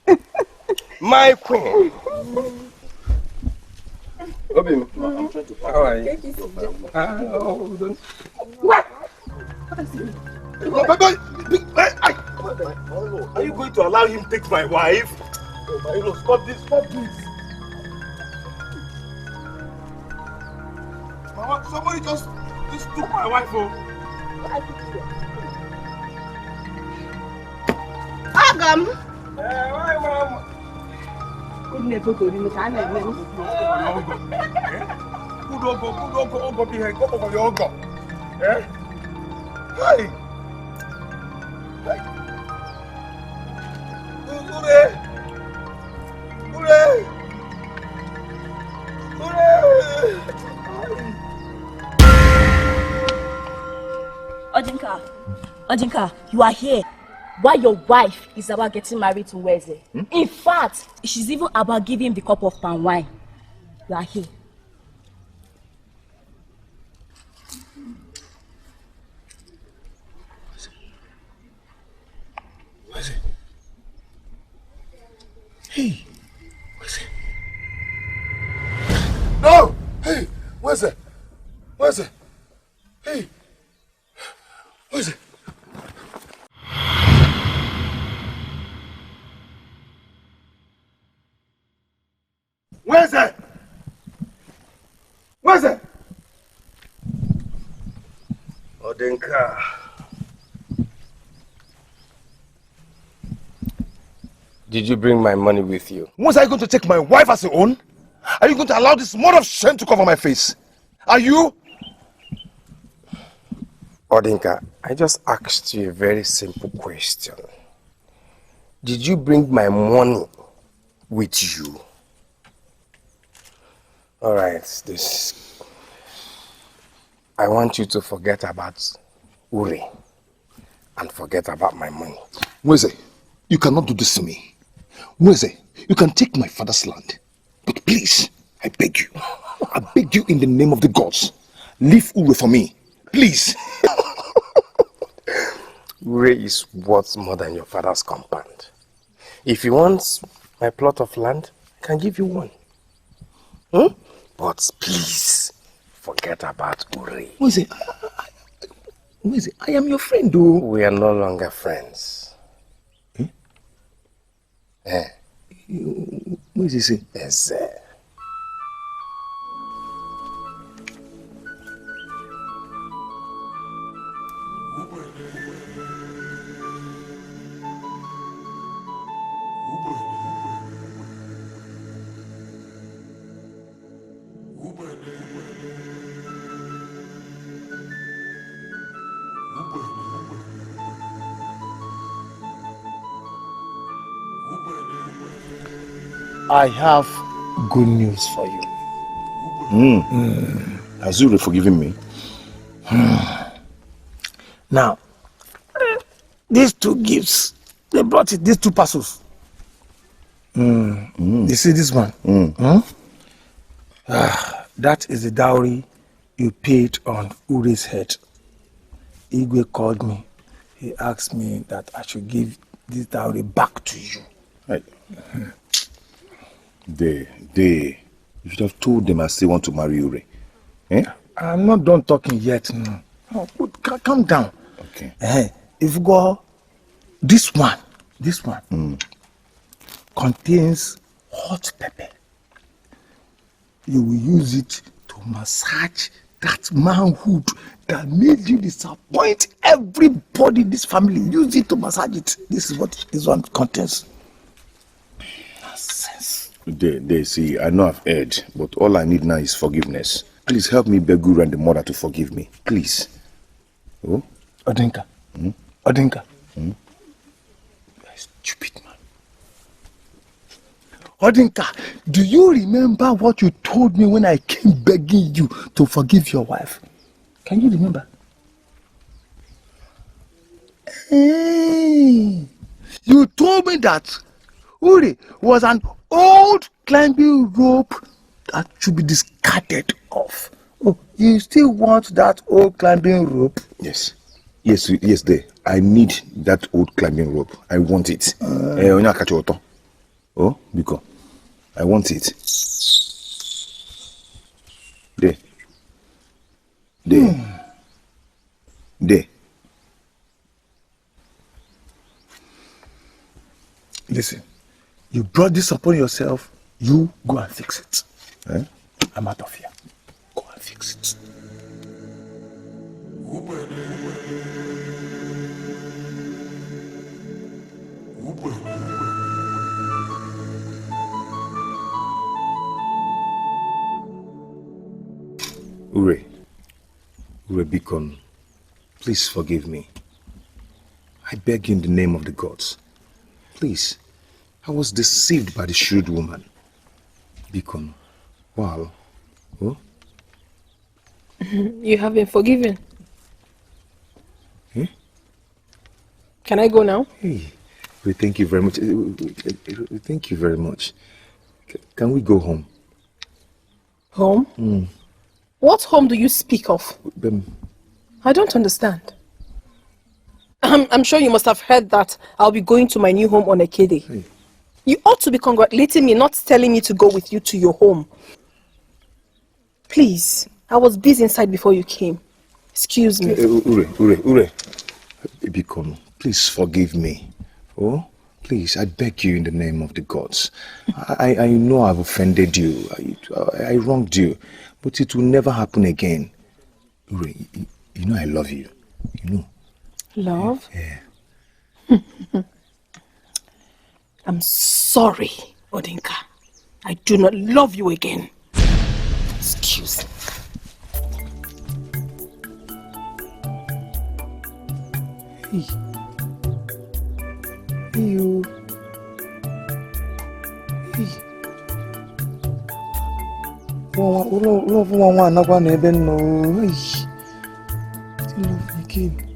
Speaker 5: My queen. Obium, I'm trying to how are you? What?
Speaker 11: Are you going to allow him take my wife? Stop this, stop this. Mama, somebody just took my wife home.
Speaker 3: Agam!
Speaker 11: Why, Mama? Ogo behind, go over your Ogo. Eh? Hey!
Speaker 10: Odinka, you are here while your wife is about getting married to Weze. In fact, she's even about giving him the cup of palm wine. You are here.
Speaker 11: Where's it? Hey, where's it? No! Hey, where's it? Where's it? Hey, where's it? Where's it? Where's it?
Speaker 5: Odinka. Did you bring my money with you?
Speaker 11: Was I going to take my wife as your own? Are you going to allow this mud of shame to cover my face? Are you?
Speaker 5: Odinka, I just asked you a very simple question. Did you bring my money with you? Alright, this. I want you to forget about Uri and forget about my money.
Speaker 7: Weze, you cannot do this to me. Weze, you can take my father's land. But please, I beg you in the name of the gods, leave Uri for me. Please.
Speaker 5: Uri is worth more than your father's compound. If you want my plot of land, I can give you one. But please, forget about Uri.
Speaker 7: Weze, I am your friend, though.
Speaker 5: We are no longer friends.
Speaker 7: What is he saying?
Speaker 5: Exile.
Speaker 6: I have good news for you.
Speaker 7: Has Uri forgiven me?
Speaker 6: Now, these two gifts, they brought it, these two parcels. You see this one? That is the dowry you paid on Uri's head. Igwe called me. He asked me that I should give this dowry back to you.
Speaker 7: Right. You should have told them I still want to marry Uri.
Speaker 6: I'm not done talking yet. No, calm down.
Speaker 7: Okay.
Speaker 6: If you go, this one,
Speaker 9: contains hot pepper. You will use it to massage that manhood that made you disappoint everybody in this family. Use it to massage it. This is what this one contains. Nonsense.
Speaker 2: They see, I know I've erred, but all I need now is forgiveness. Please help me beg Guru and the mother to forgive me. Please. Oh?
Speaker 9: Odinka. Odinka. You're a stupid man. Odinka, do you remember what you told me when I came begging you to forgive your wife? Can you remember? Hey, you told me that Uri was an old climbing rope that should be discarded off. Oh, you still want that old climbing rope?
Speaker 2: Yes. Yes, there. I need that old climbing rope. I want it. Oh, because I want it. There.
Speaker 9: Listen, you brought this upon yourself. You go and fix it. I'm out of here. Go and fix it.
Speaker 2: Ure Beacon, please forgive me. I beg you in the name of the gods. Please, I was deceived by the shrewd woman. Beacon, wow. Oh?
Speaker 1: You have been forgiven.
Speaker 2: Eh?
Speaker 1: Can I go now?
Speaker 2: Hey, thank you very much. Thank you very much. Can we go home?
Speaker 1: Home? What home do you speak of? I don't understand. I'm sure you must have heard that I'll be going to my new home on Ekede.
Speaker 2: Hey.
Speaker 1: You ought to be congratulating me, not telling me to go with you to your home. Please, I was busy inside before you came. Excuse me.
Speaker 2: Ure. Beacon, please forgive me. Oh, please, I beg you in the name of the gods. I know I've offended you. I wronged you. But it will never happen again. Ure, you know I love you. You know.
Speaker 1: Love?
Speaker 2: Yeah.
Speaker 1: I'm sorry, Odinka. I do not love you again. Excuse me.
Speaker 9: Hey. You. Hey. Love one another neighbor no. Hey. Still love me again.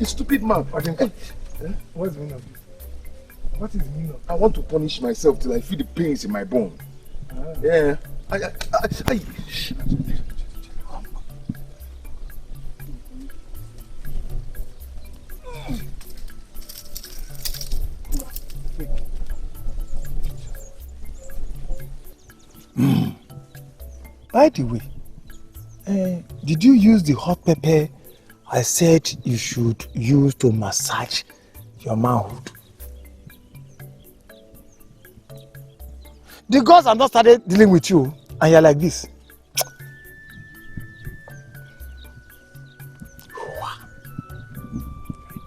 Speaker 2: Stupid man.
Speaker 6: What's the meaning of this? What is the meaning of this?
Speaker 2: I want to punish myself till I feel the pains in my bone. Yeah.
Speaker 9: By the way, did you use the hot pepper I said you should use to massage your manhood? The gods have not started dealing with you and you're like this.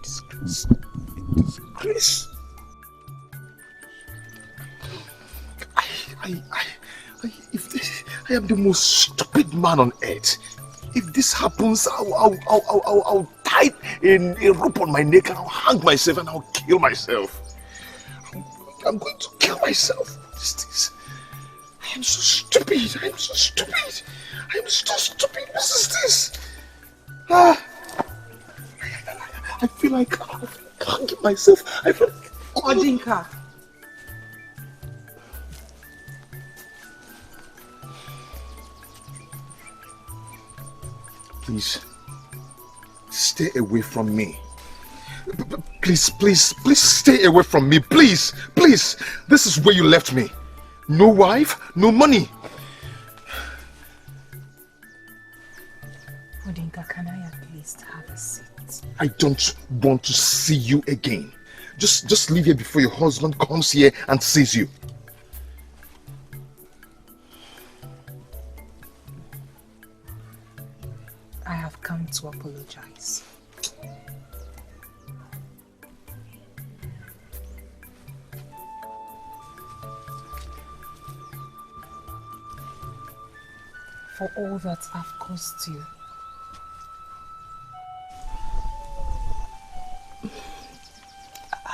Speaker 9: Disgrace. Disgrace.
Speaker 2: I am the most stupid man on earth. If this happens, I'll tie a rope on my neck and I'll hang myself and I'll kill myself. I'm going to kill myself. What is this? I am so stupid. I am so stupid. I am so stupid. What is this? I feel like I can't get myself. I feel like
Speaker 8: Odinka.
Speaker 7: Please, stay away from me. Please, please, please stay away from me. Please, please. This is where you left me. No wife, no money.
Speaker 8: Odinka, can I at least have a seat?
Speaker 7: I don't want to see you again. Just leave here before your husband comes here and sees you.
Speaker 8: I have come to apologize. For all that I've caused you.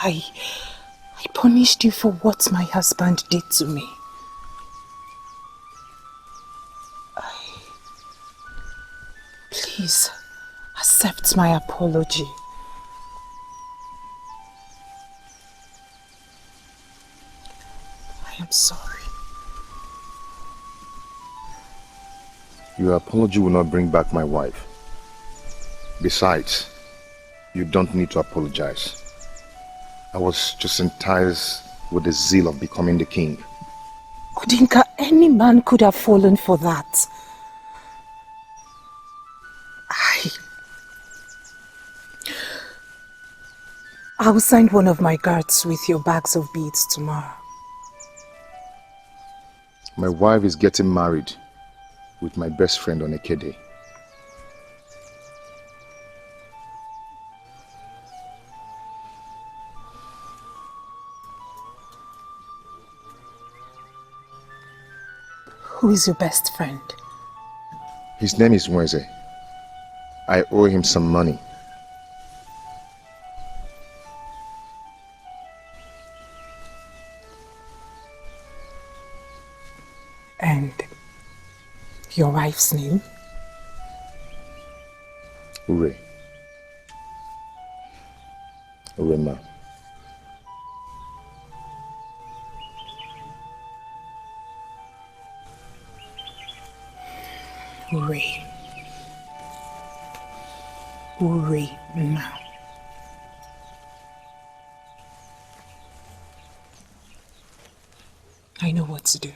Speaker 8: I punished you for what my husband did to me. Please, accept my apology. I am sorry.
Speaker 2: Your apology will not bring back my wife. Besides, you don't need to apologize. I was just enticed with the zeal of becoming the king.
Speaker 8: Odinka, any man could have fallen for that. I will send one of my guards with your bags of beads tomorrow.
Speaker 2: My wife is getting married with my best friend on Ekede.
Speaker 8: Who is your best friend?
Speaker 2: His name is Mweze. I owe him some money.
Speaker 8: And your wife's name?
Speaker 2: Ure. Urema.
Speaker 8: Ure. Ure now. I know what to do.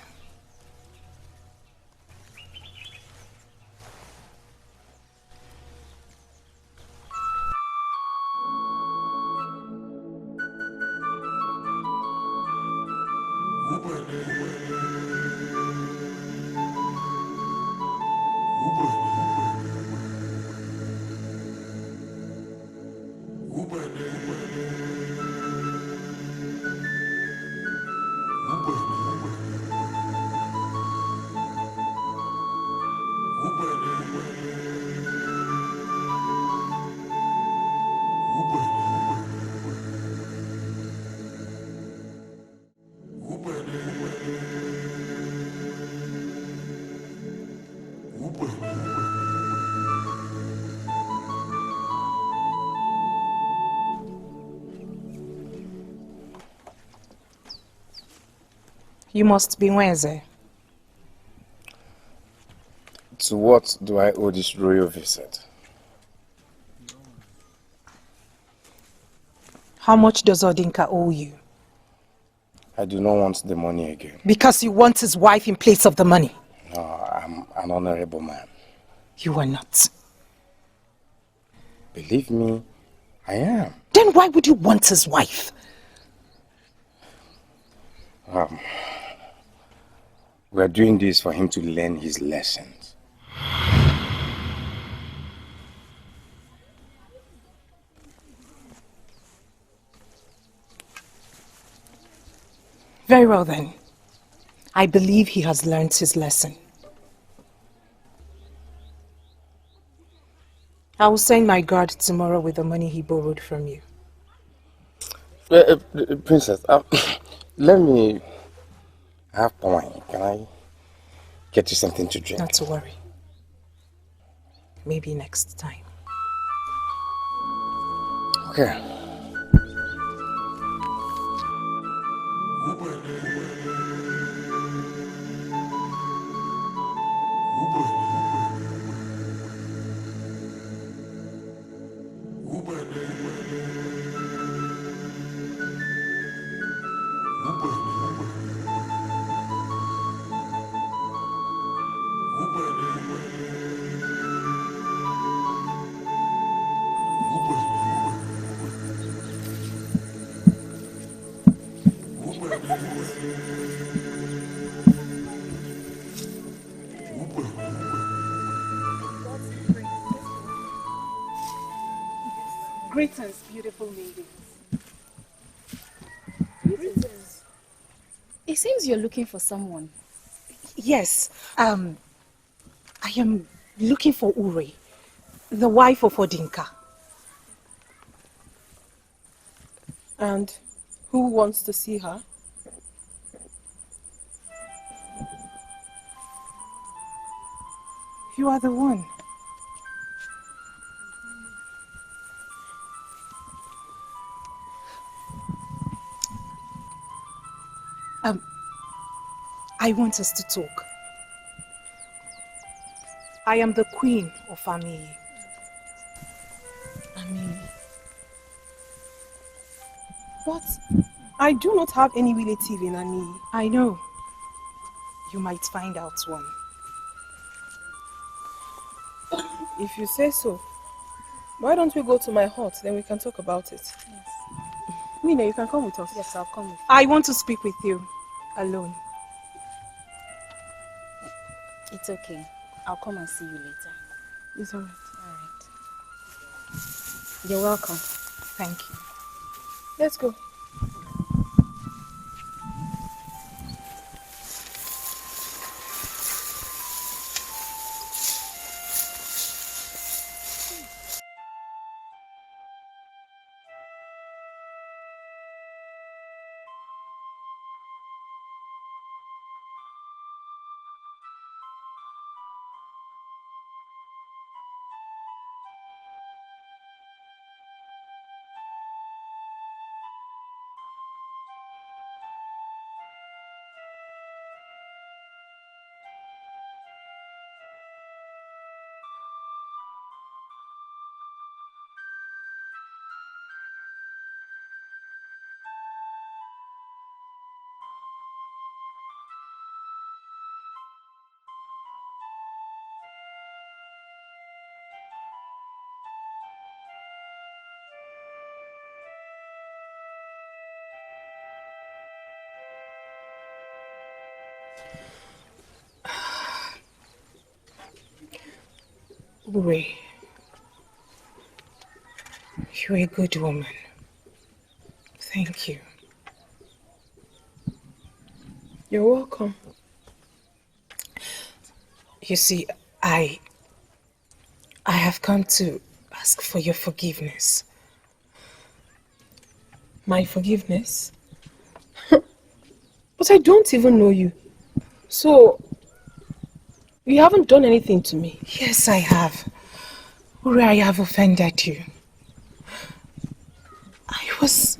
Speaker 8: You must be Mweze.
Speaker 5: To what do I owe this royal visit?
Speaker 8: How much does Odinka owe you?
Speaker 5: I do not want the money again.
Speaker 8: Because you want his wife in place of the money.
Speaker 5: No, I'm an honorable man.
Speaker 8: You are not.
Speaker 5: Believe me, I am.
Speaker 8: Then why would you want his wife?
Speaker 5: We're doing this for him to learn his lessons.
Speaker 8: Very well then. I believe he has learned his lesson. I will send my guard tomorrow with the money he borrowed from you.
Speaker 5: Princess, let me have wine. Can I get you something to drink?
Speaker 8: Not to worry. Maybe next time.
Speaker 5: Okay.
Speaker 8: Greetings, beautiful ladies.
Speaker 10: Greetings. It seems you're looking for someone.
Speaker 8: Yes, I am looking for Ure, the wife of Odinka.
Speaker 1: And who wants to see her?
Speaker 8: You are the one. I want us to talk. I am the queen of Ami.
Speaker 1: But I do not have any relative in Ani.
Speaker 8: I know. You might find out one.
Speaker 1: If you say so, why don't we go to my hut, then we can talk about it.
Speaker 10: Yes.
Speaker 1: Mina, you can come with us.
Speaker 10: Yes, I'll come with you.
Speaker 8: I want to speak with you, alone.
Speaker 10: It's okay. I'll come and see you later.
Speaker 1: It's alright.
Speaker 10: Alright. You're welcome.
Speaker 8: Thank you.
Speaker 1: Let's go.
Speaker 8: Ure, you're a good woman. Thank you.
Speaker 1: You're welcome.
Speaker 8: You see, I have come to ask for your forgiveness.
Speaker 1: My forgiveness? But I don't even know you. So, you haven't done anything to me.
Speaker 8: Yes, I have. Ure, I have offended you. I was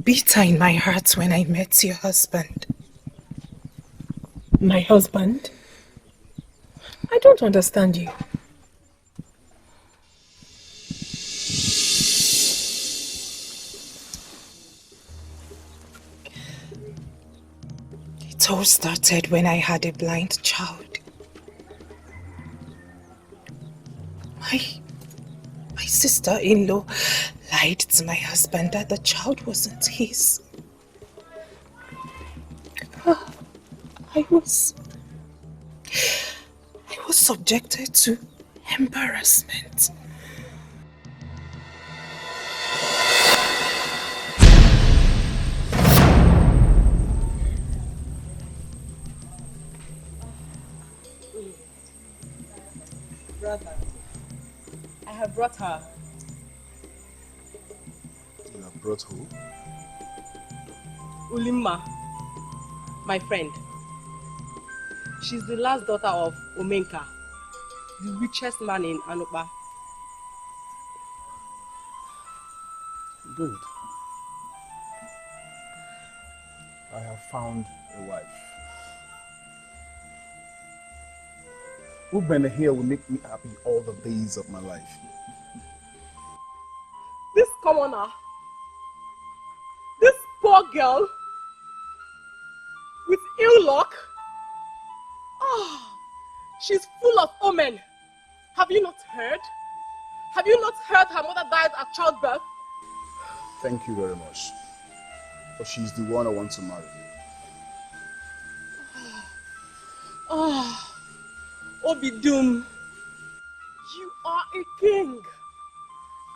Speaker 8: bitter in my heart when I met your husband.
Speaker 1: My husband? I don't understand you.
Speaker 8: It all started when I had a blind child. My sister-in-law lied to my husband that the child wasn't his. I was subjected to embarrassment.
Speaker 13: Brother, I have brought her.
Speaker 12: You have brought who?
Speaker 13: Ulimma, my friend. She's the last daughter of Omenka, the richest man in Anupa.
Speaker 12: Good. I have found a wife. Ubah here will make me happy all the days of my life.
Speaker 13: This commoner, this poor girl with ill luck, she's full of omen. Have you not heard? Have you not heard her mother died at childbirth?
Speaker 14: Thank you very much. But she's the one I want to marry.
Speaker 13: Obidum, you are a king.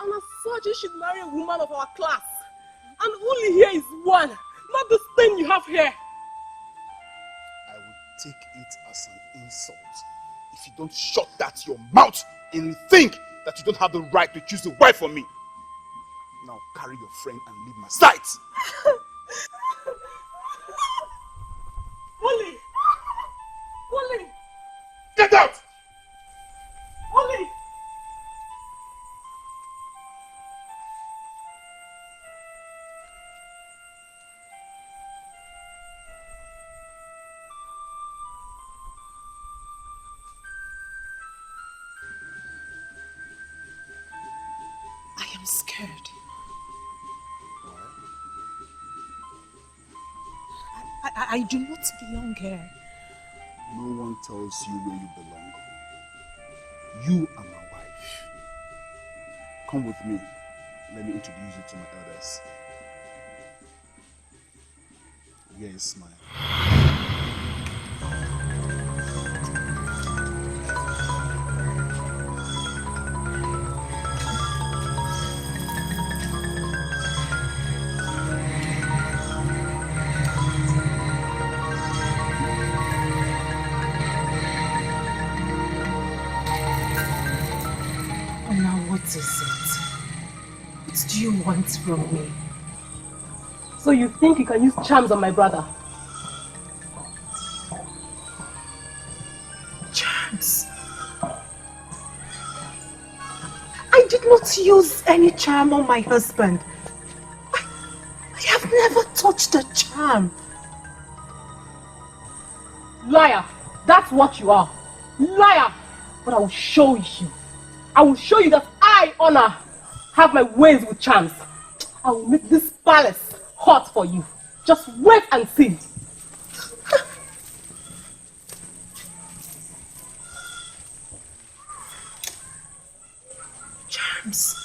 Speaker 13: And as such, you should marry a woman of our class. And only here is one, not this thing you have here.
Speaker 14: I will take it as an insult if you don't shut that your mouth and think that you don't have the right to choose a wife for me. Now carry your friend and leave my sight.
Speaker 13: Only! Only!
Speaker 14: Get out!
Speaker 13: Only!
Speaker 8: I am scared. I do not belong here.
Speaker 14: No one tells you where you belong. You are my wife. Come with me. Let me introduce you to my elders. Here is mine.
Speaker 8: What is it? What do you want from me?
Speaker 13: So you think you can use charms on my brother?
Speaker 8: Charms? I did not use any charm on my husband. I have never touched a charm.
Speaker 13: Liar! That's what you are. Liar! But I will show you. I will show you that I, Honor, have my ways with charms. I will make this palace hot for you. Just wait and see.
Speaker 8: Charms?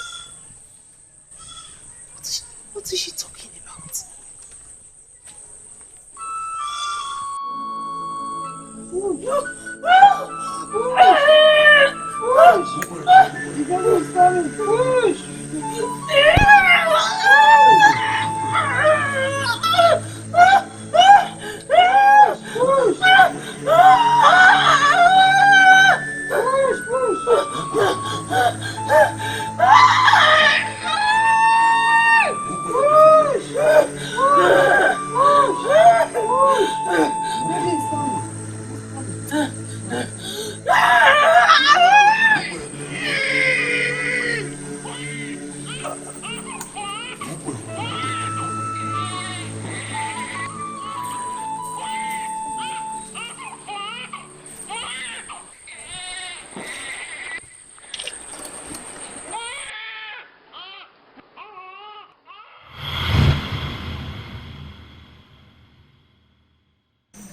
Speaker 8: What is she talking about?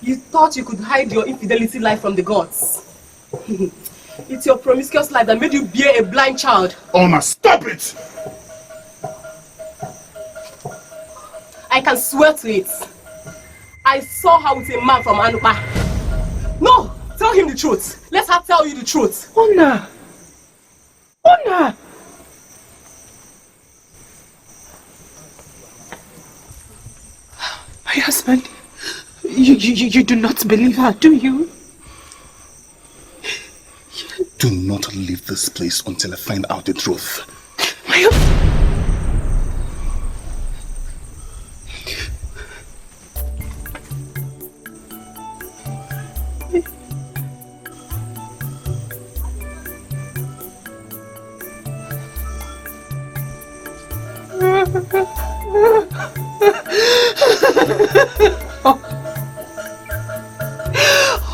Speaker 13: You thought you could hide your infidelity life from the gods. It's your promiscuous life that made you bear a blind child.
Speaker 14: Honor, stop it!
Speaker 13: I can swear to it. I saw her with a man from Ubah. No! Tell him the truth. Let her tell you the truth.
Speaker 8: Honor! Honor! My husband, you do not believe her, do you?
Speaker 14: Do not leave this place until I find out the truth.
Speaker 8: My husband...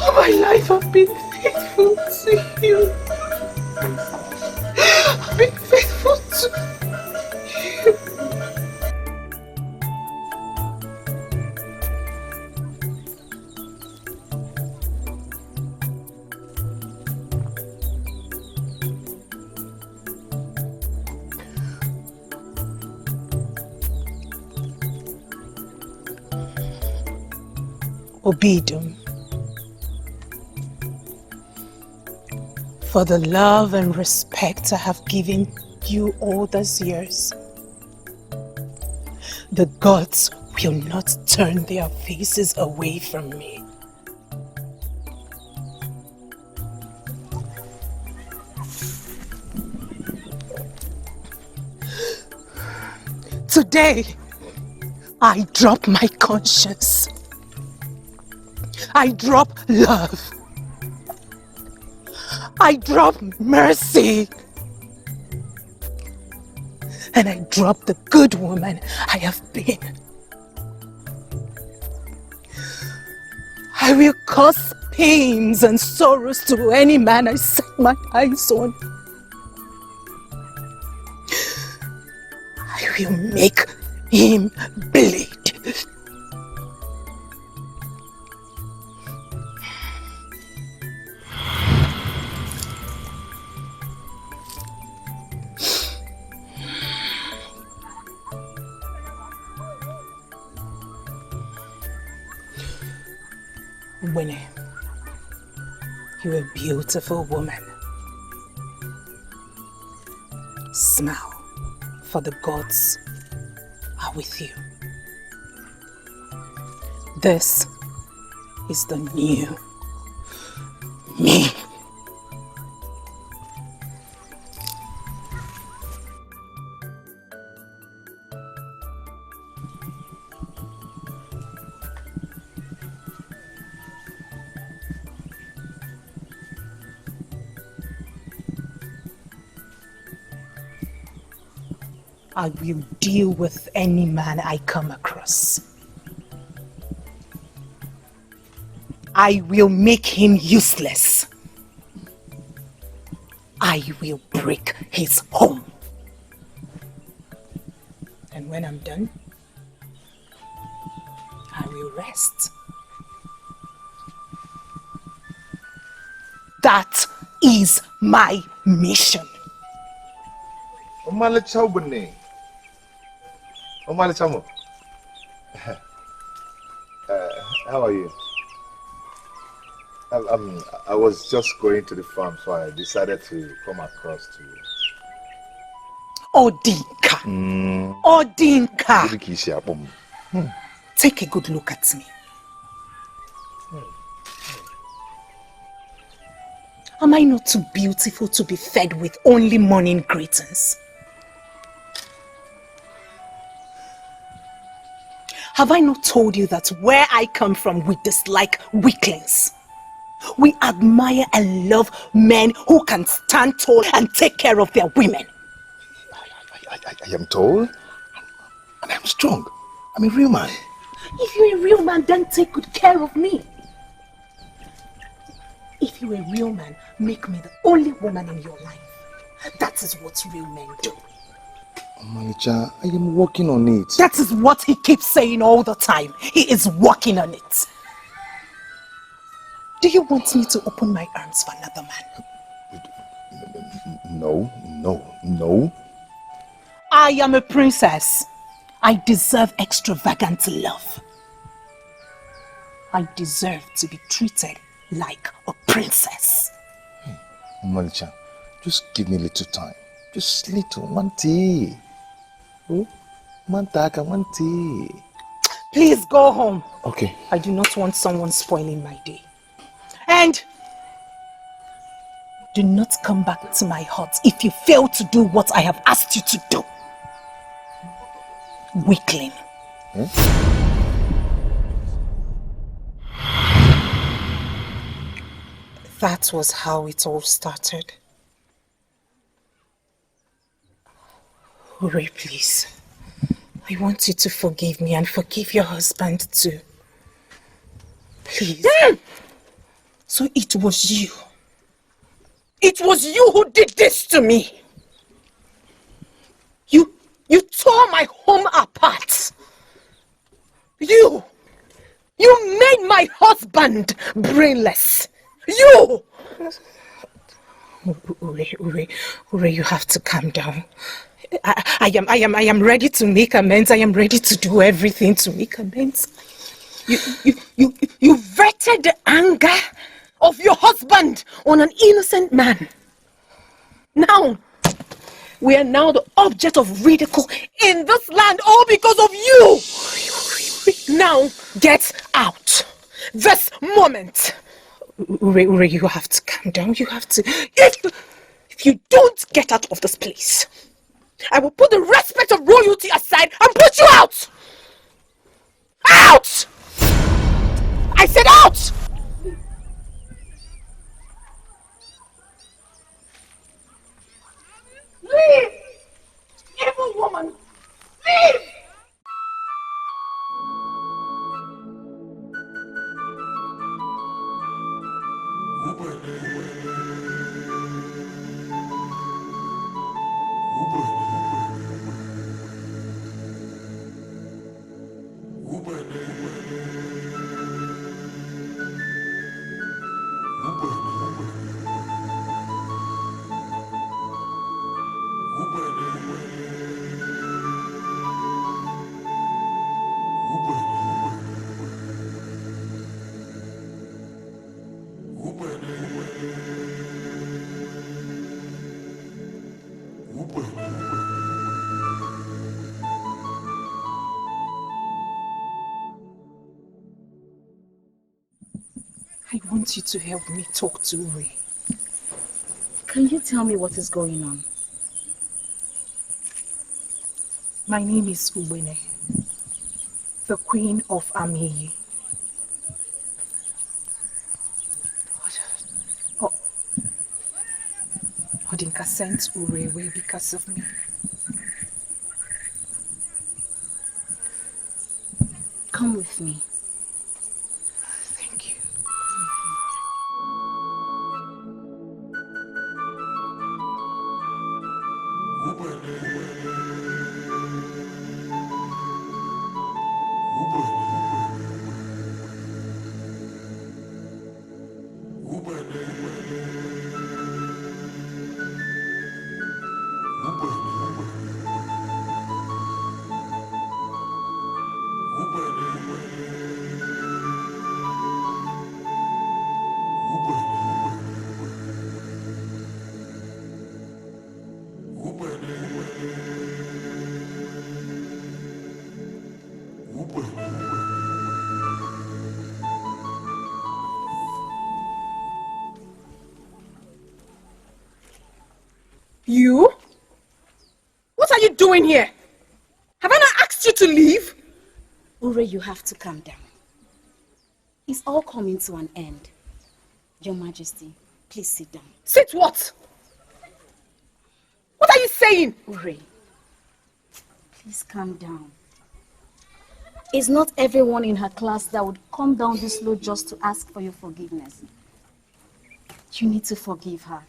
Speaker 8: All my life I've been faithful to you. I've been faithful to Obidum, for the love and respect I have given you all these years, the gods will not turn their faces away from me. Today, I drop my conscience. I drop love. I drop mercy. And I drop the good woman I have been. I will cause pains and sorrows to any man I set my eyes on. I will make him bleed. Winnie, you're a beautiful woman. Smile, for the gods are with you. This is the new me. I will deal with any man I come across. I will make him useless. I will break his home. And when I'm done, I will rest. That is my mission.
Speaker 2: How are you? I was just going to the farm, so I decided to come across to you.
Speaker 8: Odinka! Odinka! Take a good look at me. Am I not too beautiful to be fed with only morning greetings? Have I not told you that where I come from we dislike weaklings? We admire and love men who can stand tall and take care of their women.
Speaker 2: I am tall and I am strong. I'm a real man.
Speaker 8: If you're a real man, then take good care of me. If you're a real man, make me the only woman in your life. That is what real men do.
Speaker 2: Malicha, I am working on it.
Speaker 8: That is what he keeps saying all the time. He is working on it. Do you want me to open my arms for another man?
Speaker 2: No.
Speaker 8: I am a princess. I deserve extravagant love. I deserve to be treated like a princess.
Speaker 2: Malicha, just give me a little time. Just little, one tea. Oh, one tea.
Speaker 8: Please go home.
Speaker 2: Okay.
Speaker 8: I do not want someone spoiling my day. And do not come back to my hut if you fail to do what I have asked you to do. Weakling. That was how it all started. Ure, please. I want you to forgive me and forgive your husband too. Please. So it was you. It was you who did this to me. You tore my home apart. You made my husband brainless. You! Ure, you have to calm down. I am ready to make amends. I am ready to do everything to make amends. You vented the anger of your husband on an innocent man. Now, we are now the object of ridicule in this land, all because of you. Now, get out. This moment. Ure, you have to calm down. You have to. If you don't get out of this place, I will put the respect of royalty aside and put you out. Out! I said out! Leave! Evil woman! Leave! I want you to help me talk to Ure.
Speaker 10: Can you tell me what is going on?
Speaker 8: My name is Ubene, the Queen of Amiyi. Odinka sent Ure away because of me.
Speaker 10: Come with me.
Speaker 8: Thank you. You? What are you doing here? Have I not asked you to leave?
Speaker 10: Ure, you have to calm down. It's all coming to an end. Your Majesty, please sit down.
Speaker 8: Sit what? What are you saying?
Speaker 10: Ure, please calm down. It's not everyone in her class that would come down this low just to ask for your forgiveness. You need to forgive her.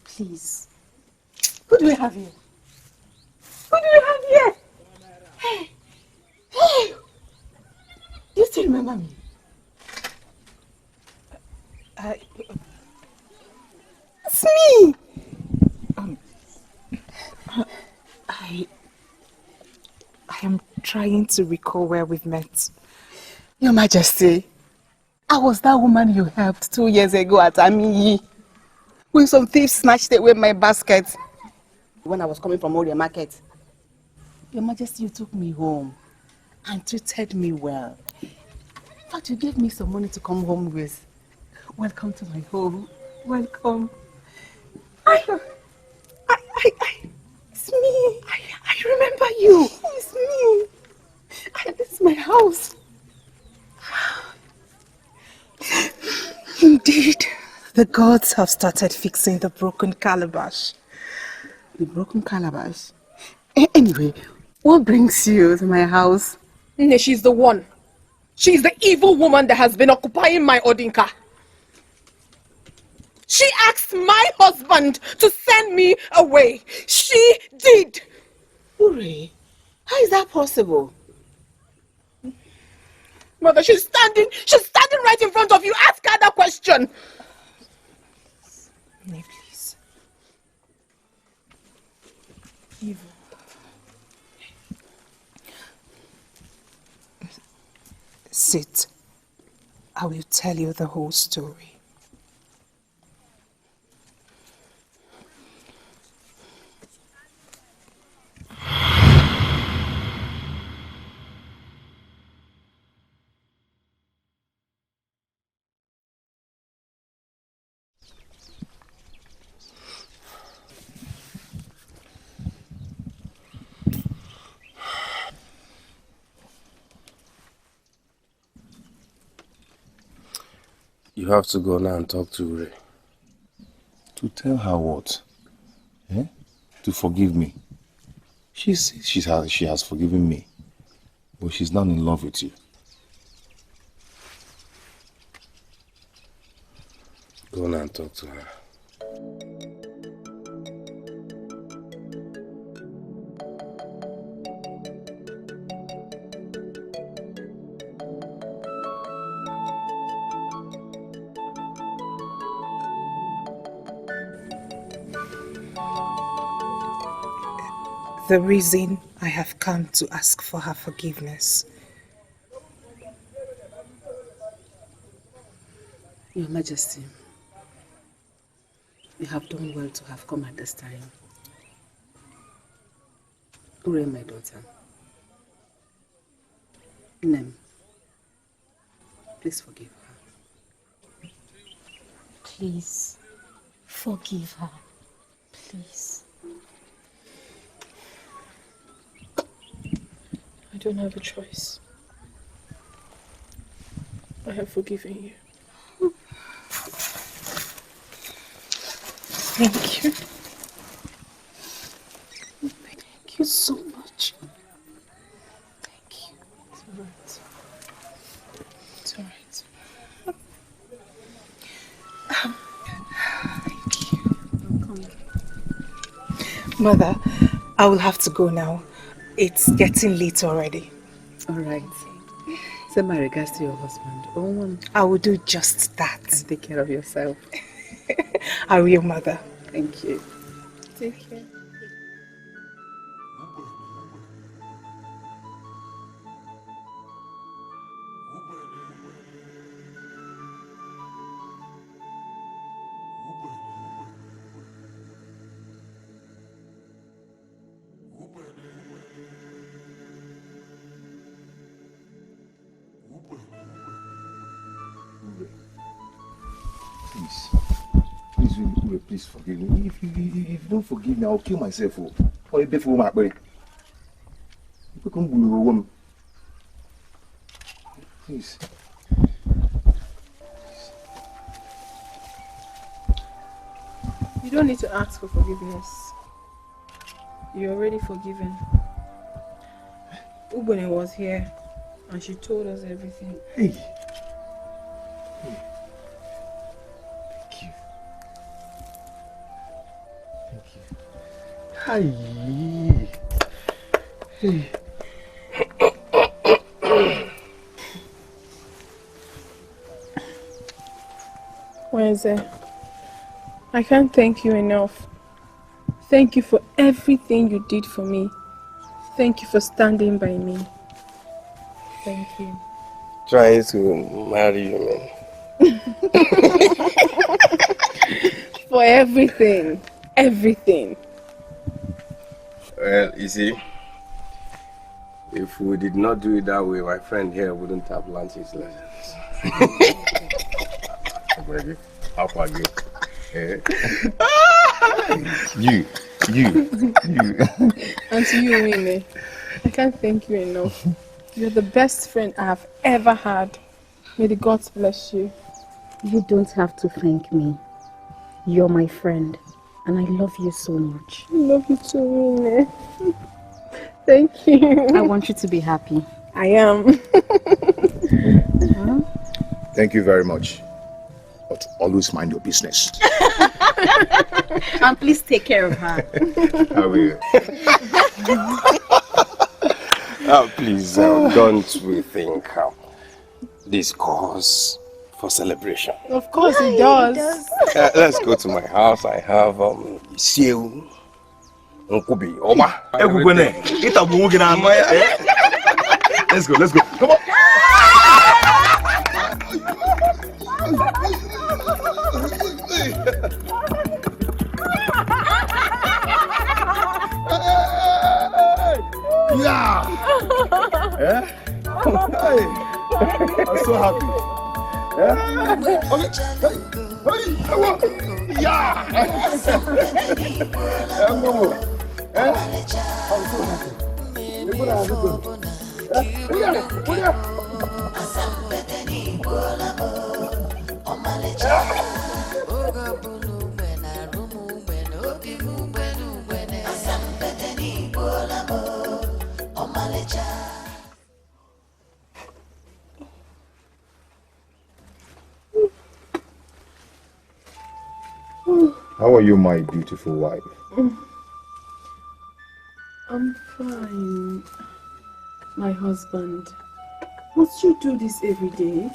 Speaker 10: Please.
Speaker 8: Who do we have here? Who do we have here? Hey! Hey! Do you still remember me? It's me! I am trying to recall where we've met. Your Majesty, I was that woman you helped 2 years ago at Amiyi. When some thieves snatched away my basket. When I was coming from Oria Market. Your Majesty, you took me home and treated me well. In fact, you gave me some money to come home with. Welcome to my home. Welcome. It's me. I remember you. It's me. This is my house. Indeed, the gods have started fixing the broken calabash. The broken calabash? Anyway, what brings you to my house? She's the one. She's the evil woman that has been occupying my Odinka. She asked my husband to send me away. She did. Ure, how is that possible? Mother, she's standing right in front of you. Ask her that question. Nay, please. Evil. Sit. I will tell you the whole story.
Speaker 5: You have to go now and talk to Ray.
Speaker 2: To tell her what? Eh? To forgive me. She says she has forgiven me, but she's not in love with you.
Speaker 5: Go now and talk to her.
Speaker 8: The reason I have come to ask for her forgiveness.
Speaker 3: Your Majesty, you have done well to have come at this time. Ure, my daughter. Nem, please forgive her.
Speaker 10: Please, forgive her. Please.
Speaker 1: I don't have a choice. I have forgiven you.
Speaker 8: Thank you.
Speaker 3: Thank you so much.
Speaker 1: Thank you. It's alright. It's alright.
Speaker 8: Thank you. Mother, I will have to go now. It's getting late already.
Speaker 3: All right. Send my regards to your husband. Oh,
Speaker 8: I will do just that.
Speaker 3: And take care of yourself.
Speaker 8: I will, Mother.
Speaker 3: Thank you.
Speaker 1: Take care.
Speaker 2: Please forgive me. If you don't forgive me, I'll kill myself. Or if you my boy. Please.
Speaker 1: You don't need to ask for forgiveness. You're already forgiven. Ubah was here and she told us everything.
Speaker 2: Hey. Hi. Hey.
Speaker 1: Wednesday, I can't thank you enough. Thank you for everything you did for me. Thank you for standing by me. Thank you.
Speaker 5: Trying to marry you, man.
Speaker 1: For everything. Everything.
Speaker 5: Well, you see, if we did not do it that way, my friend here wouldn't have learned his lessons. How far you?
Speaker 2: You.
Speaker 1: And to you, Winnie, I can't thank you enough. You're the best friend I have ever had. May the gods bless you.
Speaker 10: You don't have to thank me. You're my friend, and I love you so much.
Speaker 1: I love you too, Winnie. Thank you.
Speaker 10: I want you to be happy.
Speaker 1: I am.
Speaker 7: Thank you very much. But always mind your business.
Speaker 10: And please take care of her.
Speaker 7: I will.
Speaker 5: Please, don't we think this calls for celebration?
Speaker 1: Of course it does.
Speaker 5: Let's go to my house. I have Siu, Nkubi, Oma.
Speaker 7: Let's go. Come on. Yeah? Hey. I'm so happy. Yeah? Okay. Hey. Yeah. I'm so happy.
Speaker 2: How are you, my beautiful wife?
Speaker 1: I'm fine, my husband. Must you do this every day?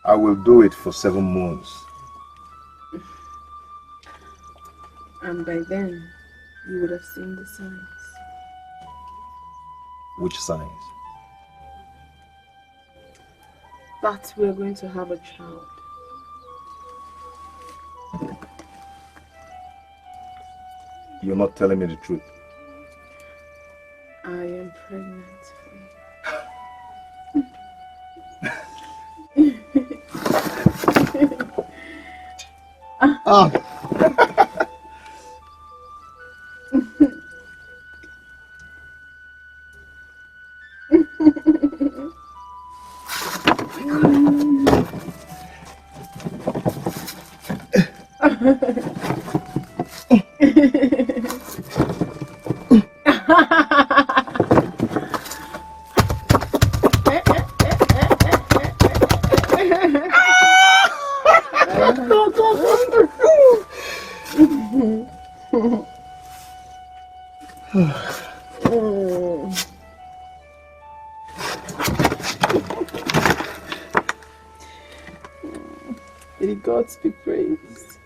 Speaker 2: I will do it for 7 months.
Speaker 1: And by then, you would have seen the signs.
Speaker 2: Which signs?
Speaker 1: That we're going to have a child.
Speaker 2: You're not telling me the truth.
Speaker 1: I am pregnant.
Speaker 7: Ah.
Speaker 1: May God be praised.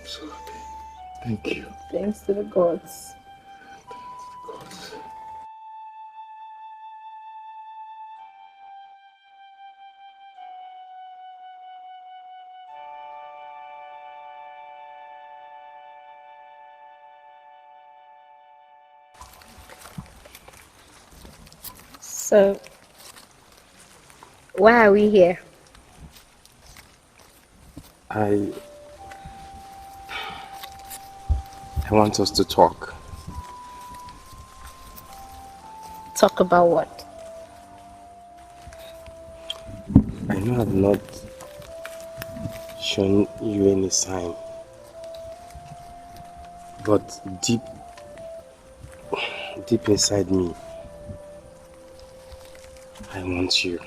Speaker 7: So happy. Thank you.
Speaker 1: Thanks to the gods.
Speaker 15: So, why are we here?
Speaker 5: I want us to talk.
Speaker 15: Talk about what?
Speaker 5: I know I've not shown you any sign, but deep inside me, I want you.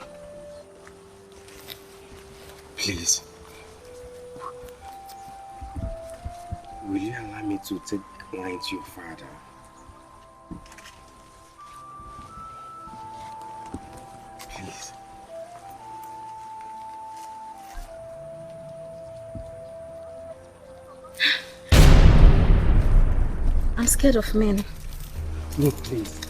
Speaker 5: Please, will you allow me to take wine to your father? Please.
Speaker 10: I'm scared of men.
Speaker 5: No, please.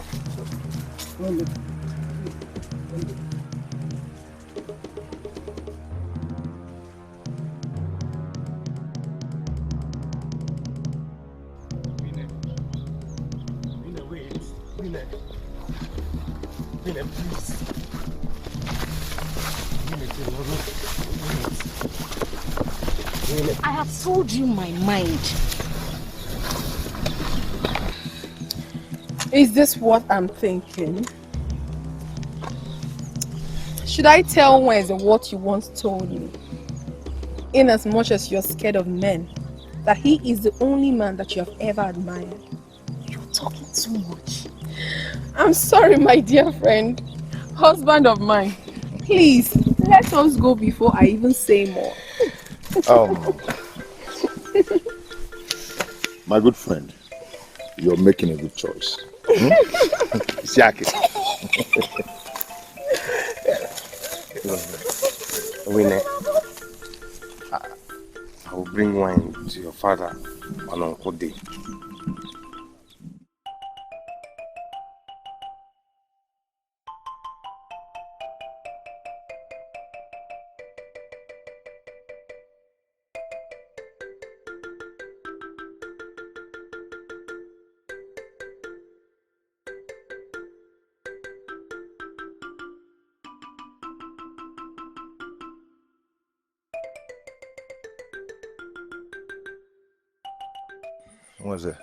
Speaker 10: I have told you my mind.
Speaker 1: Is this what I'm thinking? Should I tell Wenze what you once told me? In as much as you're scared of men, that he is the only man that you have ever admired.
Speaker 10: You're talking too much.
Speaker 1: I'm sorry, my dear friend, husband of mine. Please, let us go before I even say more.
Speaker 2: My good friend, you're making a good choice. Siaki.
Speaker 5: Winnie, I will bring wine to your father on Uncle Day.
Speaker 2: What's it?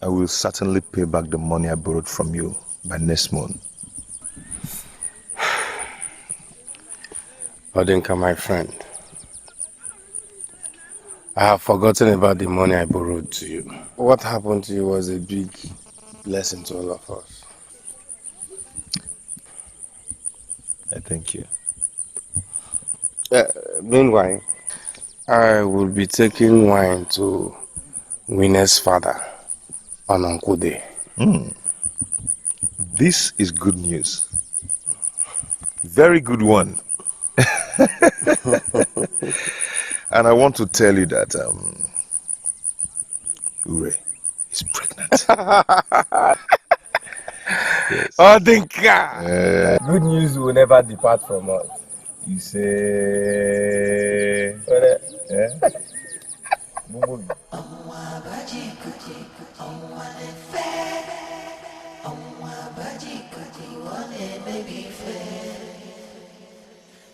Speaker 2: I will certainly pay back the money I borrowed from you by next month.
Speaker 5: Odinka, my friend, I have forgotten about the money I borrowed to you. What happened to you was a big blessing to all of us.
Speaker 2: I thank you.
Speaker 5: Meanwhile, I will be taking wine to Winnie's father on Uncle Day.
Speaker 2: This is good news. Very good one. And I want to tell you that Ure is pregnant.
Speaker 5: Yes. Odinka! Good news will never depart from us.
Speaker 2: You say...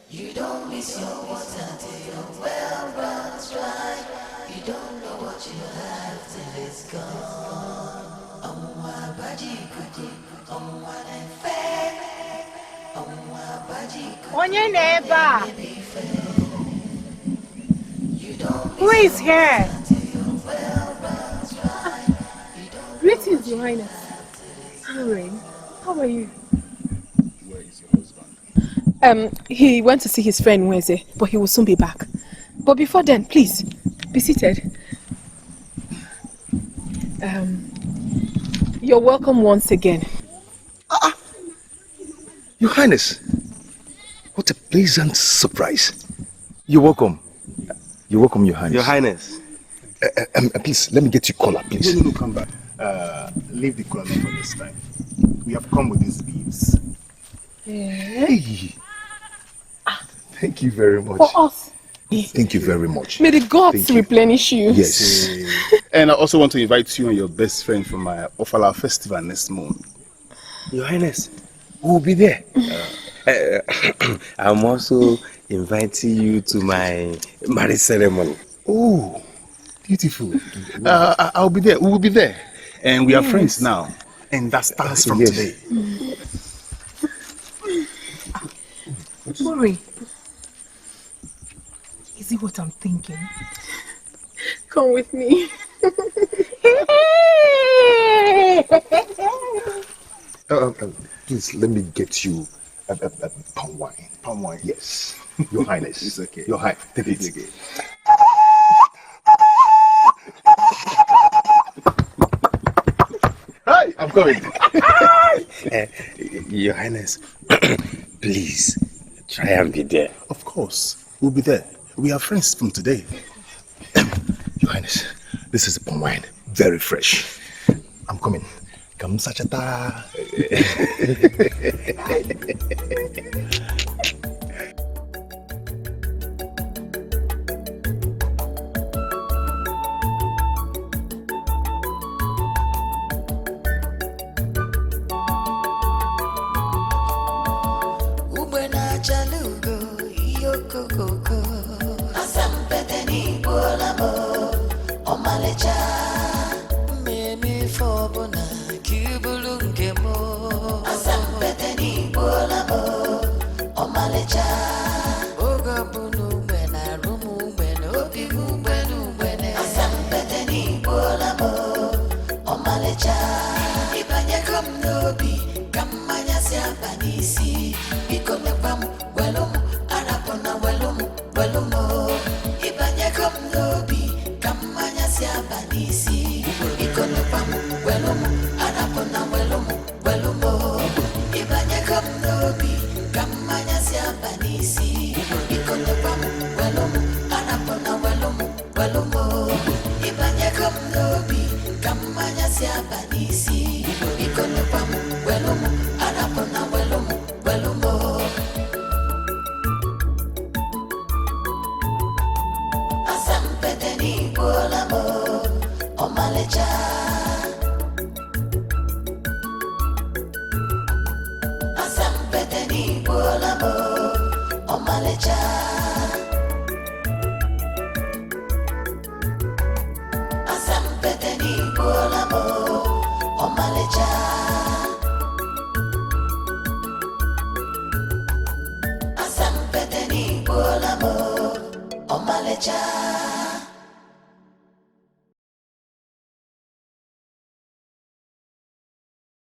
Speaker 4: You don't miss your water till your well runs dry. You don't know what you have till it's gone.
Speaker 8: Onye neighbor. Who is here?
Speaker 1: Greetings, Your Highness. Hi, how are you?
Speaker 14: Where is your husband?
Speaker 1: He went to see his friend Wednesday, but he will soon be back. But before then, please, be seated. You're welcome once again.
Speaker 7: Your Highness, what a pleasant surprise. You're welcome. You're welcome, Your Highness.
Speaker 5: Your Highness.
Speaker 7: Please, let me get you collar, please.
Speaker 14: No, come back. Leave the collar for this time. We have come with these beads.
Speaker 7: Hey. Thank you very much.
Speaker 1: For us.
Speaker 7: Thank you very much.
Speaker 1: May the gods replenish you.
Speaker 7: Yes.
Speaker 14: And I also want to invite you and your best friend for my Ofala festival next month.
Speaker 5: Your Highness, we'll be there. I'm also inviting you to my marriage ceremony.
Speaker 14: Oh, beautiful. I'll be there. We will be there. And we are friends now. And that starts from today.
Speaker 8: Uri, is it what I'm thinking?
Speaker 1: Come with me.
Speaker 7: Please, let me get you palm wine.
Speaker 14: Palm wine?
Speaker 7: Yes. Your Highness.
Speaker 14: It's okay.
Speaker 7: Your Highness. Take it.
Speaker 14: Okay. Hi, I'm coming.
Speaker 5: Your Highness, please try and be there.
Speaker 14: Of course, we'll be there. We are friends from today.
Speaker 7: Your Highness, this is palm wine. Very fresh. I'm coming. Come sachata.
Speaker 4: Asampeteni mo, omalecha. Asampete ni bola mo, omalecha.